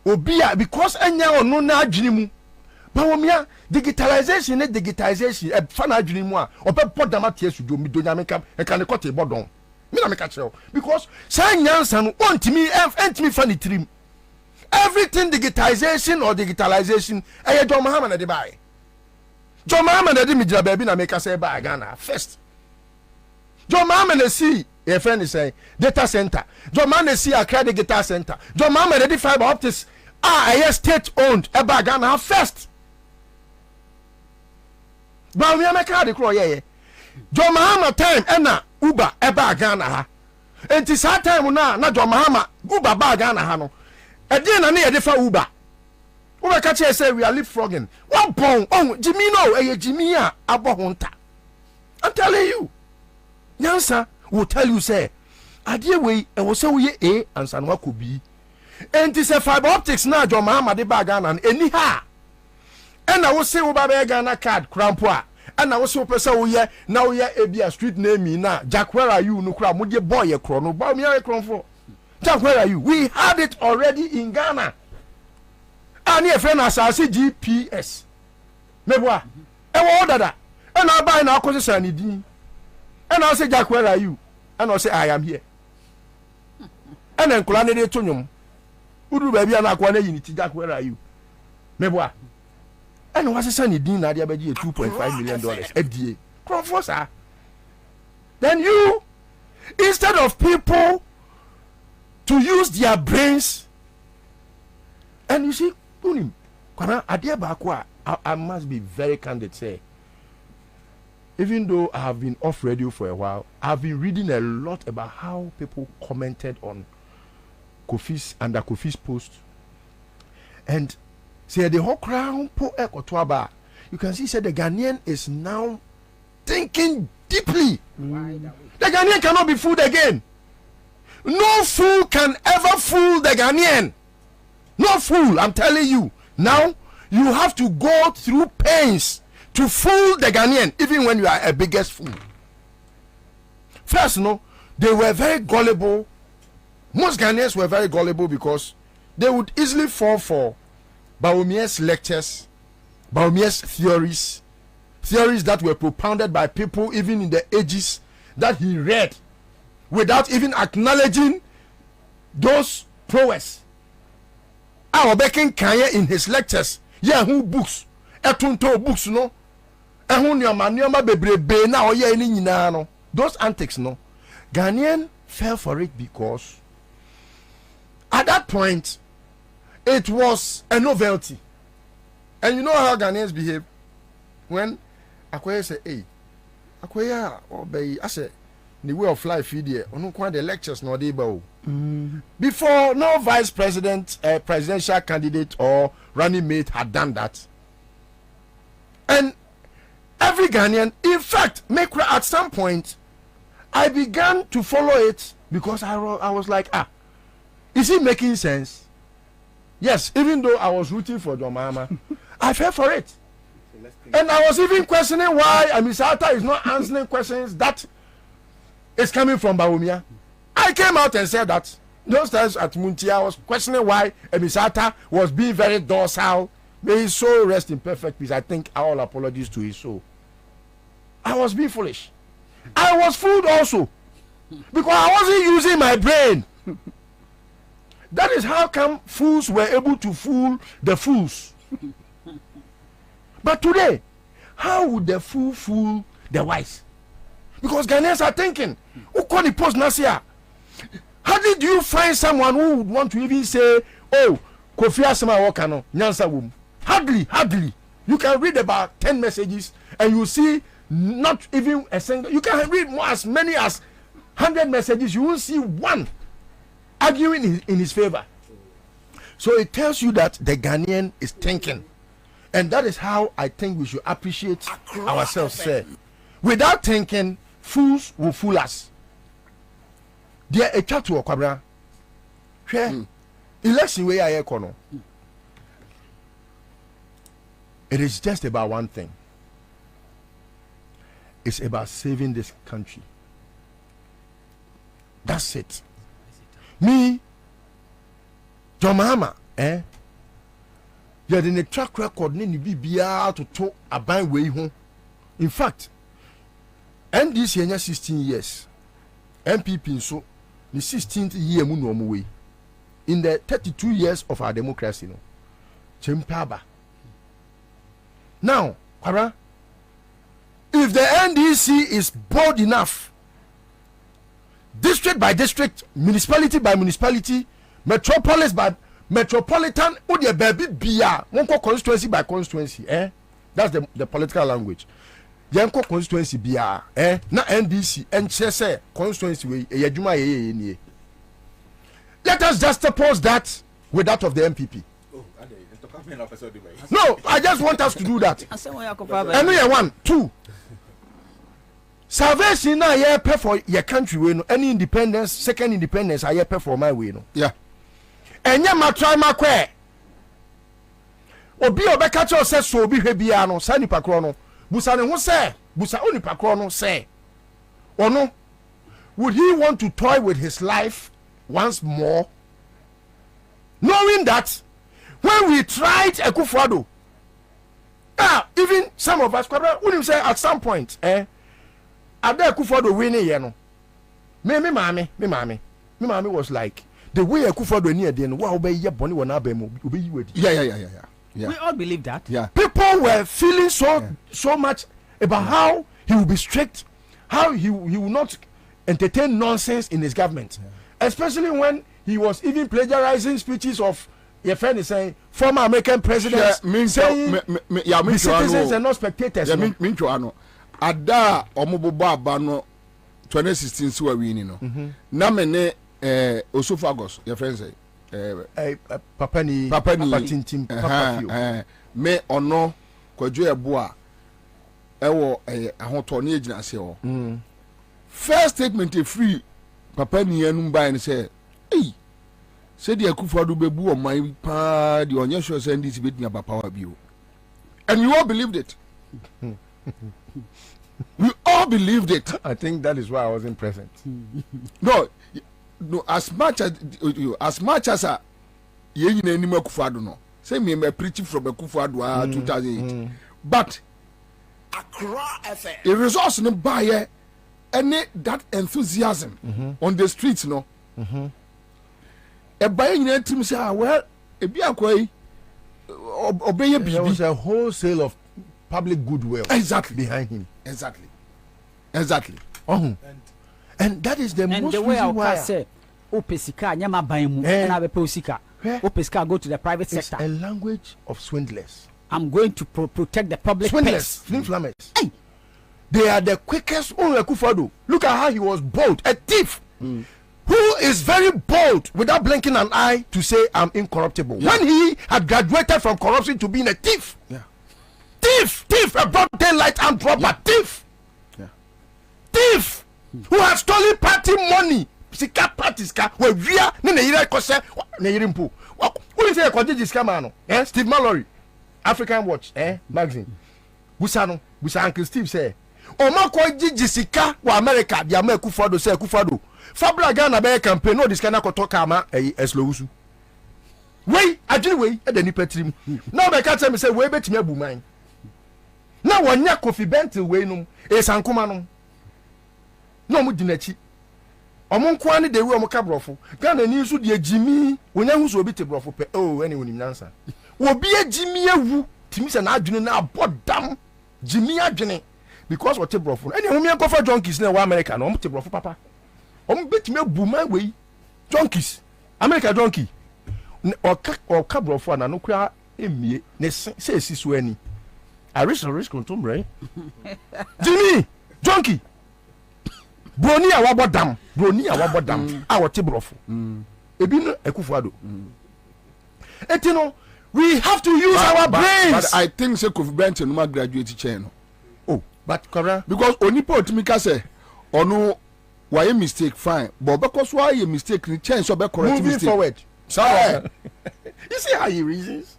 Obia because enya no na adwene ba womia digitalization a fan adwene mu a obe podama tie sudo mi do nyame kam e kan kote bodon me na me ka kire because say nyansa no ontimi fan trim everything digitization or digitalization e John Mahama na de bae John Mahama na de mi jira baby na me ka say ba Ghana first John Mahama na see your friend is saying data center. John man see a credit data center. John man ready fiber optics are state owned. Eba Ghana first. But we are making the crow yeah. John Mahama time ena Uber eba Ghana ha. And this time na John Mahama Uber ba Ghana ha no. E dey na e dey fa Uber. Uber catch say we are leapfrogging. One bon Jimmy no Jimmy a abo hunta. I'm telling you. Ansah will tell you say adie we e wo say we a Ansah no ko bi enti say fiber optics na John Mahama de ba Ghana eni ha e na wo say wo ba Ghana card krampo a e na wo say wo pese wo ye na wo ye ebia street name na Jack where are you no kra mo de boy ye kro no ba mi ye kro for Jack where are you we had it already in Ghana ani e friend asase GPS meboa e wo dada e na ba na akoso ni din. And I say, Jack, where are you? And I say, I am here. And then Kulane de Tunyum. Udu baby and Aquana unity, Jack, where are you? Meboa. And what's a sunny din at the abaji $2.5 million FDA. Crowfosa. Then you, instead of people to use their brains, and you see, Unim, I must be very candid, say. Even though I have been off radio for a while, I've been reading a lot about how people commented on under Kofi's post. And say the whole crown po ekotwaba. You can see the Ghanaian is now thinking deeply. The Ghanaian cannot be fooled again. No fool can ever fool the Ghanaian. No fool, I'm telling you. Now you have to go through pains to fool the Ghanaian, even when you are a biggest fool. First, they were very gullible. Most Ghanaians were very gullible because they would easily fall for Bawumia's lectures, Bawumia's theories that were propounded by people even in the ages that he read, without even acknowledging those prowess. Our Bekin Kanye in his lectures, who books, etunto books, those antics, Ghanaian fell for it because at that point it was a novelty. And you know how Ghanaians behave when Akoya say, hey, Akoya or Bay, I say, the way of life here, on quite the lectures no dey bow. Before, no vice president, presidential candidate or running mate had done that. And every Ghanaian, in fact, at some point, I began to follow it because I was like, is it making sense? Yes, even though I was rooting for John Mahama, I fell for it. And I was even questioning why Amisata is not answering questions that is coming from Bawumia. I came out and said that those times at Muntia, I was questioning why Amisata was being very docile. May his soul rest in perfect peace. I think all apologies to his soul. I was being foolish. I was fooled also because I wasn't using my brain. That is how come fools were able to fool the fools. But today, how would the fool fool the wise? Because Ghanaians are thinking, who call the post Nasia? How did you find someone who would want to even say, oh, Kofi Asama Wakano, Nyansa Wum? Hardly. You can read about 10 messages and you see not even a single. You can read as many as 100 messages. You won't see one arguing in his favor. So it tells you that the Ghanaian is thinking. And that is how I think we should appreciate ourselves, sir. Without thinking, fools will fool us. There a chat to Kwabena. Election where I econo. It is just about one thing. It's about saving this country. That's it. Me, John Mahama, you're in a track record, ni BBR to talk about way home. In fact, and this year 16 years, MPP so the 16th year way in the 32 years of our democracy, no, Chimpaba. Now, if the NDC is bold enough, district by district, municipality by municipality, metropolis by metropolitan, or the baby bia, one constituency by constituency, that's the political language. Yanko constituency bia, na NDC, and chese constituency way, yejuma. Let us just suppose that with that of the MPP. No, I just want us to do that. And one, two. Salvation now yeah pay for your country we no any independence second independence I pay for my way no. Yeah. Enya ma try ma kwe. Obi obeka cho say so obi hwe bia no sa nipa kro no. Busa ne ho say busa onipa kro no say. Ono would he want to toy with his life once more? Knowing that when we tried Akufo-Addo, even some of us wouldn't say at some point, Ada Akufo-Addo winning, you know. Me mommy was like, the way Akufo-Addo near then, wow, be your bonny one abemo, be you. Yeah. We all believe that. Yeah. People were feeling so much about how he will be strict, how he will not entertain nonsense in his government, especially when he was even plagiarizing speeches of your friend is saying former American presidents saying the citizens are not spectators. Ada omoboba no 2016 so we ni no. Na me ne Osofagos your friend say papa ni tintim papa me ono kwadwo ebo a ewo ahoto na ejina se o. First statement free papa ni anu ban say eh said the Akufo-Addo bebu on my pa the onye sure send this bit near power bio. And we all believed it. We all believed it. I think that is why I wasn't present. No, as much as ye nyina ni Akufo-Addo no. Say me preaching from Akufo-Addo 2008. But Accra FM. The resource no buy any that enthusiasm on the streets no. There was a wholesale of public goodwill behind him. Exactly. And that is the most the way reason why I say Opesika nyama baimu na be posika. Opesika go to the private sector. It's a language of swindlers. I'm going to protect the public. Swindlers, flammers. Hey, they are the quickest. Look at how he was bold, a thief. Who is very bold without blinking an eye to say I'm incorruptible. When he had graduated from corruption to being a thief. Thief, a broad daylight and robber, thief. Thief who has stolen party money. Sika parties ka where we are ne yire kose ne yire mpo. Who say ko jiji scam no? Steve Mallory, African Watch, magazine. Busa Uncle Steve say, "O ma ko jiji sika wa America dia ma Akufo-Addo say Akufo-Addo. Fabra Ghana be campaign no this kind of talk ama eslowusu. Wey, adwene wey e da ni patrim. Now be ka tell me say we betimi abu man. Na wonya Kofi Bentil wey num e sankoma num. No mu dinachi. Omo nko ne de we omo ka brofo. Ghana ni so de agimi, wonya hu so obi te brofo pe. Oh, any wonim nansa. Obi agimi awu, timi se na adwene na abodam. Jimi adwene because what te brofo. Any hu me enkofa junkies na wa America no omo te brofo papa. Omo betimi abu man we junkies. America junkie. O ka brofo na no kura emie ne se esi so ani. I risk control right. Jimmy junkie. Broni a wabodam a wote brofo. Ebi no Akufo-Addo. Etino we have to use our brains. But I think say Kofi Bentil no ma graduate chain. Oh, but correct because onipa otimika say ono why mistake fine but because why a mistake ni change so be correct moving mistake forward. Sorry. You see how he reasons?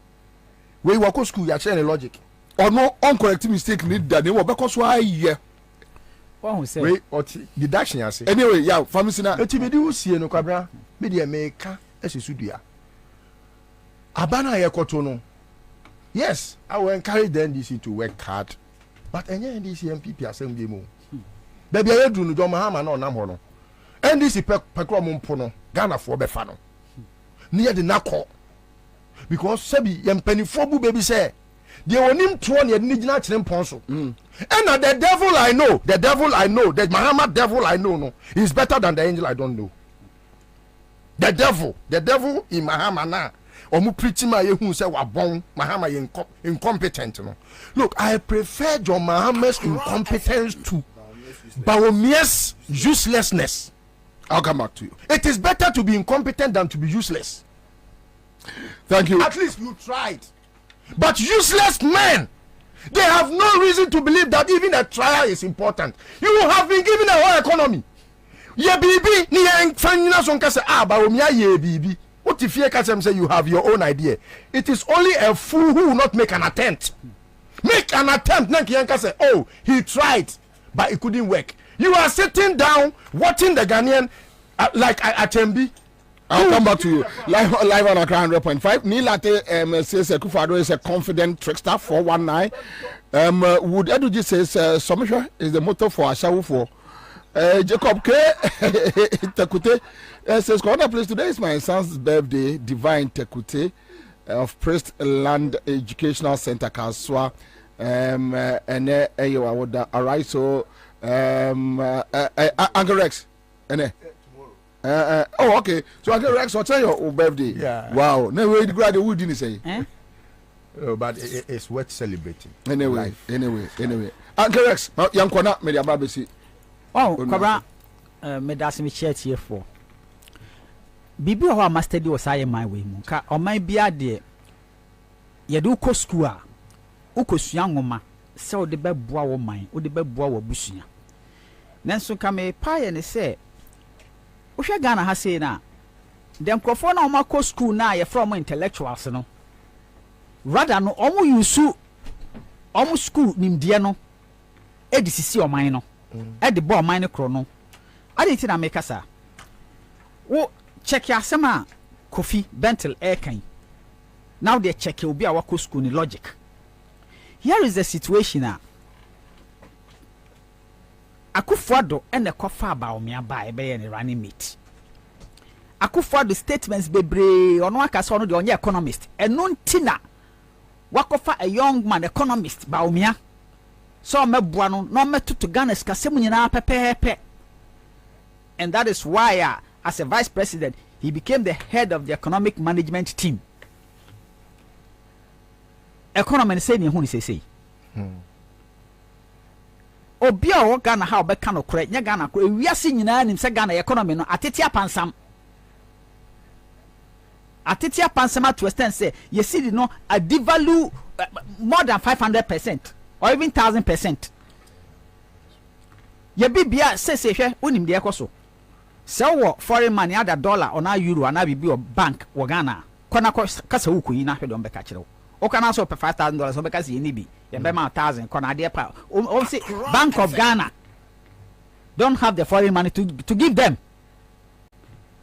We work on school, you are sharing logic. Or no uncorrect mistake need that they because why yeah. What say? Wait, or deduction I say. Anyway, yeah, family na. Etibedi wo sie no kwabra, me de America esesu dua. Abana ye koto no. Yes, I will encourage the NDC to work hard. But any NDC MPP assembly mo. Baby I do no John Mahama na onam ho no. NDC pekro mo mpo no, Ghana for be fa no. Near the nako. Because sebi yempanifo bu baby say they onim to ne ni gina kire mpon so. And the devil I know, the Muhammad devil I know no, is better than the angel I don't know. The devil in Muhammad na omu preaching my who say wa bon Muhammad incompetent no. Look, I prefer John Muhammad's incompetence to Bawumia's uselessness. I'll come back to you. It is better to be incompetent than to be useless. Thank you. At least you tried. But useless men, they have no reason to believe that even a trial is important. You have been given a whole economy. Ye bibi ni ye fanyina son kase Bawumia ye bibi. What if you say you have your own idea? It is only a fool who will not make an attempt. Make an attempt. Say, oh, he tried, but it couldn't work. You are sitting down watching the Ghanaian like Atembi. I'll come back to you. Live on Accra 100.5. Nilate says Akufo-Addo is a confident trickster 419. Would Eduji says submission is the motto for Ashawu for Jacob K. Tekute says corner place today is my son's birthday. Divine Tekute of Priest Land Educational Center Kaswa. And alright, so Uncle Rex. Oh, okay. So Uncle Rex, I'll tell your birthday. Yeah. Wow. No way to grab the wood, didn't say. But it's worth celebrating. Anyway. Uncle Rex, young corner, media babesi. Oh, Kwabena, me das me share here for. Bibi ho master di osaye my way mu. Ka o man bia de ye do ko school a ukosua nwoma se o de beboa wo man, o de beboa wo busua. Nanso ka me paye ne se wohwe Ghana ha sei na dem krofo na o makọ school na ye from intellectuals no. Rather no omo yusu omo school nimdie no edisisi o man no. Edi bo man ne kro no. Ade ti na me kasa. Wo check ya sema Kofi Bentil kan. Now they check obi a wako school ni logic. Here is the situation a Akufo-Addo ene kofa Bawumia ba ebe ye ne running mate. Akufo-Addo statements bebre ono akasa ono de onye economist. Eno ntina wakofa a young man economist Bawumia. So mebua no metutu Ghana skasem nyina pepepe. And that is why as a vice president he became the head of the economic management team. economy say ne hu ni say obi a wo Ghana ha obeka no kore nya Ghana kore wiase nyina nim se Ghana economy no atete apansam to extent say you see the no a devalue more than 500% or even 1000%. Ye bibia say hwe onim de ekoso se wo foreign money ada dollar or na euro or na bibi or bank wo Ghana kona kasa wukuyi na hwe don beka kire o kana so pe $5,000 so beka se ni bi ye be ma 1000 kona de pa o say Bank of Ghana don't have the foreign money to give them.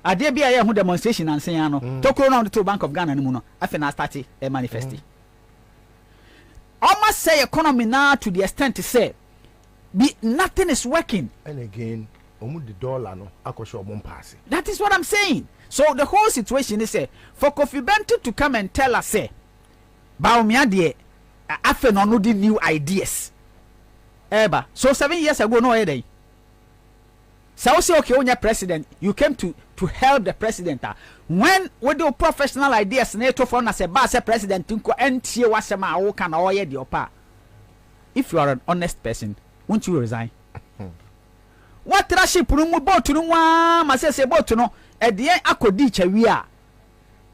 Ade bia ye hu demonstration and say no tokro na to Bank of Ghana ni mu no afi na start e manifesti almost say economy now to the extent to say nothing is working. And again, the dollar no akosho omon pass. That is what I'm saying. So the whole situation is for Kwabena to come and tell us Baumia de afe no no the new ideas. Eba. So 7 years ago no day. So say okay when you're president, you came to help the president. When we do professional ideas na to for na say ba say president nko entie wasema wo kan o ye de opa. If you are an honest person, won't you resign? What traship room boat no wa ma say boat no e de akodi chawi a.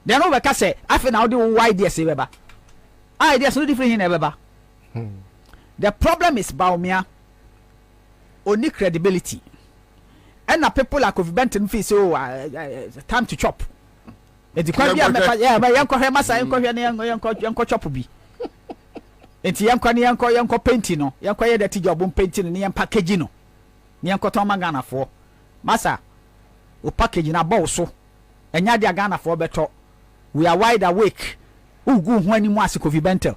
Then we ka say afi na wo de ideas e beba. Ideas no different in beba. The problem is Baumia only credibility. And the people like Kwabena feel so time to chop. It's quite yeah, but young masa young chop bi. It's young painting no, young that job painting and young packaging no. Young Toma Ghana for massa o packaging na bow so and yadia Ghana for better. We are wide awake. Who go when you must Kwabena.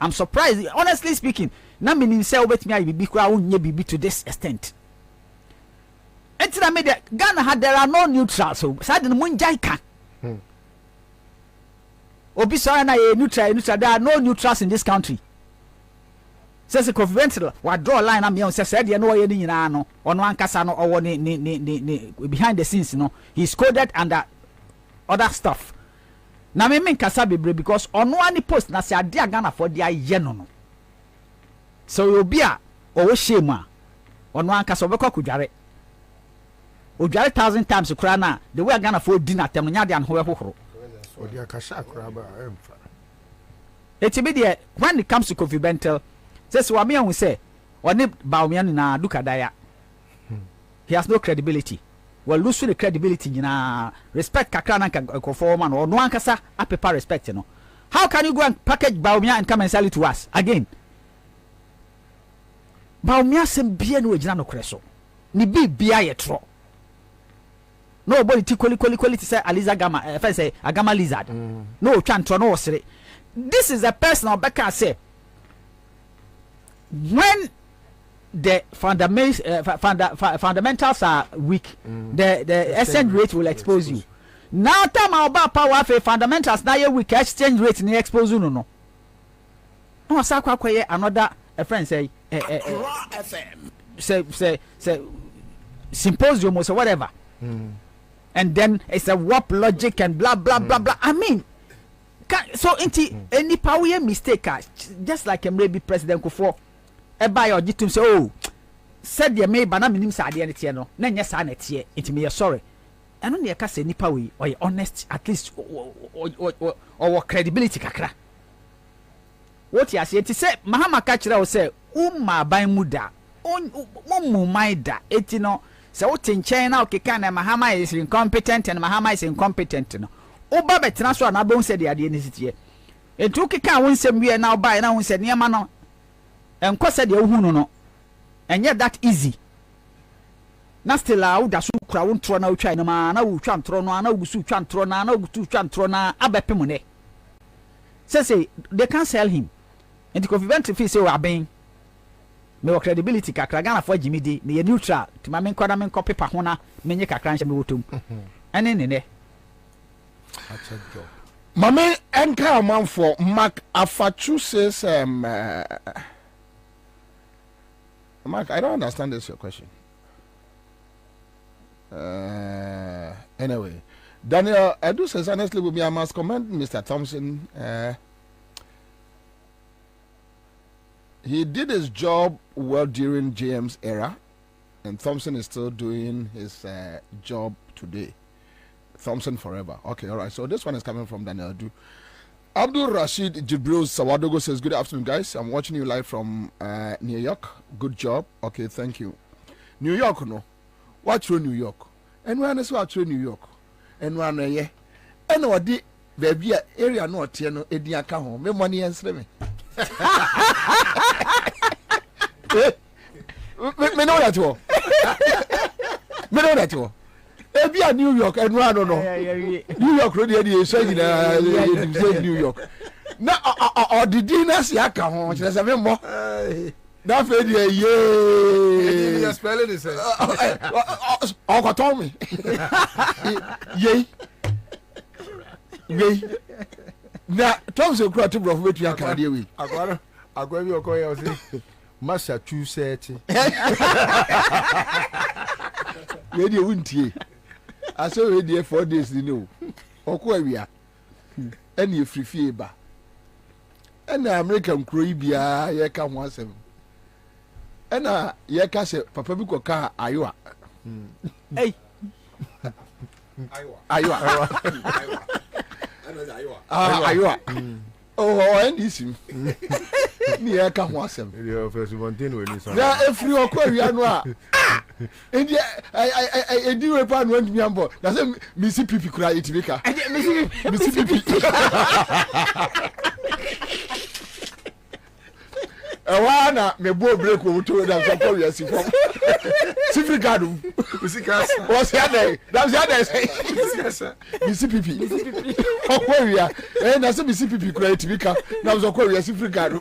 I'm surprised, honestly speaking. Na meaning say bet me I be crowd be to this extent. Ghana there are no neutrals, so suddenly Munjaika. Obisa na neutral, there are no neutrals in this country. Says the Kwabena, what draw a line am said you know any no on one casano or behind the scenes, he's coded under other stuff. Na me kasabi because on one post na say dia Ghana for dia yeno. So you be a o shame on one kasa obekwa kudware. Odware 1,000 times kura na the way Ghana for dinner tem nya de anho hohoro. Odi akasha kura ba emfa. Eti be there when it comes to Kwabena, says wa me say oni Baumia na dukadaya. He has no credibility. Well, lose the credibility na respect kakra na ko man or no ankasa apepa respect no. How can you go and package Baumia and come and sell it to us again? Baumia sem bia no ejina no kreso. Ni bia ye tro. Nobody quality say Aliza Gamma if I say a Gamma lizard. No chantro no sere. This is a personal Becca say when the fundamentals are weak, the exchange rate will expose you. Now time about power for fundamentals now you weak exchange rate ni expose you no. No sakwa kwaye another a friend say say symposium or whatever. And then it's a warp logic and blah blah blah blah. I mean, so any power mistake just like maybe President Kufuor buy or jitum say oh said you may bana minim sa ade ne no na nya sa na tie me sorry eno ne ka say nipa we or honest at least or credibility kakra what you say it say mahama ka kira o say umma ban muda ummu maida eti no say what in China o keka na mahama is incompetent and mahama is incompetent no oba betena so na ba unse de ade ne sitie etu keka won sem wie na oba na won se ne ma no enko se de ohunu no enye that easy na still a da so kura won tro na otwa na ma na wo twa ntro no na wo su twa ntro na wo tu twa ntro na abepem ne say they can't sell him and the Kwabena fee say we aben me credibility kakra Ghana for Jimmy D me neutral to ma men kwada men copy pa hona menye kakra nche me wotum ene ne Mame enka man for Mark Afachu says Mark, I don't understand this your question. Anyway, Daniel Edu says honestly with me I must commend Mr. Thompson he did his job well during JM's era, and Thompson is still doing his job today. Thompson forever. Okay, all right. So this one is coming from Daniel Du. Abdul Rashid Jibril Sawadogo says, good afternoon, guys. I'm watching you live from New York. Good job. Okay, thank you. New York, no. What's New York? And when is what's New York? And one yeah. And what the baby area no tiano ediaka home. Me money and me. Me know that all. Me know that all. Ebi a New York and one no. New York really dey say New York. Na or the dinners yaka home. Just a more. That fed ye. You spelling this. Oh, told me. Yay. Yay. Now, Thompson crowd to bro with your car, dear. I got you call Massachusetts. Ready, wouldn't ye? I saw you there 4 days, you know. Or where we are. And you free fever. And the American crew be a come once. And ye can say, Papa Biko car, Iowa. Hey. Iowa. Iowa. Oh, and this him. Near come once. Your first one thing when you saw. Yeah, if you are quite young. And I do a pan went me on board. That's a Mississippi cry it maker. Mississippi. Wana me bo break wo to da so ko yesi fo. Sifrigado. Usikasa. What's your name? That's your name. Mississippi. Oh we are. Na so Mississippi cry it maker. Na so ko yesi Sifrigado.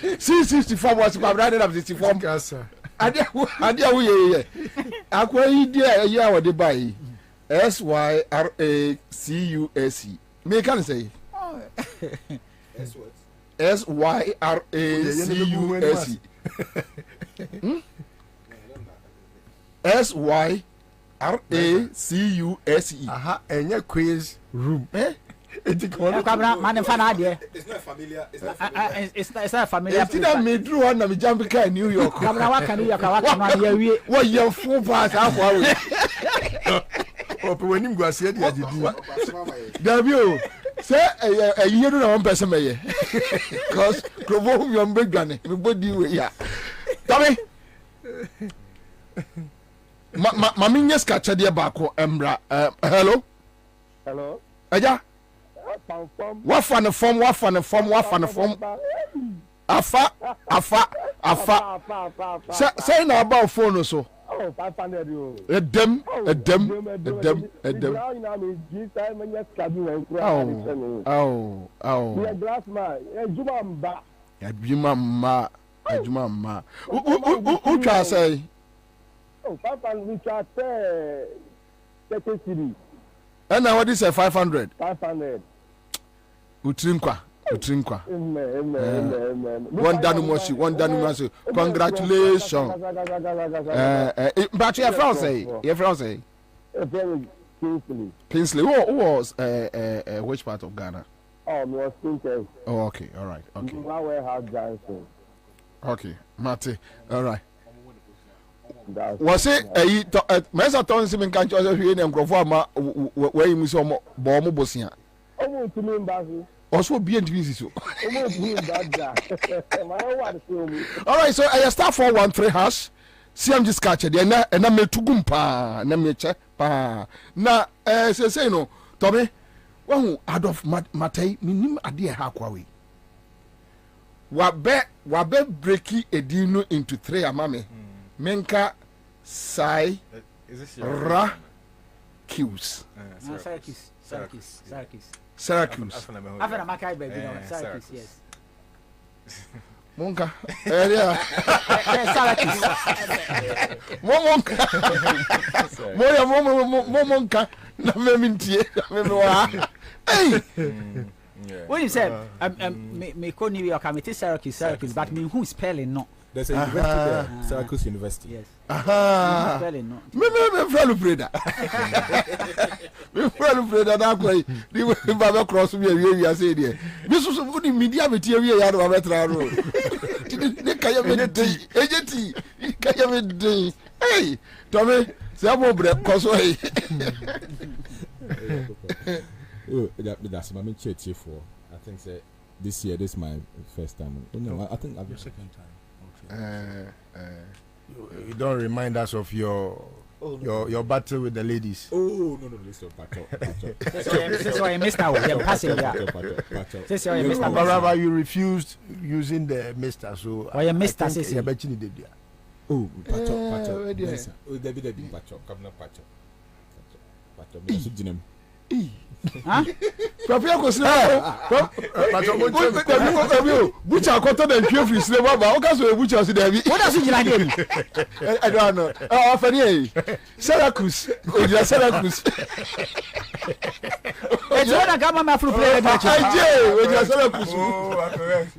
C64 was my brother of the 64 Kasa. Adia wo ye. Akwa yi dia ya wo de bai. SYRACUSE. Me can say. That's what. SYRACUSE. SYRACUSE. Aha, and your quiz room. It's not familiar. It's not familiar. It's not me drew one of me jumping car in New York. What your full pass half hour. When you go see the W. Say a year to one person may. Because provoke your big gun. Nobody will ya. Tommy. Mammy, yes, catch a dear backo, Embra. Hello. Hello. Aja. What fun the form. Afa. Say now about phone or so. Oh, 500 euro. A dem. Oh. Glass man. Jumama. Who try say? Oh, 500 we try 30 cedi. And now what is a 500? 500. Utrinkwa. Amen. One Danumoshi. Congratulations. But your friend say. Kingsley. Who was which part of Ghana? Oh, me was Kingsley. Oh, okay, all right, okay. Warehouse Johnson. Okay, Mate, all right. Was it a Mesa Tons in Country and Grofama where you miss Bomo Bosia? Oh, to me, Basil. Also be so. All right, so I start 413 hash. See, I'm just catching and I made to gumpa, and I made check. Now, say no, Tommy, one out of Matei, minim idea how we. Wabe breaky a dino into 3 amame. Menka Sai Ra Qs. Syracuse. After Makai baby, Syracuse, yes. Monka. Area. Monka. Na memintie. Hey. When you say me call New York, I'm Syracuse, but me who spelling no. There's a university there, Syracuse University. Yes. Aha. Me friend Freda. Me friend Freda na kwai. Di we baba cross me we say there. Me so the media me tie we ya do betra ro. Ti ne kaya me dey ejeti kaya me dey hey Tommy say mo bre koso hey oh that's my main church for I think say this year this is my first time no I think your second time okay you don't remind us of your your battle with the ladies. Oh no, listen, battle. That's why I missed out. Yeah, passing. Yeah. That's why I missed out. However, you refused using the mister, so why you missed us? Yeah, bet you did. Oh, battle. Oh, David, battle. Come na battle. Me so dinem. Huh? Papa ko sile battle mo tell butcher koto dem pure free sile baba o ka so butcher si David. What does it like again? I don't know. Oh, funny. Syracuse. Syracuse. It's when I come my full player match. Syracuse. Oh, correct.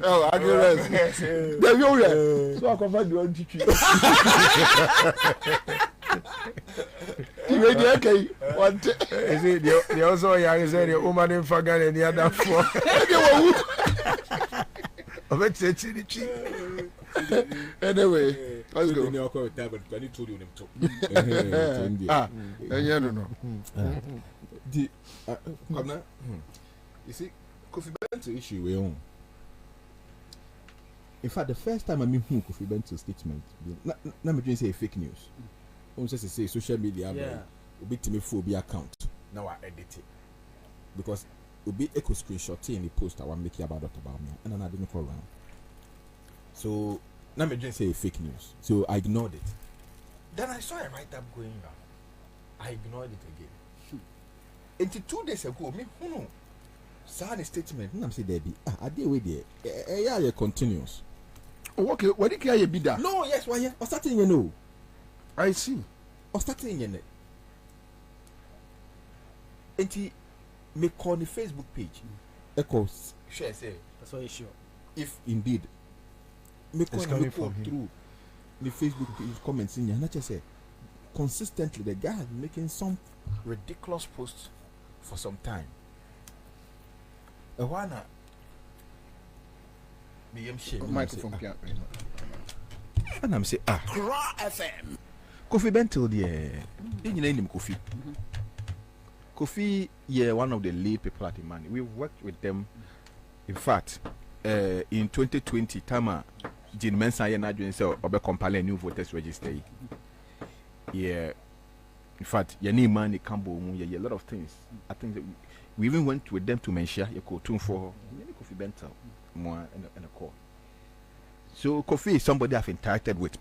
There you are. So I confirm the one teach. You dey okay? What? Is it the also young say the woman in Fagan and the other four. Anyway, let's go. I don't know. You see, Kofi Bento issue we own. In fact, the first time I mean Kofi Bento statement, na me say fake news. On just say social media, obi timi phobia account. Now I edit it because obi echo screenshot in the post I want make about me, and then I didn't call around. So now me just say fake news. So I ignored it. Then I saw a write-up going around. I ignored it again. Until 2 days ago, me who know. Saw the statement. I'm saying there be. I did with it. Yeah, continuous. Oh, okay. What did you be that? No, yes, why? Or starting, you know. I see. Or starting, you know. Until me call the Facebook page. Echoes. Share say. That's what you sure. If indeed. Me call the through the Facebook page comments in here. Not just say. Consistently, the guy has been making some ridiculous posts for some time. Wana microphone and I'm say FM Kofi Bento there. You know Kofi. Kofi, yeah, one of the lead people at the money. We worked with them. In fact, in 2020, Tama Jin Mensa Yana Jun say obe compile new voters register. Yeah, in fact, your name man, Cambo, a lot of things. I think that we even went with them to mention your cartoon for Kofi Bento more and a call. So Kofi is somebody I've interacted with,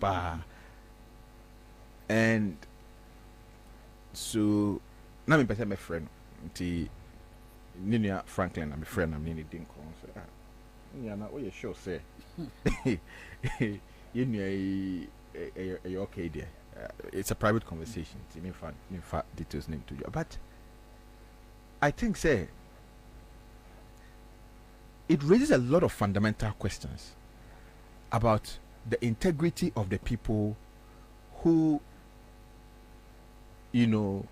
and so now I'm my friend. Nina Franklin, I'm a friend. I'm Nini Dinko. So, yeah, now what you sure say? You know, you're okay there. It's a private conversation. In fact, details name to you. But I think, say, it raises a lot of fundamental questions about the integrity of the people who, you know,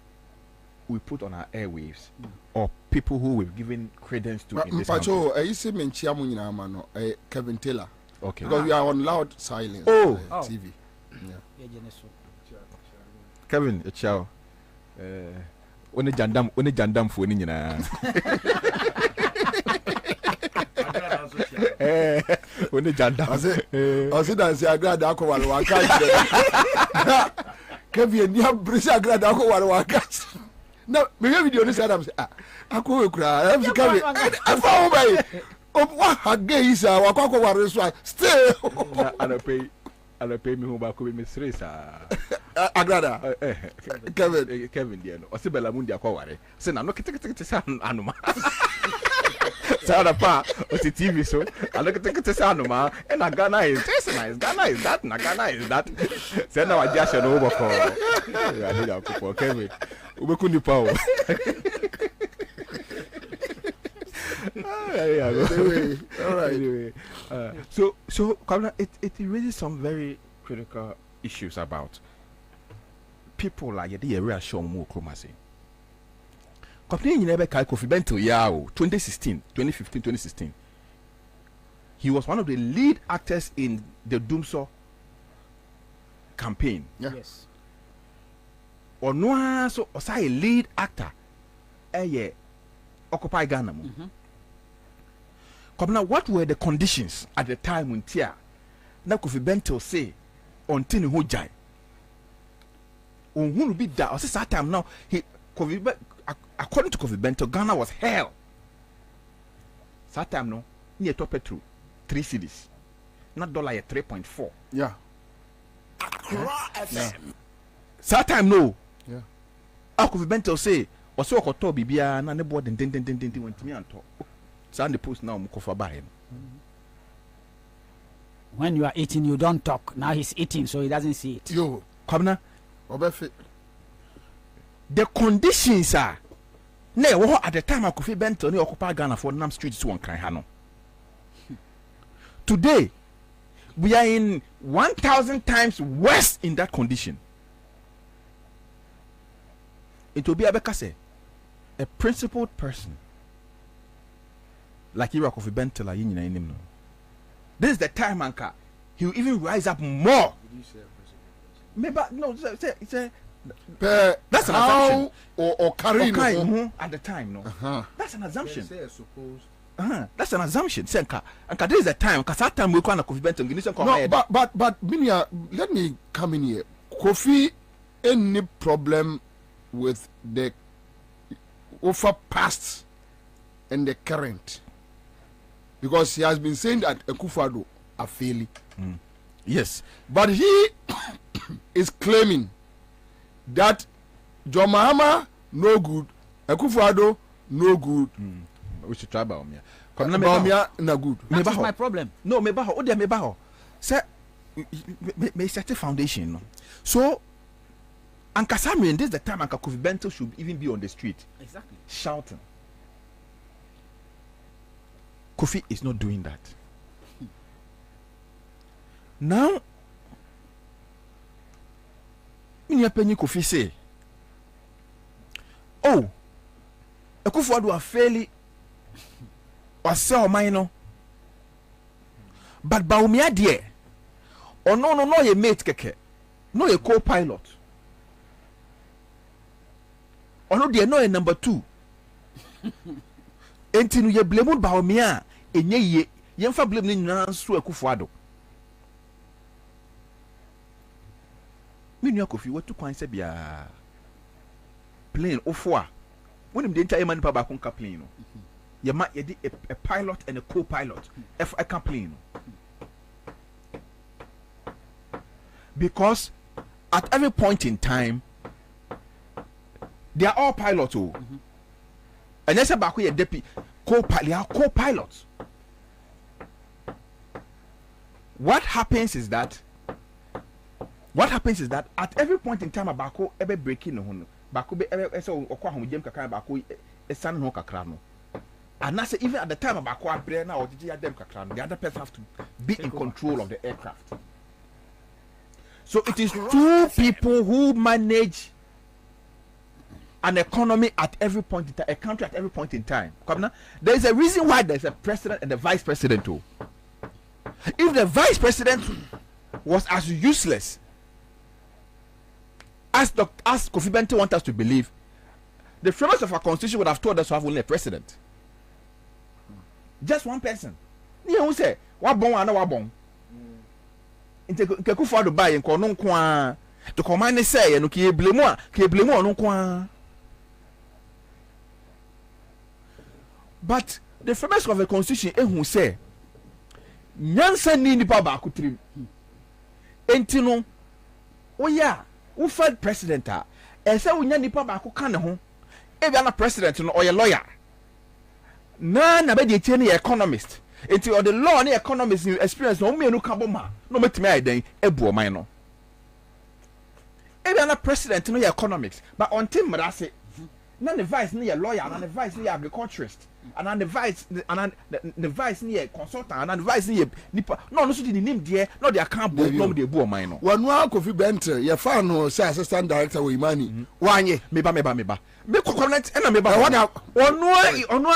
we put on our airwaves, or people who we've given credence to in this country. Kevin Taylor. Okay. Because we are on loud silence. TV. Yeah. Kevin, a chow. Only jandam for any. Only jandam. I said, I say, I glad I call one catch. Kevin, you have Brisa glad I call one catch. No, maybe you understand. I'm saying, I call cry. I'm Kevin. I found my. What gay is our Wakako still. And I pay me home back with Miss Risa. Agrada. Kevin, dear. Or Sibella Mundia Koware. Send I'm not getting to sound Anuma. Sadapa, or the TV so. I look at the Sanuma, and Agana is this nice. Ghana is that, Nagana is that. Send now I just an over for. I did our people, Kevin. Ubekuni power. All right. Anyway, so Kwabena, it raises some very critical issues about people like the area show more Kromasi. Kwabena, you never call Kofi Bento 2016, 2015, 2016. he was one of the lead actors in the Dumso campaign. Yeah. Yes. Or no, so a lead actor. Occupy Ghana. Kwabena, what were the conditions at the time when Tia na Kofi Bento say on Tini Hujai? On who be that? Or say that time now according to Kofi Bento, Ghana was hell. That time no, near top petrol 3 cedis, not dollar at 3.4. Yeah. Yeah. That time no. Yeah. Kofi Bento say or so okoto bibia na ne board den went me anto. Send the post now mukofa buy. When you are eating, you don't talk. Now he's eating, so he doesn't see it. Yo, Kwabena, Obefe. the conditions are at the time Kofi Bento ni occupy Ghana for Nam Street so one kind. Today, we are in 1,000 times worse in that condition. It will be a principled person like Ira Kofi Bento la yin in him. This is the time, Anka. He will even rise up more. Maybe no, it's a that's an assumption. Or carrying at the time, no. Uh-huh. That's an assumption. Suppose. That's an assumption. Senka. Anka, this is the time. Because that time we can't Kofi Bento. No, but Minia, let me come in here. Kofi, any problem with the over past and the current? Because he has been saying that Akufo-Addo are failing. Yes. But he is claiming that John Mahama no good, Akufo-Addo no good. We should try Baumia. Baumia na good. That is my problem. No, mebaho. Ode mebaho. Say, me set a foundation. No? So, Anka Samuel, this is the time Anka Kofi Bento should even be on the street. Exactly. Shouting. Kofi is not doing that. Now, Minya Penny Kofi say, oh, Akufo-Addo are fairly or sell minor. But Baumia dear, or no, ye mate keke, no, ye co-pilot. Or no, dear, no, a number 2. Enti ye blame Baumia, enye ye, yemfa blame ni nyina so Akufo-Addo. Me nua Kofi watu kwan se bia plane ofo when him the entire man pa ba kon ka plane no ye ma ye di a pilot and a co-pilot if I can plane because at every point in time they are all pilots and yes ba ko ye deputy co-pilots. What happens is that at every point in time Abako ebe breaking no hono Bako be ebe so okwa homjem kakra Bako esan no kakra no and that's even at the time Abako abre na odiji adem kakra no the other person have to be in control of the aircraft. So it is two people who manage an economy at every point in time, a country at every point in time. There is a reason why there is a president and a vice president too. If the vice president was as useless as Kofi Bento wants us to believe, the framers of our constitution would have told us to have only a president. Just one person. You know who say, what bon and what bon? Inte Akufo-Addo buy and kono kwa. The command say, no ki blame no kwa. But the framers of the constitution who say, Nyansa ni nipa ba akutrim. Enti no, oya, who fed president a, say unya nipa ba akuka ne ho. Ebi ana president no oya lawyer. Na be de tie ne economist. Enti or the law ne economist experience no me no ka boma. No metime ai den ebu o man no. Ebi ana president no economics, but on tim mrase. Na the vice ne lawyer, na the vice ne agriculturist. And the vice near consultant and the vice near nipa no so di nim de no they can't bo no de bo man no one Kofi Bento ye fan no say assistant director we Imani wanye meba me coconut and meba ono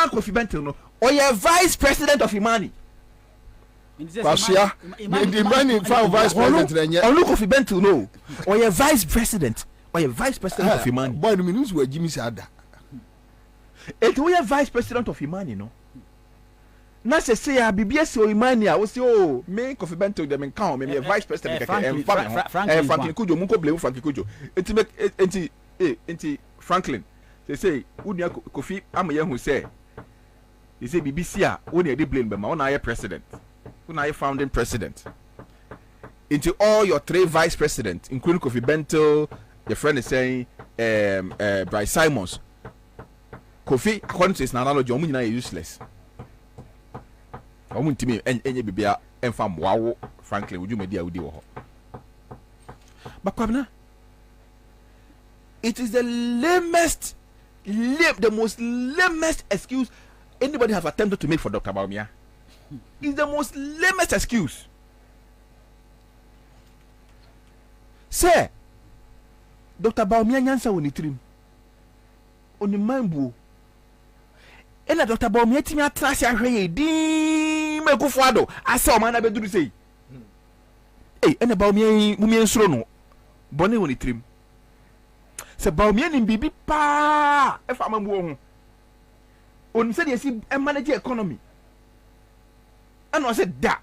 Kofi Bento no or ye vice president of Imani Kwasia the money for vice president Onu Kofi Bento no or your vice president of Imani boy no means we Jimmy Sada it we vice president of Imani no na say ya BBS o Imani a we say oh me Kofi Bento dem kan me vice president Franklin Kujo mun ko blame Franklin Kujo enti Franklin say unia Kofi amaye hu say he say BBC a won e dey blame be ma won na president who are founding president into all your 3 vice presidents, including Kofi Bento, your friend is saying Bryce Simons. Kofi, according to his analogy, are useless. Frankly, would you media with you? But Kwabena, it is the most lamest excuse anybody have attempted to make for Dr. Bawumia. It's the most lamest excuse. Say, Dr. Bawumia nyansa woni trim. Oni mambu. Ena Dr. Bawumia timi atrase ahwe di mekufuado. Ase o man na beduru sei. Ena Bawumia mumia nsuro no. Bone woni trim. Se Bawumia ni bibi pa e fa mambu ho. Oni se de si manage economy. And I said that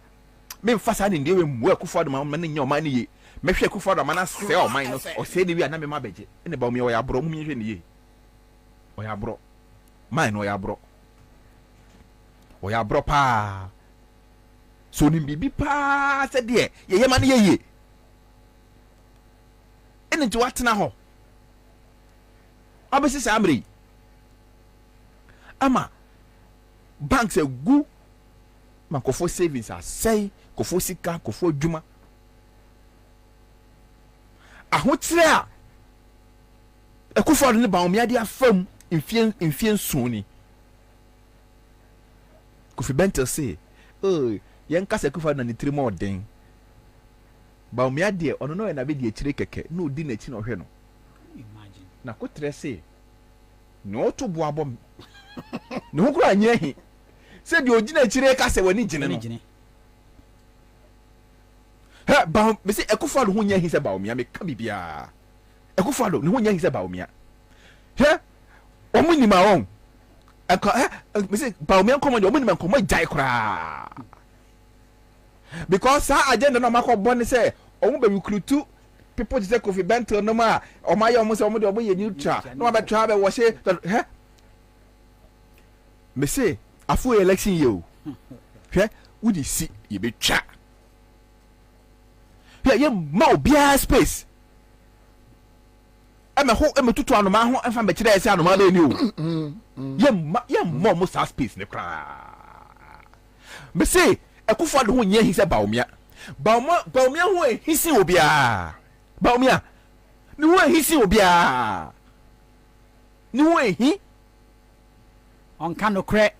me fasa ni ndiwe mwe kufuado ma nya man ye me hwe kufuado ma na sell mine o say de wi na me ma beje ene ba o ya bro mu hwe ni ye o ya bro mine o ya bro pa so ni bibi pa se de ye man ye ene nti watena ho abesi samri ama banks e gu makofo savings are say kofo sika kofo djuma ahotre a ekufo ne Bawumia dia fam infien suni Kofi Bento say yen kasa ekufo na ni trimo den Bawumia dia ono no na be di akire keke na odi na chi no hwe no imagine na kotre say no to boabom no ho kura anyehi se di ogina chire ka se wani gine no ha ba me se ekufado ho nya hi se Bawumia me ka bibia ekufado ne ho nya hi se Bawumia he omuni ma on me se Bawumia komo omuni ma komo jai kra because sa agenda no makọ bone se omu be recruit people just say Kofi Bento no ma o ma ye omu se omu de omu ye neutral no ma be twa be wo se he me se afu election you hwe wudi si ye be twa hwe ye ma obia space eme tutu anoma ho emfa be kire ese anoma na ni o ye ma mo sa space ne kra me se ekufo de ho nya hi se Bawumia ho hisi obia Bawumia ni ho hisi obia ni ho hi on kan no kre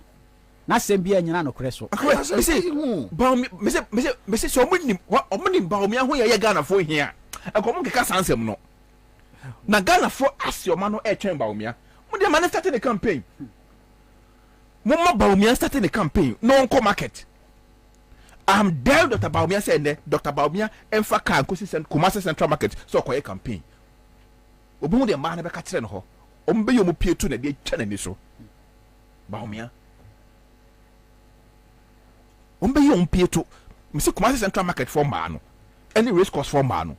na sembia nyina no kre so me se so omni Bawumia ho ye Ghana fo hia akomo keka sansem no na Ghana fo asioma no e twen Bawumia mo de man start the campaign mo ma Bawumia start the campaign no on market I'm there Dr. Bawumia said Dr. Bawumia emfa kan ko sisen Kumasi Central Market so ko campaign obu de man be ka kire no ho ombe yo mo pietu na de twa na ni so Bawumia ombe yo mo pietu me se Kumasi Central Market for man no any race course for man no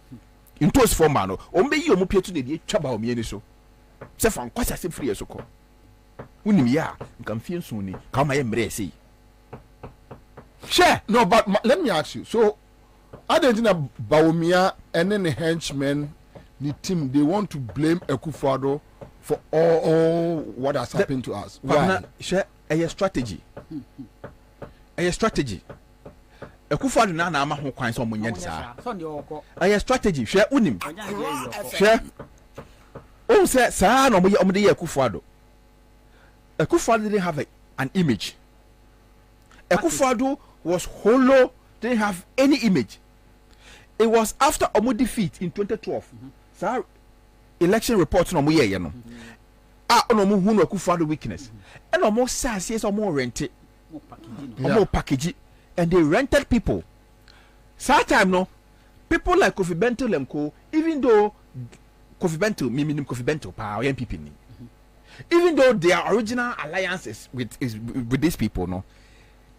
intos for man no ombe yo mo pietu na de twa Bawumia ni so se fan kwasa se free so ko unim ya nkan fie nso ni ka ma ye mre sei. Sure. No, but let me ask you. So, I don't think that Bawumia and then the henchmen, the team, they want to blame Ekufado for all what has happened to us. Why? Sure, a strategy. A strategy. Ekufado na ama ho kwan so munya disa. A strategy. Sure, unim. Sure. Oh, say sa no mo ye Ekufado. Ekufado didn't have an image. Ekufado was hollow, didn't have any image. It was after Omo defeat in 2012. So election reports no mo ye no. No mo hu no Ekufado weakness. And Omo say Omo rent it. Omo package. and they rented people. That time, no, people like Kofi Bentil and Co. Even though Kofi Bentil, Kofi Bentil, power MPP, even though their original alliances with these people, no,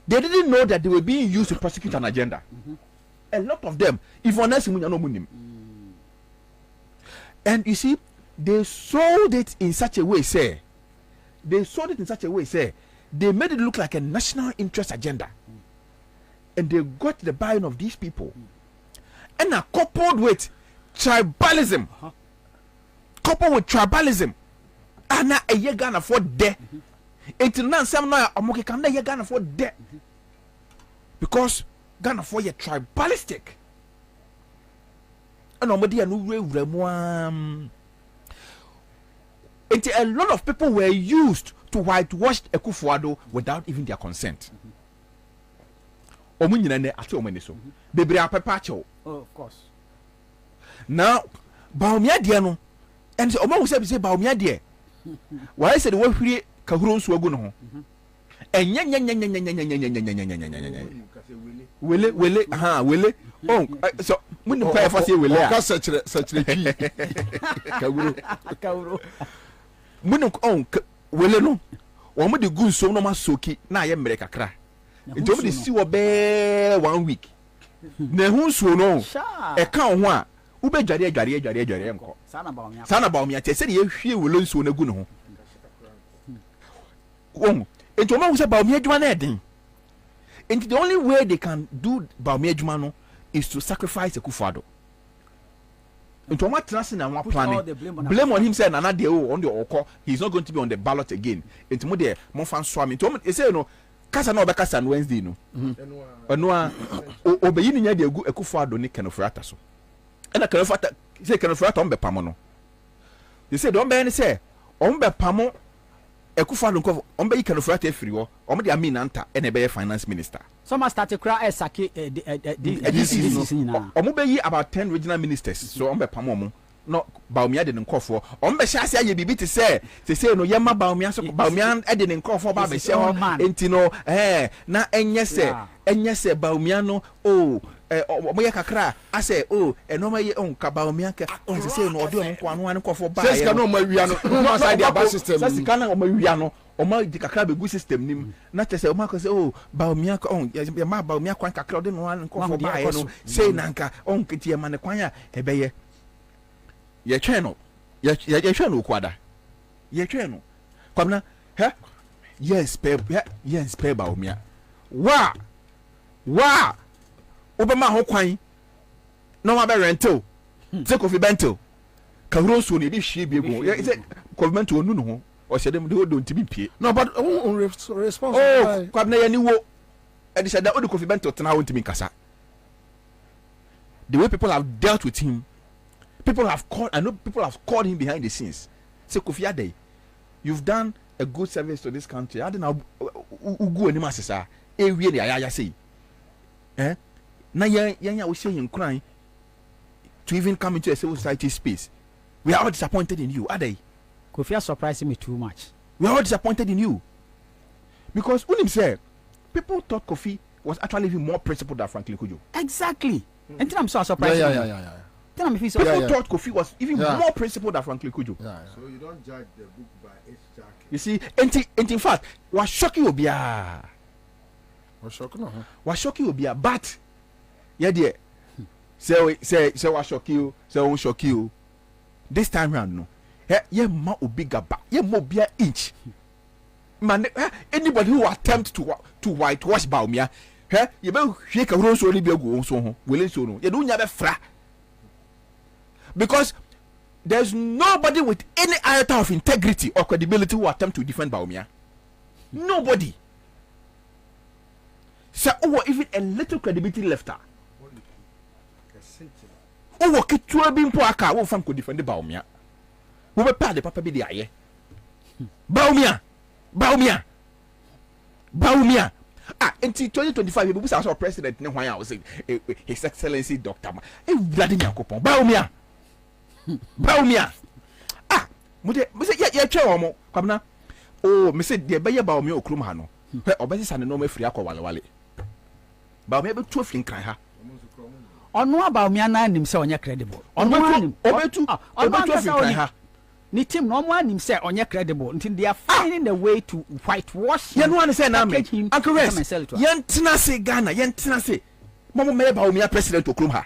they didn't know that they were being used to prosecute an agenda. A lot of them, if honest, and you see, they sold it in such a way, say, they made it look like a national interest agenda, and they got the buying of these people, and are coupled with tribalism, and now a year gonna for debt. It's not some now I'm okay. Can they Ghana for debt? Because Ghana for you tribalistic. And nobody a lot of people were used to whitewash Akufo-Addo without even their consent. Oh, of course. Now, Baumia Diano, and so Omo say Baumia Dia. Why said we free Kahurun Swaguno? And Wille. Oh, so when the player first will such a Kahuru. Munuk on Wille no. One with the good so no masoki, na ye America cry. It's only see what bear 1 week. Nehun so no. A count one. Ube jari enko. Sana ba mi ate se ye hwie wo lonso na gu no ho. Enti o ma wo se ba mi adwuma na eden. Enti the only way they can do ba mi adwuma no is to sacrifice Akufo-Addo. Enti o ma trust na one planning. Blame on himself na de on the okọ. He's not going to be on the ballot again. Enti mo de mo fan so am. Enti o say no kasa na obekasa on Wednesday no. Eno a obeyi ni nya de egu Akufo-Addo ni kenofrata so. And I can say on the pamono. You say don't be say on the pamo Akufo-Addo on be can frat free or the Aminanta and a finance minister. Some are started cry Saki Omubeyi about 10 regional ministers, so on the pamomo. No Baumia didn't call for on the Shassia ye be to say no Yama Baumia so Baumian I didn't call for Baby Intino na and yes Baumiano oh moya kakra I say oh and no my own Kabaumianka oh say no do one call for buy no my no side the system that's kind of my wiano or my kakra be good system nim not to say Marco say oh Baumianka on ya ma Baumia kwan kakra den one call for buy no say nanka on kitia man kwanya ebeye ye channel kwada ye channel kwamna he yes pay Baumia wa obama ho kwan no ma be rental take Kofi Bentil Kahuro so ne bi hwie bi ego ye say Kofi Bentil onu no ho o se dem de o don't be pie no but on response oh kwabna ye ni wo e de say da o de Kofi Bentil tena ho ntimi kasa the way people have dealt with him. I know people have called him behind the scenes. Say Kofi Addo, you've done a good service to this country. I don't know ugu any masisa. E really I say. Na we say in crying to even come into a civil society space. We are all disappointed in you, Addo. Kofi surprising me too much. We are all disappointed in you. Because Unim said people thought Kofi was actually even more principled than Franklin Kujo. Exactly. And then I'm so surprised. Yeah. People thought Kofi was even more principled than Franklin Kujo. So you don't judge the book by its jacket. You see, and in fact, was shocking obia. Was shocking obia, but yeah, dear. Say was shock you, say won't shock you. This time round, no. Yeah, more bigger back, yeah, more beer inch. Man, anybody who attempt to whitewash Baumia, you better shake a rose only be a go so willing so no. You don't have a fra. Because there's nobody with any iota of integrity or credibility who attempt to defend Baumia. Nobody. So, even a little credibility left her. Oh, Kitua Bimpoaka won't find could defend the Baumia. Who will pay the papa be the aye? Baumia. Until 2025, we saw president. No, I was saying, His Excellency Dr. Vladimir Kopon. Baumia. Mude ye chewo kwamna oh me say de be ye Baumia okrumha no obesi sane no ma free akọ walewale Baumia be too fin cry ha. Ono Baumia na nim say onye credible. Ono anim. Obetu fin ha. Ni team no mo anim say onye credible. Until they are finding the way to whitewash. You know what I say now me. Uncle Rest. Yentina say Ghana, yentina say. Momo me Baumia president okrum ha.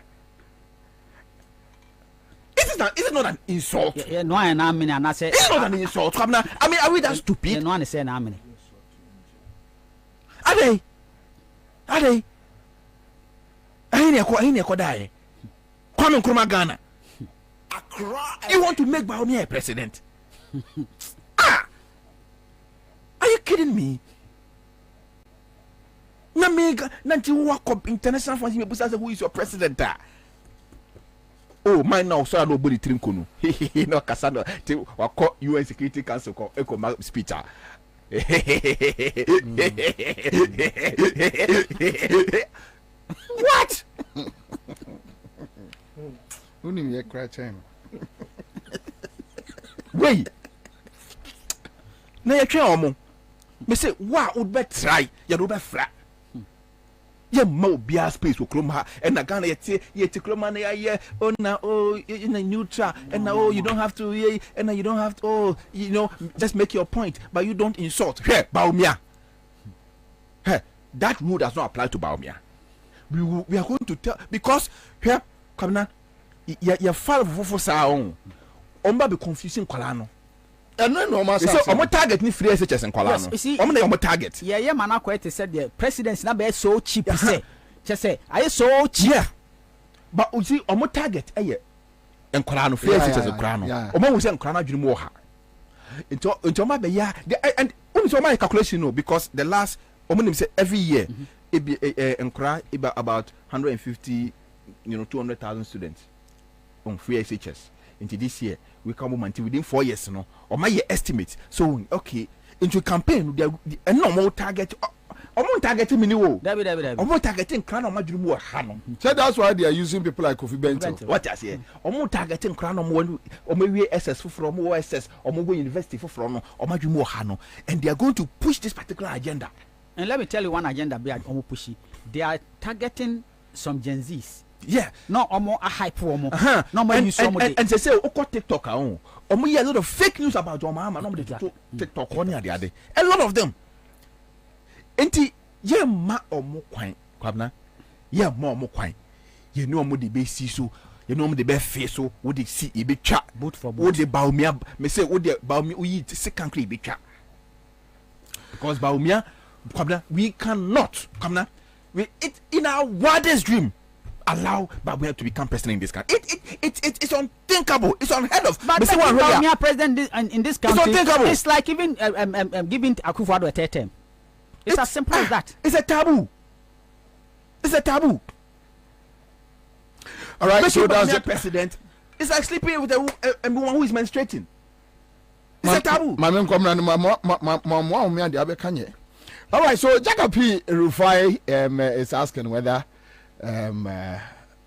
Is it not an insult? Yeah, no, I mean, and I say it's not an insult. I mean, are we that stupid? Yeah, no one is saying I mean. Are they? I ain't die. Come on, Ghana. You want to make Baumia a president? Are you kidding me? Nanti walk up international funds. Who is your president? Oh, mine now, so nobody drink kono. No, Cassandra, wako UN Security Council ko eko speech. What? Uni me cry time. Wait. Na ye twa omo. Me say, "Wa would be try, ya do be fra." Ye mo bia space okrom ha and na Ghana ye ti kroma na ye oh na oh in a neutral and now oh you don't have to and now you don't have to oh you know just make your point but you don't insult. Hey Baumia. Hey, that rule does not apply to Baumia. We are going to tell because here Kwabena ye fall for sa on omba be confusing kwala no. And no normal so omo target ni free SHS en kwala no omo na omo target yeah man akwete said the president na be so cheap say say I so cheap yeah but you see omo target eye en kwala no free SHS en kwala no omo wo say en kwala na dwunu mo ha into omo be ya and only so my calculation no because the last omo nim say every year it be en kwala about 150 200,000 students on free SHS into this year we come until within 4 years no or my year estimate so okay into campaign they no more target me ni wo omo targeting clan o madwuru mu ha no so that's why they are using people like Kofi Bento what I say omo targeting clan o we SS for omo SS omo go university for no o madwuru mu ha no and they are going to push this particular agenda and let me tell you one agenda be omo pushy they are targeting some Gen Zs. Yeah, no omo a hype omo. No more use omo. And they say oko TikTok omo hear a lot of fake news about your mama. No dey TikTok on here dey. A lot of them. Enti ye ma omo kwan Kwabena. Ye ma omo kwan. Ye know omo dey be see so. Ye know omo dey be face so. Wo dey see e be twa. Both for both. Wo dey Baumia me say wo dey Baumia wo yi second e be twa. Because Baumia Kwabena we cannot Kwabena we it in our wildest dream allow Baumia to become president in this country. It's unthinkable. It's unheard of. But Baumia president in this country, it's unthinkable. It's like even giving Akufo-Addo a third term. It's as simple as that. It's a taboo. It's a taboo. All right, so that's the president. It's like sleeping with a woman who is menstruating. It's a taboo. All right, so Jacob P. Rufai is asking whether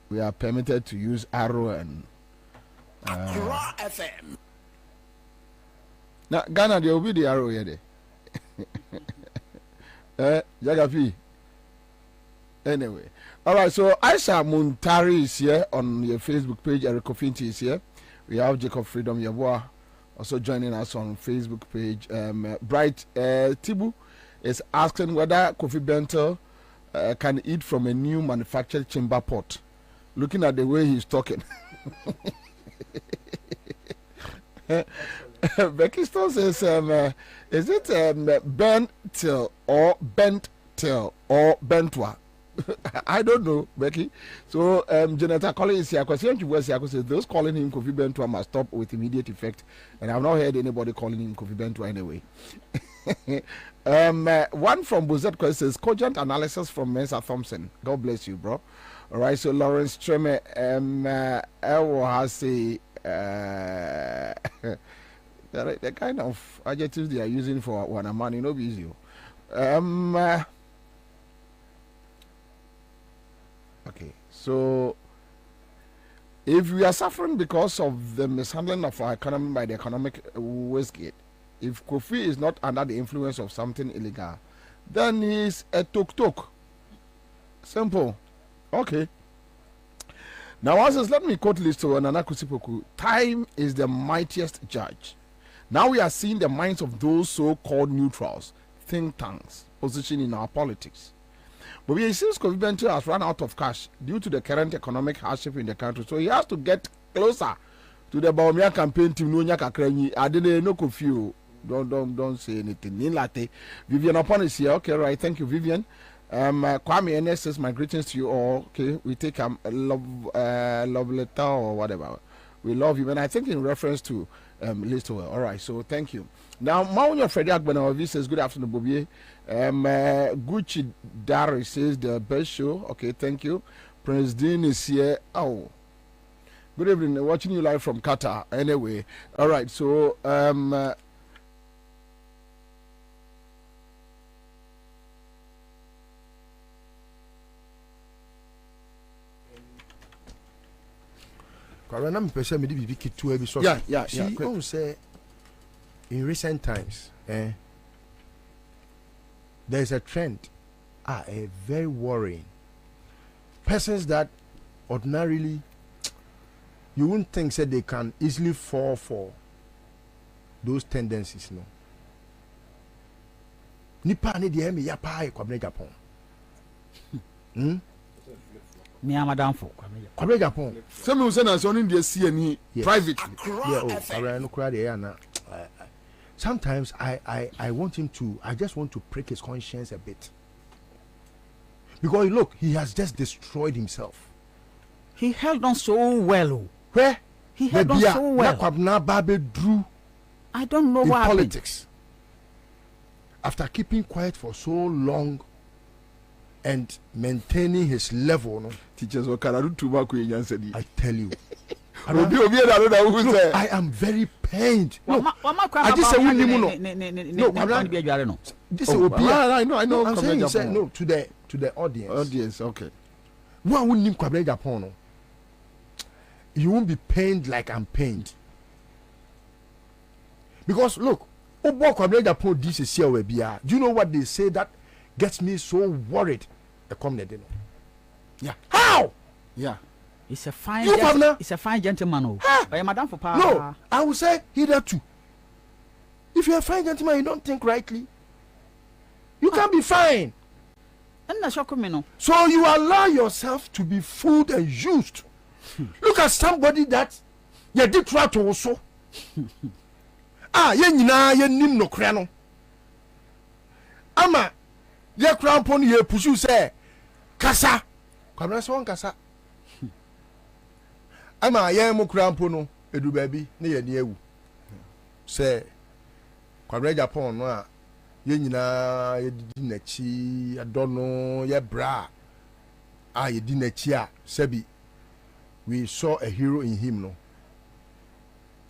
we are permitted to use Arrow and FM. Now Ghana there will be the Arrow here. Jagapi. Anyway, all right. So Aisha Muntari is here on your Facebook page. Eric Kofinti is here. We have Jacob Freedom Yabwa also joining us on Facebook page. Bright Tibu is asking whether Kofi Bento can eat from a new manufactured chamber pot. Looking at the way he's talking. Becky Stone says, is it bent till or bent till or bentwa? I don't know, Becky. So, Jonathan Collins is here. Says those calling him Kofi Bentwa must stop with immediate effect. And I've not heard anybody calling him Kofi Bentwa anyway. One from Buzet says cogent analysis from Ansah Thompson. God bless you, bro. All right, so Lawrence Treme has the kind of adjectives they are using for Wanamani, no be easy. Okay, so if we are suffering because of the mishandling of our economy by the economic Westgate, if Kofi is not under the influence of something illegal, then he's a tok-tok. Simple. Okay. Now, Ansah, let me quote this to Nana Kusipoku. Time is the mightiest judge. Now we are seeing the minds of those so-called neutrals, think tanks, positioned in our politics. But it seems Kwabena has run out of cash due to the current economic hardship in the country, so he has to get closer to the Bawumia campaign team. I didn't know confused. Don't say anything. Nilate. Vivian upon is here. Okay, right. Thank you, Vivian. Kwame NS says my greetings to you all. Okay, we take a love letter or whatever. We love you, and I think in reference to Electoral. All right, so thank you. Now, Maunya Freddy Agbanawavi says good afternoon, Bobie. Gucci Dari says the best show. Okay, thank you. Prince Dean is here. Oh, good evening. Watching you live from Qatar. Anyway, all right. So Yeah. See, don't say in recent times, there's a trend, a very worrying. Persons that ordinarily you wouldn't think that they can easily fall for those tendencies, no. Nipa ni de me yapa Kwabena Japan. Me amadam for Kwabena Japan. some people say that only the CNE privately. Sometimes I want him to, I just want to prick his conscience a bit. Because look, he has just destroyed himself. he held on so well. Where? He held on so well. Kwabena Babe drew I don't know in what politics. After keeping quiet for so long and maintaining his level, no, Teachers or can I do tobacco in Yansedi? I tell you. I am very pained. I just say we no. This is I know. I'm saying say, no to the audience. Audience, okay. One who name Kwabena Japan, you won't be pained like I'm pained. Because look, Kwabena Japan this is here we be. Do you know what they say that gets me so worried? Yeah. How? Yeah. It's a fine it's a fine gentleman. But madam for power. No, I will say either too. If you're a fine gentleman, you don't think rightly. You can be fine. So you allow yourself to be fooled and used. Look at somebody that you did try to also. Ye nim no kra no. Ama ye kra pon ye pursue say kasa. Kwabena so kasa. Ama ye mo kra mpo no edu baabi na ye ne ewu. Say Kwabena Japan no a ye nyina ye di nachi adono ye bra ye di nachi a sebi we saw a hero in him no.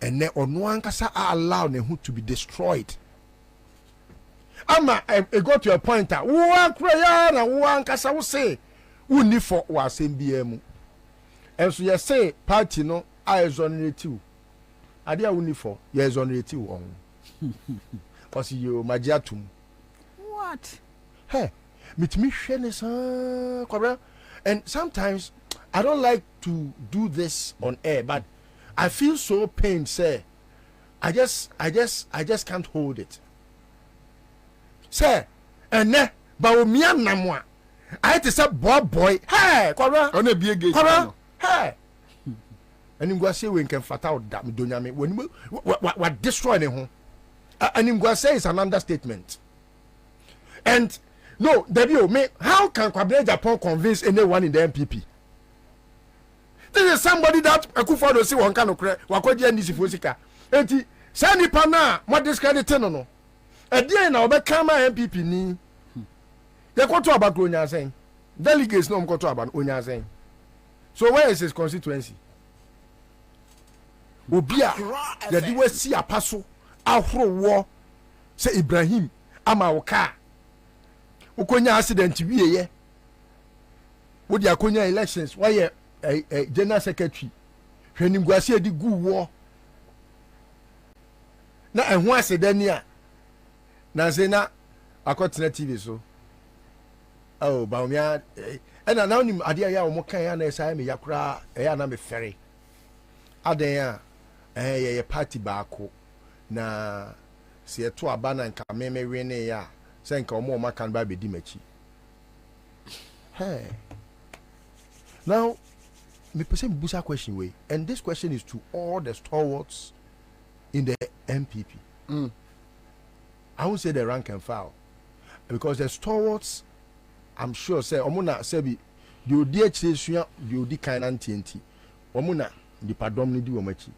And then on one kasa allow them to be destroyed. Ama it got to a point that one prayer and one kasa will say we need for was MBM. And so you say party no I exonerate you. I did only for you exonerate you on. Because you magiatum. What? Hey, meet me Kwabena. And sometimes I don't like to do this on air, but I feel so pained, sir. I just can't hold it. Sir, and Bawumia namwa. I had to say boy. Hey, Kwabena. On a big gate. Hey. And him go say we can fat out that me when what destroy him. And him go say it's an understatement. And no, me how can Kwabena Japan convince anyone in the MPP? This is somebody that Akufo-Addo see one kind of credit. Wakoji NDC Fosika. Eti sani pana what discrediting no. Edi na obekama MPP ni. They go to about Onya saying. Delegates no go to about Onya saying. So where is his constituency? Obia the diwe si apaso ahoro wo say Ibrahim ama woka. Ukonya accident wiye. Wo dia konya elections why general secretary hwenim guase di gu wo na ehun asedani a na se na akotena TV so oh Baumia and I know him idea Mokan and I me yakra na me ferry adan a party baako na se to abana nka me we ne ya se nka omo maka ba be di machi hey now me person busa question way and this question is to all the stalwarts in the MPP. I won't say the rank and file because the stalwarts I'm sure say omuna say bi you di HCSua you di kind anti omuna di padom ni di omachi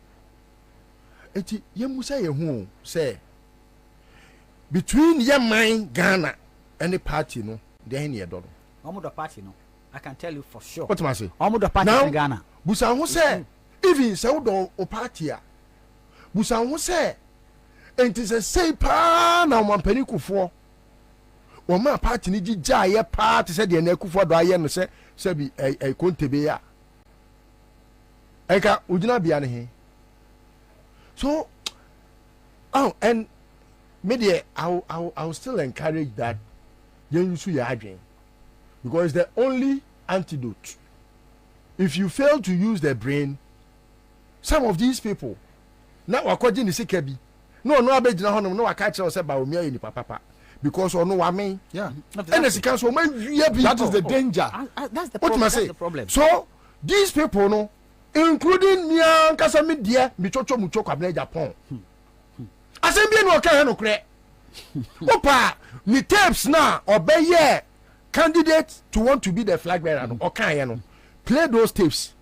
enti yemusa ye hu say between Yemen Ghana and the party no there any do omudo party no I can tell you for sure what must say omudo party in Ghana busa hu say even say do o party a busa hu say enti say pa na omampani kufo o ma party ni gija ye party say de na kufo do aye no say bi kontebe ya eka ujina bia ne he so and media I'll still encourage that yensu ya adwen because the only antidote if you fail to use the brain some of these people na wakoje ni sika bi no abegina honom no waka kire say ba omi ayi ni papa because ono wa men and the sika so man wie bi that is the danger that's the problem that's the problem so these people no including me and kasami dia mi chocho mu choko abna Japan asembie no ka no kre opa ni tapes na obeye candidate to want to be the flag bearer no okan no play those tapes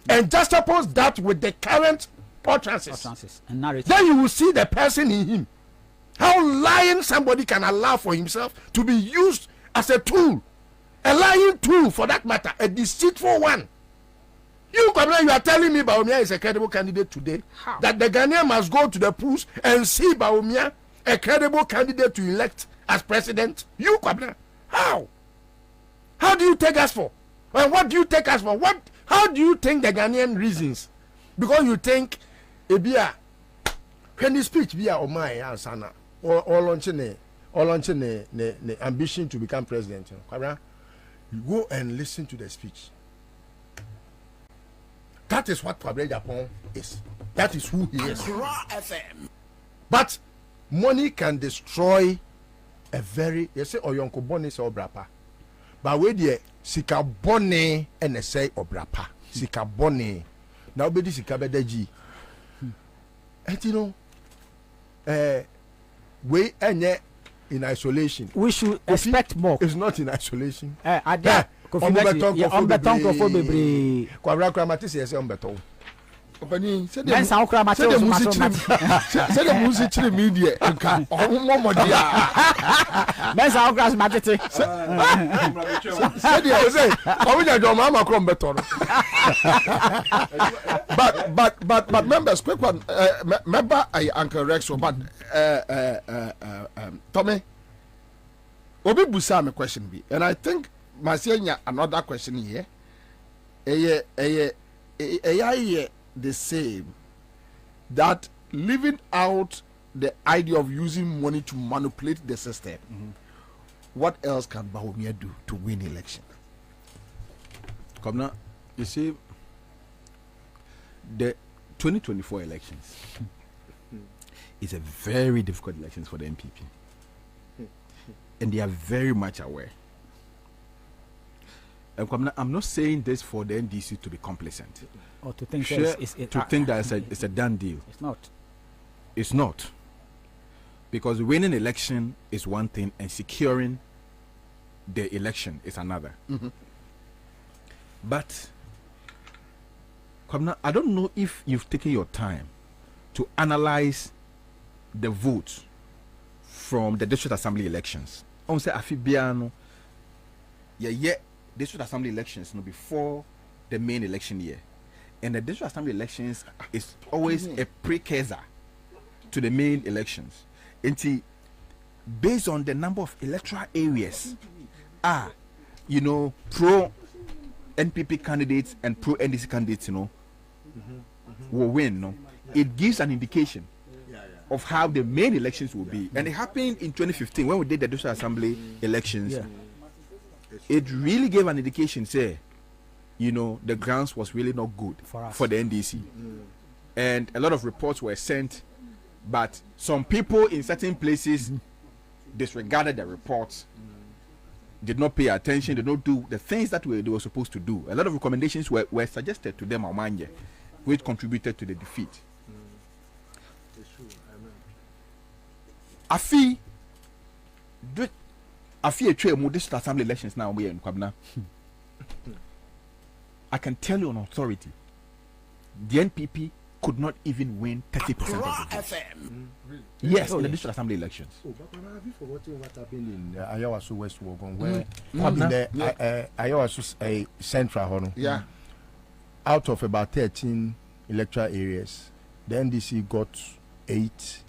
and juxtapose that with the current utterances and narrative. Then you will see the person in him how lying somebody can allow for himself to be used as a tool, a lying tool for that matter, a deceitful one. You are telling me Baumia is a credible candidate today. How? That the Ghanaian must go to the polls and see Baumia a credible candidate to elect as president. You Kwabena, how? How do you take us for? And what do you take us for? How do you think the Ghanaian reasons? Because you think Ebia when the speech be o my Ansah or launching the ambition to become president. Kwabena, you go and listen to the speech. That is what Kwabena Japan is. That is who he is. But money can destroy a very, you say, Oyonko Boni say Obrapa. But where the Sika Boni and say Obrapa. Sika Boni. Now be the Sika Bedeji. And you know, we are in isolation. We should expect more. It's not in isolation. Kwabena Kramatisi say ombeton. Opani said the music chiri media nka omo modia men sa okras matete said you say omunya do mama krom beton. But members quick one member I Uncle Rex but Tommy obi busa me question be and I think Masienya another question here. The same that leaving out the idea of using money to manipulate the system. What else can Bawumia do to win election? Kwabena, you see, the 2024 elections is a very difficult elections for the MPP, and they are very much aware. And Kwabena, I'm not saying this for the NDC to be complacent. Or to think that it's a done deal. It's not. It's not. Because winning election is one thing and securing the election is another. But Kwabena, I don't know if you've taken your time to analyze the votes from the district assembly elections. I say Afibiano, district assembly elections before the main election year. And the district assembly elections is always a precursor to the main elections. And based on the number of electoral areas pro NPP candidates and pro NDC candidates, will win. It gives an indication of how the main elections will be. And it happened in 2015 when we did the district assembly elections. it really gave an indication, say, you know, the grounds was really not good for the NDC. And a lot of reports were sent, but some people in certain places disregarded the reports, did not pay attention, did not do the things that they were supposed to do. A lot of recommendations were suggested to them, Omanje, which contributed to the defeat. Afi a district assembly elections now we in Kwabena. I can tell you on authority, the NPP could not even win 30% of the votes. Yes, in the district assembly elections. Oh, but have you forgotten what happened in Ayawaso West Wogon, where in the Ayawaso Central, out of about 13 electoral areas, the NDC got 8.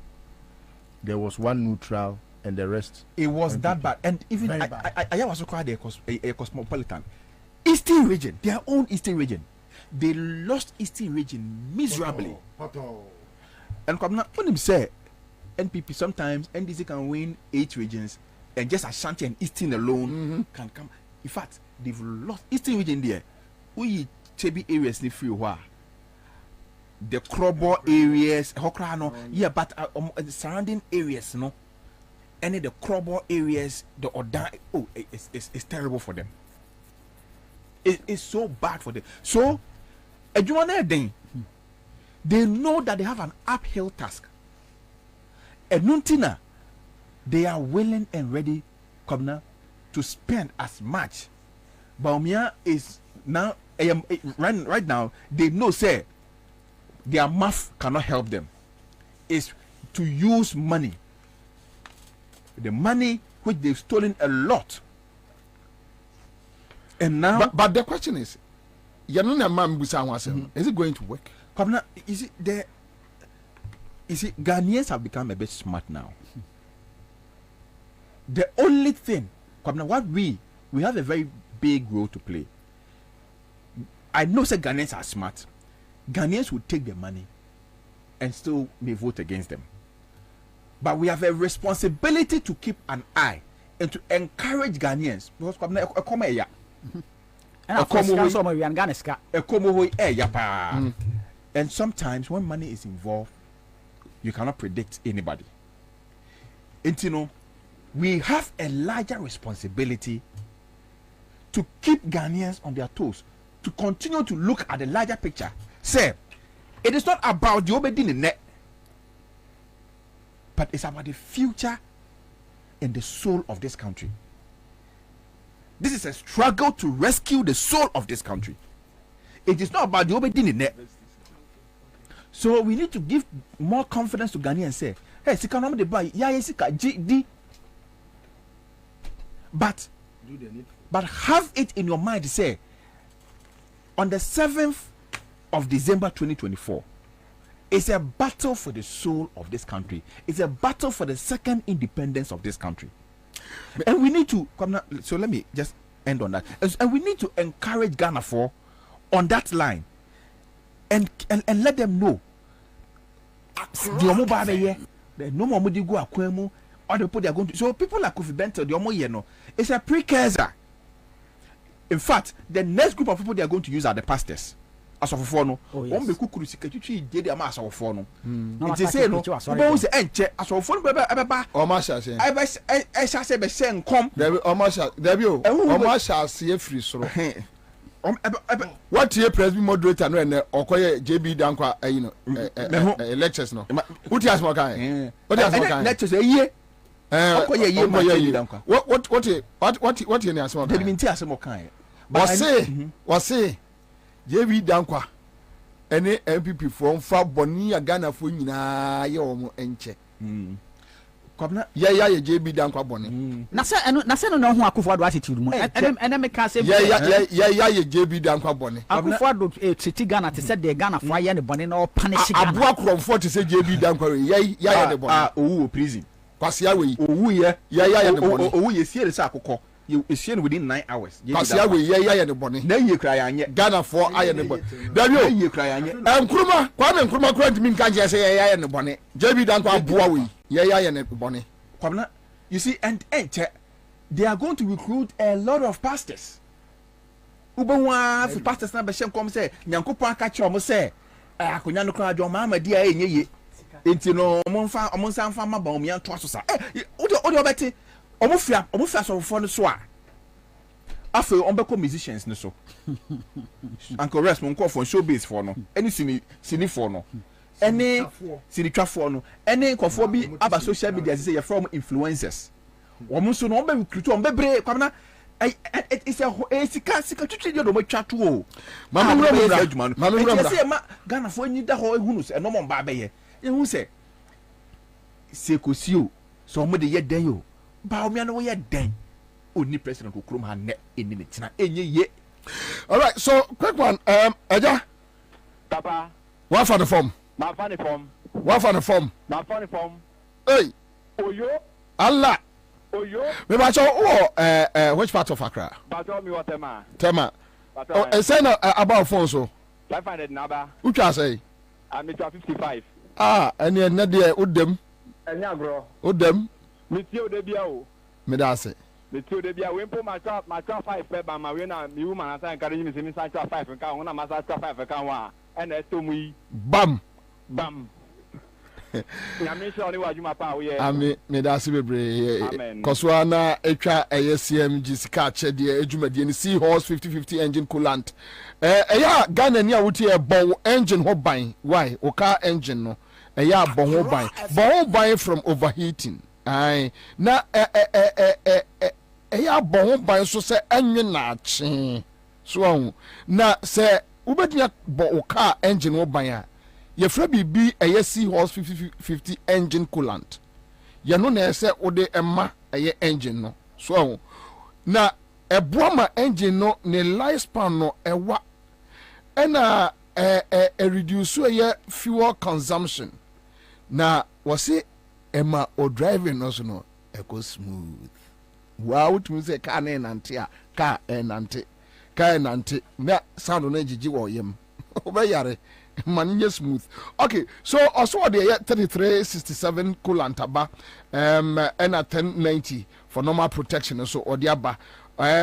There was 1 neutral, and the rest. It was that bad, and even Ayawaso quite a cosmopolitan. Eastern region, their own Eastern region, they lost Eastern region miserably. And Kwabena, when him say NPP, sometimes NDC can win 8 regions, and just Ashanti and Eastern alone can come. In fact, they've lost Eastern region there. We Chebi areas ni free wa. The Krobo areas, Hokrano, but the surrounding areas, no, any the Krobo areas, the Oda, it's terrible for them. It's so bad for them. So, they know that they have an uphill task. And Nuntina, they are willing and ready, Kwabena, to spend as much. Baumia is now, right now, they know, say, their math cannot help them. Is to use money. The money which they've stolen a lot. And now, but the question is, is it going to work? You see, Ghanaians have become a bit smart now. The only thing, what we have a very big role to play. I know that Ghanaians are smart. Ghanaians will take the money and still may vote against them. But we have a responsibility to keep an eye and to encourage Ghanaians. Because and sometimes when money is involved, you cannot predict anybody. And you know, we have a larger responsibility to keep Ghanaians on their toes, to continue to look at the larger picture. Say, it is not about the obedient in net, but it's about the future and the soul of this country. This is a struggle to rescue the soul of this country. It is not about the obedient in net. So we need to give more confidence to Ghanaians and say, hey, Sikanom de buy, GD. But have it in your mind to say, on the 7th of December 2024, it's a battle for the soul of this country. It's a battle for the second independence of this country. And we need to so let me just end on that. And we need to encourage Ghana on that line and let them know the no more go akwemu or the people they are going to. So people like Kwabena, the omo it's a precursor. In fact, the next group of people they are going to use are the pastors. As of no, be kukuru sikatuchi did the mass of no. It say no, both enche as of phone beba or masha say. I shall say be send come. There or masha, there be o masha see free so. What year press moderator no and okoye JB Dankwa lectures no. What has more kind? What has more kind? Lectures a year. Okoye year Dankwa. What you asmo? They mean asmo kind. Was say JB Dankwa any MPP from fa boni Ghana fo nyina ye omo enche. Kwabena ya JB Dankwa boni. Na se no ho Akufo-Addo attitude mu. Ene me ka se ya JB Dankwa boni. Akufo-Addo city Ghana te se de Ghana fo aye ne boni na o punish Ghana. Abu akromfo te se JB Dankwa ya ne boni. Owu prison. Kwasi awe owu ye ne boni. Owu ye sie de se akokọ. You see within 9 hours. Kwasi awe ya ne boni. Na ye kra ya anye Ghana fo aye ne boni. Dabio ye kra ya anye. Nkruma Kwame Nkruma kura ntimi nka je se ya ne boni. JB Dankwa abu awe ya ne boni. Kwabena, you see, and they are going to recruit a lot of pastors. Ubewa for pastors na be shem come say Nyankopon aka kire omo say akonya no kra jo ma dia enye ye. Enti no omo nsa fa ma ba omo yan to aso sa. Odi obeti omo fia so fo no so a. Afa omo be musicians no so. Uncle rest mon call for showbiz for no. Any sini for no. Any sinitwafo no. Any nkofo bi aba social media say you from influencers. Omo so no omo be recruit omo bebre kwamna it's a sika twetwe do mo twa to o. Mama say ma Ghana fo nyi da ho ehunu se no mo ba be ye. Ehun se sekosio so omo de ye den yo. Ba omo no ye den. Oni president okrom ha ne eni ne tina enye ye. All right, so quick one. Aja. Papa. What for the form? My funny form. What for the form? My funny form. Hey. Oyo. Allah. Oyo. Me ba cho which part of Accra? Bajo mi watema. Tema. Oh, say no about phone so. 500 naba. Who can say? I'm 55. And you na dey udem. Enya agro. Udem. Me tie odebia o. Me da say. Me tie odebia we mpo ma 5 pe ba ma we na mi woman na say encourage me say me 5 nka ho na ma 5 nka ho a na estomu yi. Bam. Nyame sho ni wajuma pa we. Ami me da say bebre. Amen. Koswa na etwa CMG sika che de adwumadie ni Seahorse 5050 engine coolant. Eya Ghana ni a wuti e bon engine ho ban. Why? Oka engine no. Eya bon ho ban. Bon ho ban from overheating. Ai na eya bon ho ban so se enwe na ache. So na se ubednya bon oka engine ho ban a ye fra bibi eye Seahorse 5050 engine coolant. Ye no na ese ode emma eye engine no. So na eboama engine no ne lifespan no ewa ena reduce eye fuel consumption. Na wase emma o driving no so no e go smooth. Wow, to say car na nante a car nante na sound no jiji wo yem. Obeyare man smooth. Okay, so also the 3367 coolant aba and a 1090 for normal protection so odiaba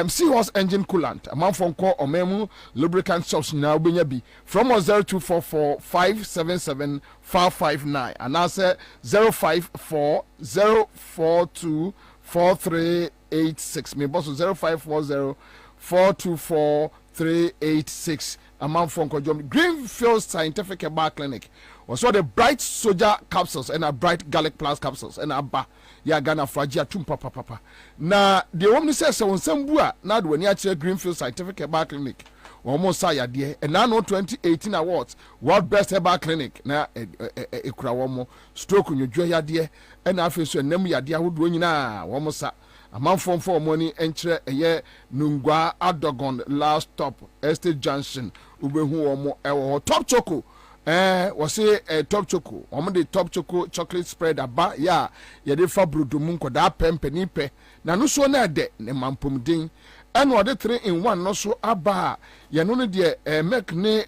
Seahorse engine coolant a man phone call or memo lubricant shops now benya bi from 0244 577 559 and answer 054042 4386 me boss 0540 424 386 a man from Greenfield Scientific Herbal Clinic. Also the bright soldier capsules and a bright garlic plus capsules and a ba ya Ghana fragile tumpa papa. Na the woman says so on Sambua now when you Greenfield Scientific Herbal Clinic. Almost say dear and now 2018 awards World Best Herbal Clinic na ekura stroke on your joy dear and I feel so name ya dear would win na almost a man from for money entre a year Nungwa Adogon last stop Estate Junction Ubehu omo top choco was say top choco the top choco chocolate spread aba ya de fa brodomunko da pempenipe na no so na de ne mampom din and what the 3-in-1 no so aba ya no de make ne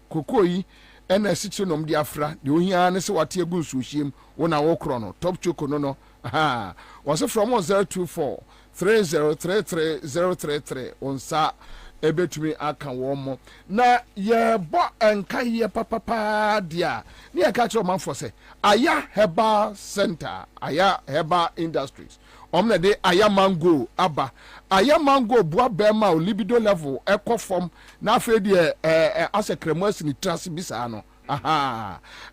kokoyi and a citronum diafra the ohia ne se wate agu nsuhiem wona wo kro no top choco no was it from 024 3033033 on sa ebetumi aka womo na ye bo enka ye papa dia ne ya ka kiro man for say aya herbal center aya herbal industries omna de aya mango aba aya mango bua bema o libido level ekofom na afa de asekremo asini trase bisa no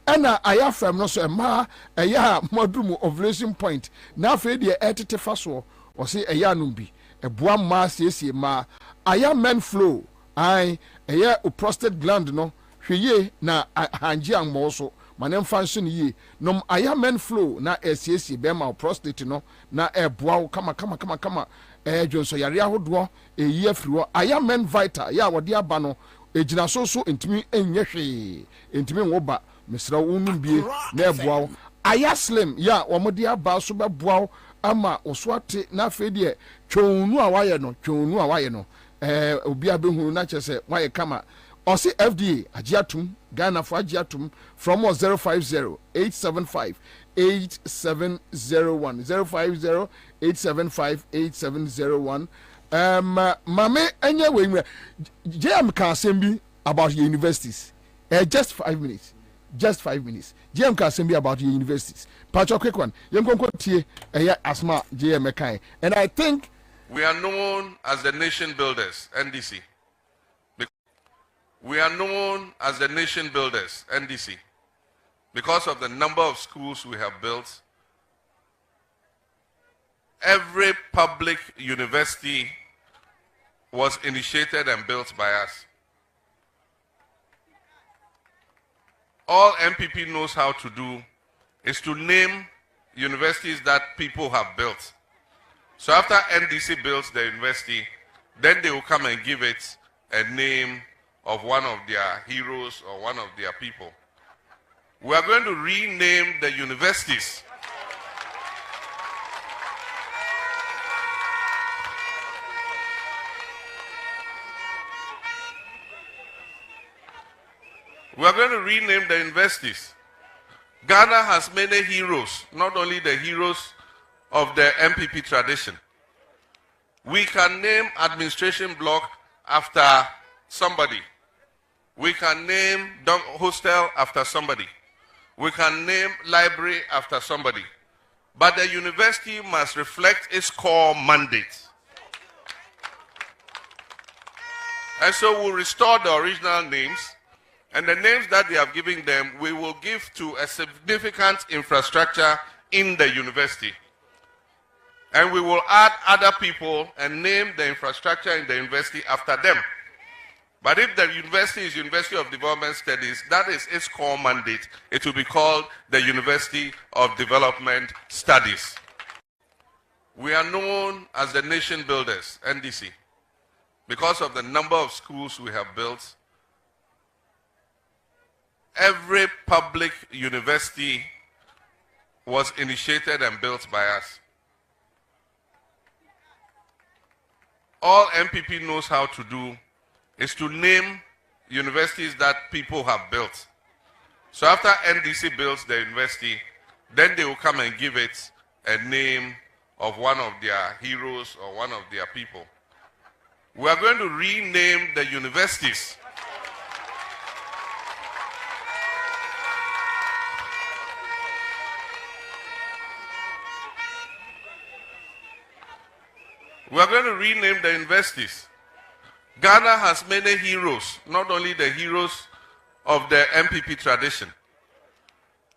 ena aya fam no so ma aya modrum ovulation point na afa de etete faso o se aya no bi ebua ma siesie ma aya men flow ai aya o prostate gland no hweye na hanji ammo so manem function yi nom aya men flow na siesie be ma prostate no na ebua kama jonso yare ahodo eyi afriwo aya men vital ya wode aba no ejina so entimi enye hwe entimi woba mesra wonum bie na ebua aya slim ya womode aba so beboa ama oswate na afedie twonu a waye no obi abehu na chese waye kama osi FDA agiatum Ghana for agiatum from 050 875 8701 875-8701. Mame anyway, JM can send about your universities. Just 5 minutes. Just 5 minutes. JM can send about your universities. Patch quick one. You can quote Asma JM Mekai. And I think we are known as the nation builders, NDC. We are known as the nation builders, NDC, because of the number of schools we have built. Every public university was initiated and built by us. All MPP knows how to do is to name universities that people have built. So after NDC builds the university, then they will come and give it a name of one of their heroes or one of their people. We are going to rename the universities. We are going to rename the universities. Ghana has many heroes, not only the heroes of the MPP tradition. We can name administration block after somebody. We can name hostel after somebody. We can name library after somebody. But the university must reflect its core mandate. And so we'll restore the original names, and the names that they have given them, we will give to a significant infrastructure in the university. And we will add other people and name the infrastructure in the university after them. But if the university is University of Development Studies, that is its core mandate. It will be called the University of Development Studies. We are known as the nation builders, NDC, because of the number of schools we have built. Every public university was initiated and built by us. All MPP knows how to do is to name universities that people have built. So after NDC builds the university, then they will come and give it a name of one of their heroes or one of their people. We are going to rename the universities. We are going to rename the universities. Ghana has many heroes, not only the heroes of the MPP tradition.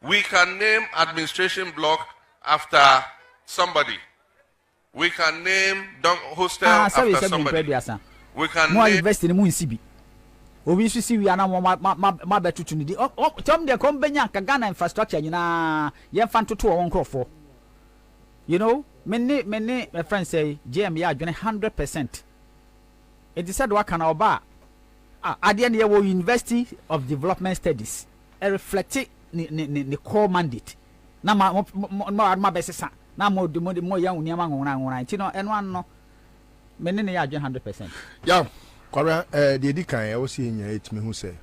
We can name administration block after somebody. We can name hostel after somebody. We can name university mu nsibi. Obi su si wi ana ma betutu ni. Tom de kom benya ka Ghana infrastructure nyina ye fa ntoto won krofo. You know, many my friends say GM ya adwene 100%. It is said what can oba at the end of the University of Development Studies reflect the core mandate. Na ma besesa na mo ya uniama ngona ntino eno no many na ya adwene 100%. Yeah, kwara the edikan e wo se nya etimi hu se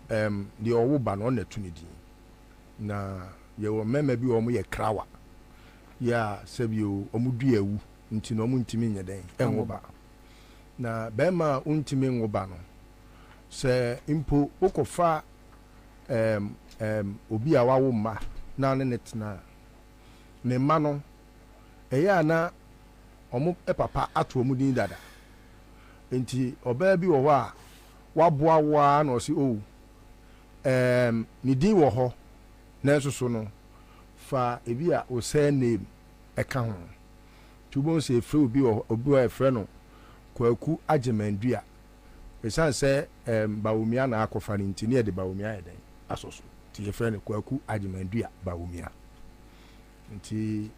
the owo ba no na tunidi na ye wo mema bi wo mo ye krawa ya sebio omudu ewu ntino omu ntimi nya den enwo ba na bema untimi ngoba no se impo okofa obi a wawo ma na ne netna ne ma no eya na omo papa ato omu din dada enti oba bi wo wa waboa wa na o si o ni din wo ho na soso no fa ebi a o say name eka ho tubon se free obi wa frɛ no kwaku agemandua esan se bawumia na akofa ni ntini e de bawumia e den asoso ti ye frɛ no kwaku agemandua bawumia nti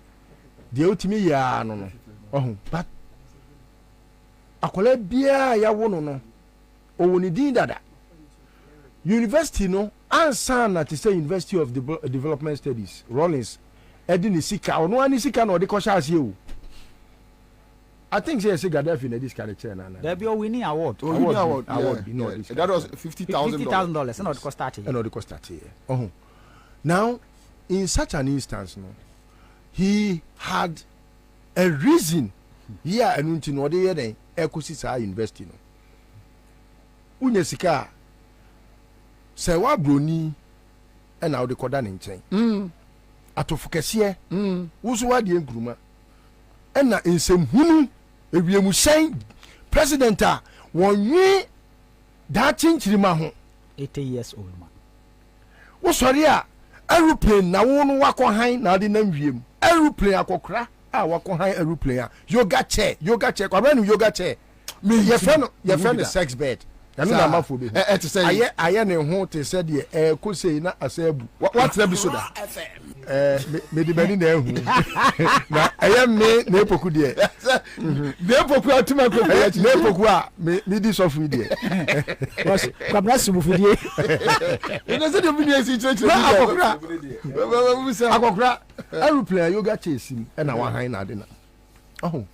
de otimi ya no ohun but akola bia ya wo no owoni din dada university no Ansah na to say University of Development Studies Rollins edini sika ono ani sika na odi ko shaase o I think say Gaddafi na this kind of chair na there be a winning award award no that was $50,000 not cost starting and not cost starting now in such an instance no he had a reason yeah enu nti no de ye den ekosi saa university no unya sika se wa broni e na wo de koda ne nchen atofo kese wuso wa de nkuruma e na nsɛmhunu ewiemu hyɛn president a wonwi da chinchirima ho 80 years old man wo sɔre a aeroplane na wo no wakɔ han na de nam wiem aeroplane akɔkora a wakɔ han aeroplane a yoga chair kwabra no yoga chair me your friend is sex bed yanu na ma fo be te say aye ne ho te say de ko sei na asabu what na bi so da me di bani na ehu na aye me na epoku de na epoku atuma ko na epoku a me di sofu de kwabra subufu de ina se de bi ni si church akokra aeroplane yoga chair sim na wa han na de na oh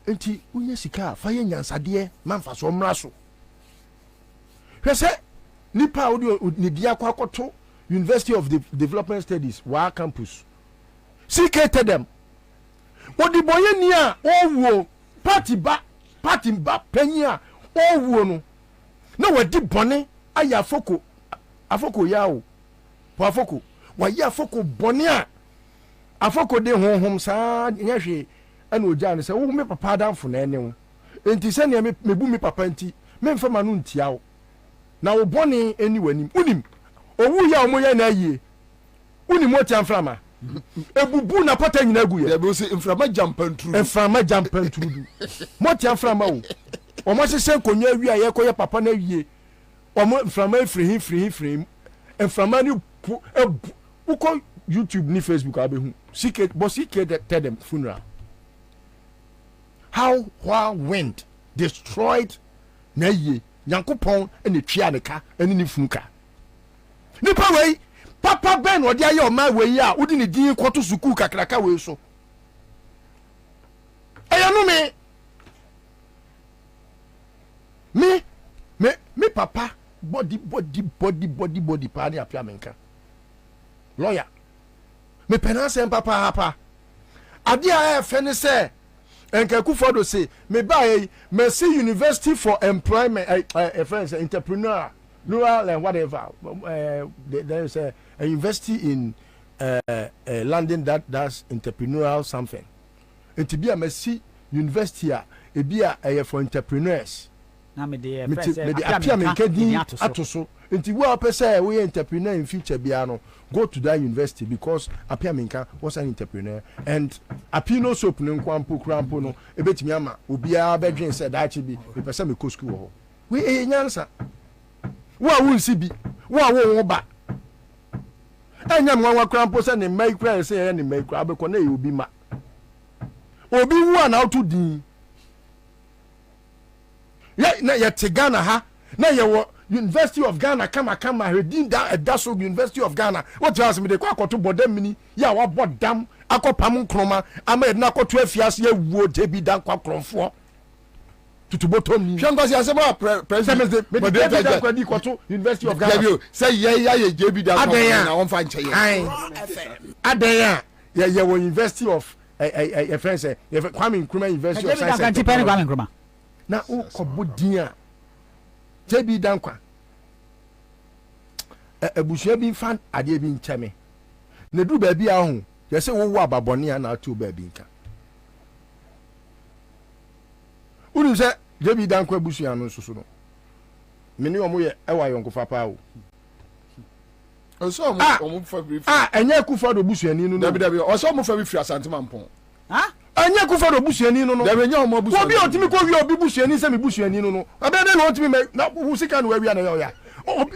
enti unya sika fa ye nyansade manfa so mra so hwese nipa audio ni dia kwa akoto University of Development Studies wa campus CK them what the boy ni a owo party ba panyi a owo no na wadi bone aya afoko yawo po afoko wa ya afoko bone a afoko de honhom saa nyahwe ana oja ne se wo me papa danfo na ene wo enti se ne mebu me papa enti me mfa ma no ntia wo na wo bone eni wanim unim owu ya omoye na yie unim o tia mframa ebubu na pata nyina gu ye be se mframa jampantru du mo tia mframa wo o mo sese konwa wi aye koye papa na wie o mo mframa free mframa ni uko YouTube ni Facebook abehu CK tell them funeral how wind destroyed na ye Yankopon ene twia ne ka ene ni funka nipa wei papa ben odi aye o ma wei a odi ne din kwoto suku kakraka wei so eyanu me papa body pa ni apia menka lawyer me penance papa ade a fene se enka kufodo say me buy Mercy University for Employment friends entrepreneur rural and whatever there is a university in London that does entrepreneurial something it be a Mercy University e be a for entrepreneurs na me de apia me kedi atoso nti wo apese we entrepreneur in future bia no go to that university because apia menka was an entrepreneur and apino soap no kwampo krampo no ebetimi ama obia bedwen say that bi be pese me go school ho we nyansa wo a wonsi bi wo a wo ba enya mwa krampo say ne mai kra say ne mai kra abekọ na e obi ma obi wu ana otu din na ye Ghana ha na ye wo University of Ghana kama redeem that Daso University of Ghana what you ask me dey kwa akoto bodam mini ya wa bodam akopam nkroma ama na akoto afiase ya wuo JB dan kwa kromfo tutubotom ni hwangosi asema president moderator dan kwa di koto University of Ghana say ye JB dan kwa na won fa nche ye adaya ye wo University of friends ye Kwame Nkrumah University of Science na o kobodia JB Dankwa abusua bi fan ade bi nkyame na du ba bi a ho ye se wo wo ababone na atu ba bi nka unu se JB Dankwa abusua no soso no meni omo ye ewa yonkofa pa o oso omo fa brief enye kufa do busuani no dabi oso omo fa bi firi asantema mpon anya kufa do busuani no dabi nya omo busuani obi otimi ko wi obi busuani se me busuani no abede no otimi na usika no wi na ya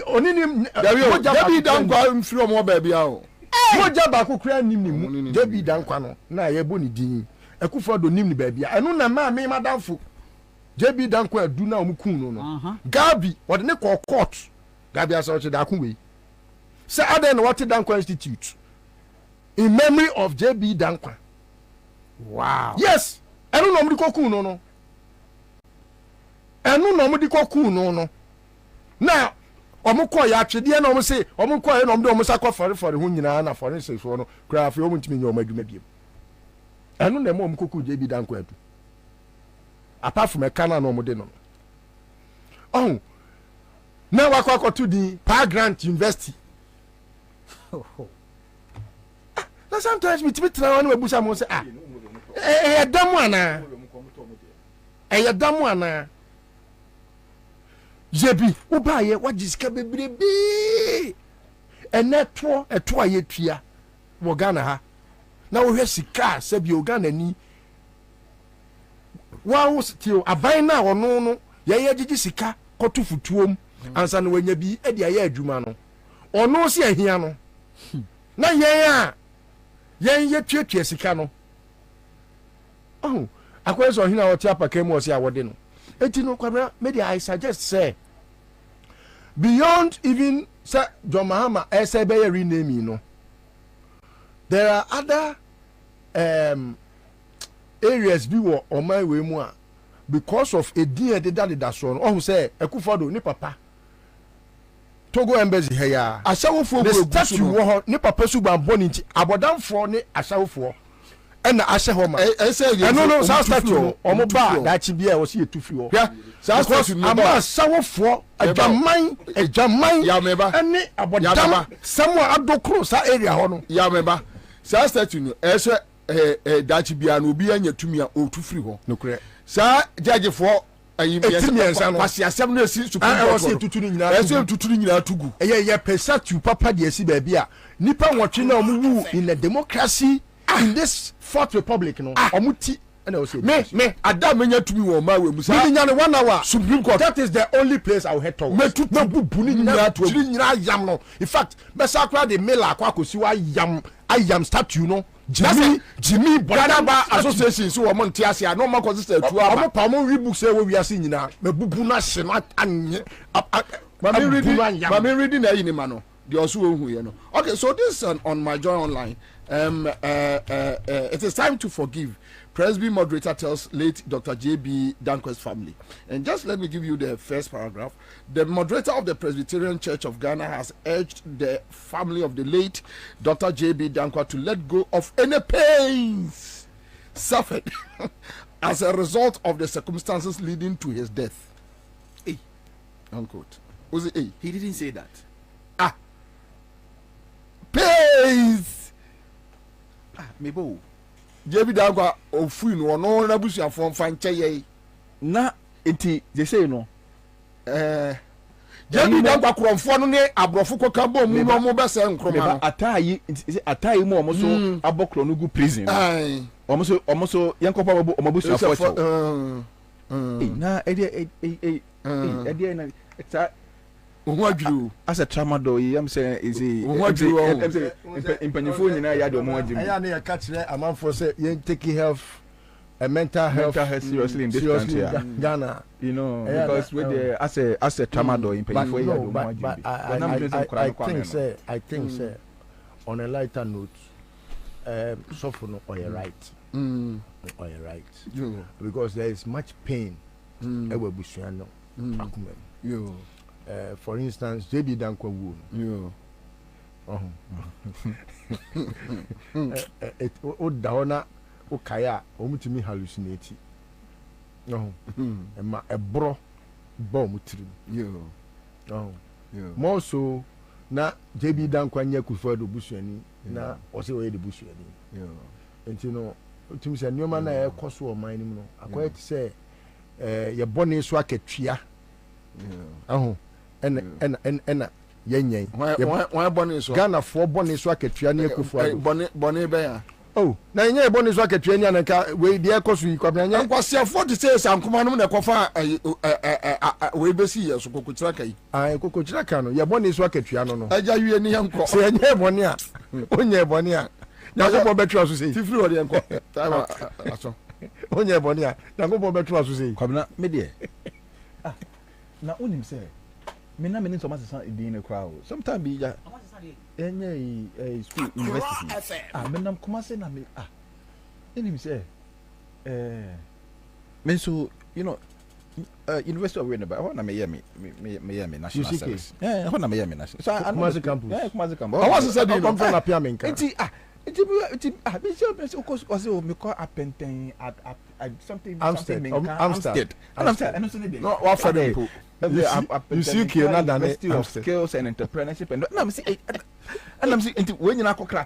onini dabi Dankwa mfiri omo ba bia o moja ba ko kra nim mu JB Dankwa no na ye bo ni din akufa do nim ni ba bia eno na ma me madamfo JB Dankwa adu na omukun no Gabi what ne ko court Gabi asa o che da kun we say aden what Dankwa Institute in memory of JB Dankwa. Wow. Yes. Enu no mudi kokun no. Enu no mudi kokun no. Na omukọ ya twede na omse omukọ ya no omde omsa kwa for hu nyina na for se so no kra afi omuntimi nya omadwuma biem. enu na mo mkuku JB Danko edu apart from a kana no mo de no oh na wakwa to the Power Grant University na sometimes me timi tra wan we busa mo say damu ana JB ubaye wajisika bebrebe eneto eto ayetua wo Ghana ha na wo hwe sika se bi Ghana ni wa wo stio aban na wono no ye gigi sika koto futuom ansa no wanya bi e dia ye adwuma no ono se ahia no na yen ye tuatua sika no oh akweso hina wo tia paka mu o se awode no enti no Kwabena media I suggest say beyond even Sir John Mahama SBA renaming no there are other areas bi wo on my way mu a because of a dear that so no say Akufo-Addo ni papa Togo embassy he ya asawofo go statue wo ni papa su ban boni nti abodamfo ni asawofo na ahye ho ma no South statue omo ba da chi bia wo se etufi ho South statue no ba asawofo adwaman ya meba ene abodam samwa adokro sa area ho no ya meba South statue no da chi bia no obi anya tumi a otufiri ho no kure sa judge for kwasi asem no esi supreme court ese tutu ni nyina tugu ye pesa tu papa de esi ba bia nipa nwotwe na omu in a democracy in this fourth republic no omuti na o say me adam nya tumi wo ma we musa ni nya ne 1 hour supreme court that is the only place I will head to me tutu bubu ni nyina tu nyina yam no in fact besa akra de mela akwa kosi wa yam statue no Jimmy Bodaba Association so wo monte ase a no ma ko sister tu aba pa mo read book say we wiase nyina me bubu na hye na anye ma me reading na yini ma no the also hu ye no. Okay, so this on my joy online it is time to forgive. Presby moderator tells late Dr. JB Danko's family. And just let me give you the first paragraph. The moderator of the Presbyterian Church of Ghana has urged the family of the late Dr. JB Danko to let go of any pains suffered as a result of the circumstances leading to his death. Hey. Unquote. Was it? Hey? He didn't say that. Pains. Mebo. JB Danko ofui no no na busu afon fanche ye na enti they say no JB Danko akromfo no ne abrofo koka bom mu no mo bese nkroma atai mu omo so abokro no gu prison omo so yankopa omo busu afo na edi na eta ohun adwuru as a tramadol yam say is ohun adwuru impanyefo nyina ya de ohun adwuru ya na ya ka kire amanfo say you take health mental health seriously in this country Ghana, you know, because with the as a tramadol impanyefo ya de ohun adwuru I think say on a lighter note suffer no or right or right because there is much pain ewe busuano akumem yo for instance JB Danko wu yo o daona o kaya o mutimi hallucinate ma ebro bo mutiri yo more so na JB Danko anya Akufo-Addo busuani na o se o ye de busuani yo enti no tumi se nyoma na e koso o man nim no akoye ti se ye bone so akatua ena yenyen why bone so Ghana for bone so akatua na Akufo-Addo bone be ya na yenyen bone so akatua ni anaka we de ekoso yi kwabena nya kwase 40 say sankoma no na kofa we be si yeso kokochira kai kokochira kan no ye bone so akatua no aja wie ni yanko se yenyen bone a onye bone a na ko betu aso sei tifiri odi yanko time aso onye bone a na ko betu aso sei Kwabena me de na onim say me na me ni so ma sesa edin ne kwa o sometime bi ja enye school university me nam kuma say na me enim say me so you know University of Winneba ho na me ye me national service ho na me ye me national so Kumasi campus Kumasi campus I was said you come from Apia Menka enti You see, skills and entrepreneurship, and I'm saying, when you're not cooking,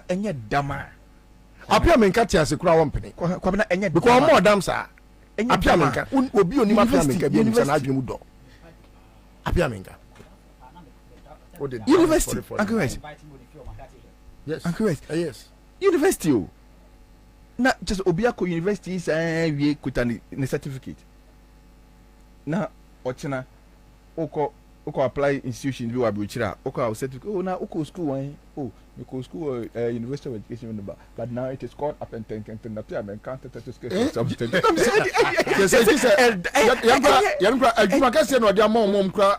and yet, Dama. Apia menka ti ase kura wompene Kwabena enye because more dam sa apia menka obi oni ma apia menka bi ni sana adwemu do apia menka university Uncle West. Yes Uncle West. Yes University o na just obiako university is wie kuta ni certificate na ochina oko apply institution bi wa bi ochira oko certificate na oko school wan because school University of Education but now it is called up and na pia men can't something you can say no dia mom kra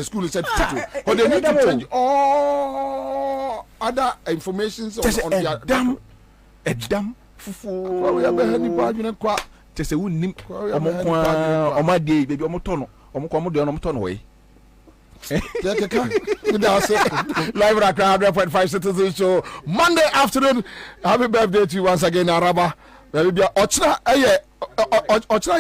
school certificate or they need to change all other informations on their edam fufu we be hani pa adwene kwa tese wonnim omade baby omotono omko de omotono we live at 100.5 Citizen Show Monday afternoon. Happy birthday to you once again, Araba. Baby, Ochina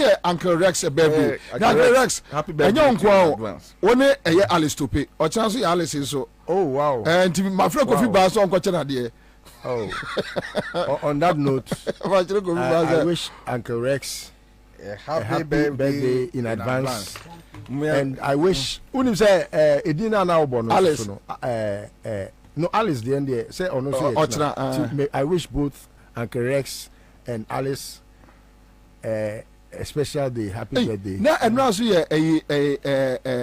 ye Uncle Rex birthday. Uncle Rex, happy birthday. One Alice to pay. Ochina so Alice so. Oh wow. And my friend Kofi Ba so Ochina there. Oh. On that note, I wish Uncle Rex a happy birthday in advance. And I wish unim say edina na obono Alice no Alice the end say ono so I wish both Uncle Rex and Alice a special day, happy birthday. Na enra so ye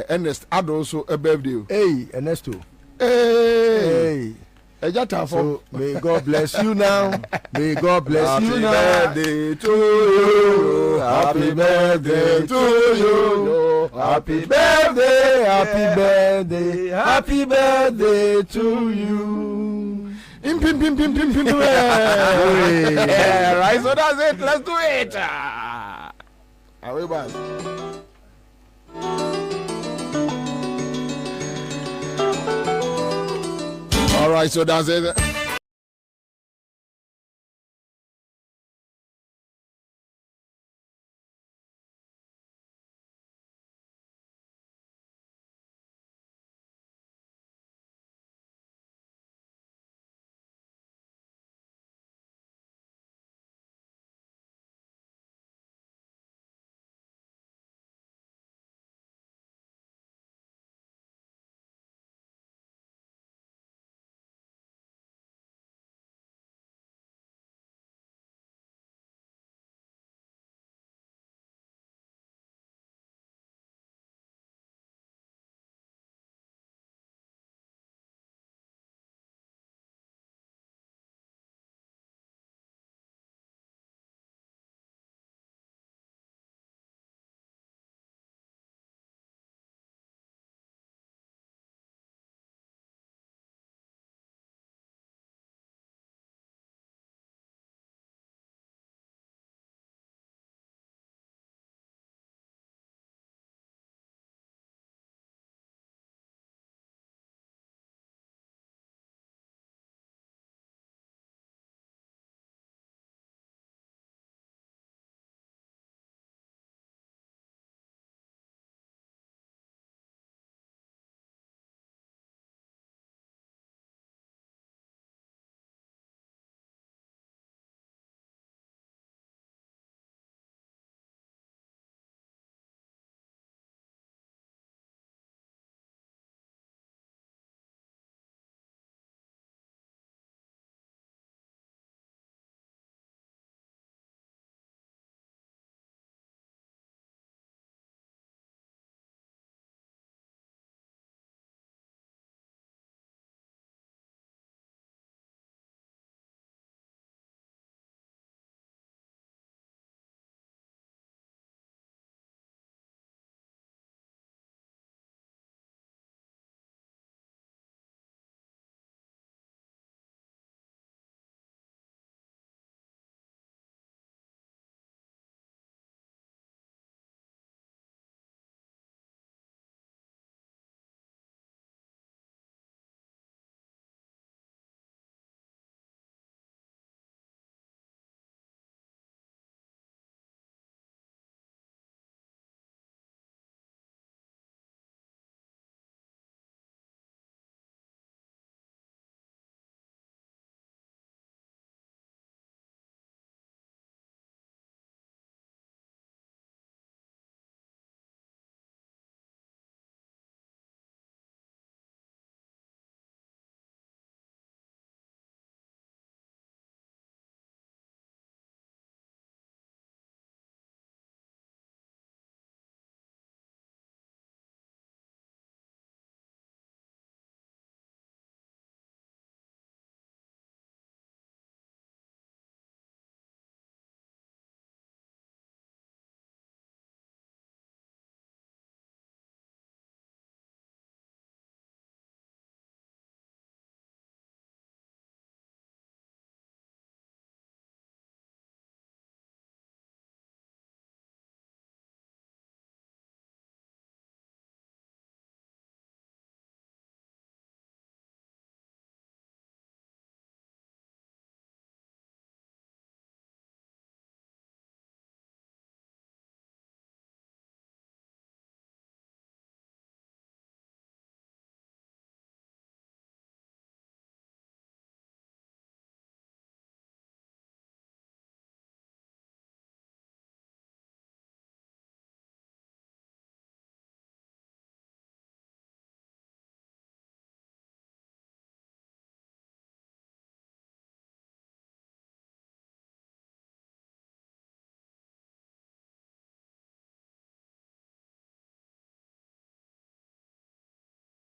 Ernest ado so a birthday. Hey Ernesto. Hey. So may God bless you now. May God bless you now. Happy birthday to you. Happy birthday to you. Happy birthday, happy birthday, happy birthday to you. Pim. Yeah, right. So that's it. Let's do it. Are we back? All right, so that's it.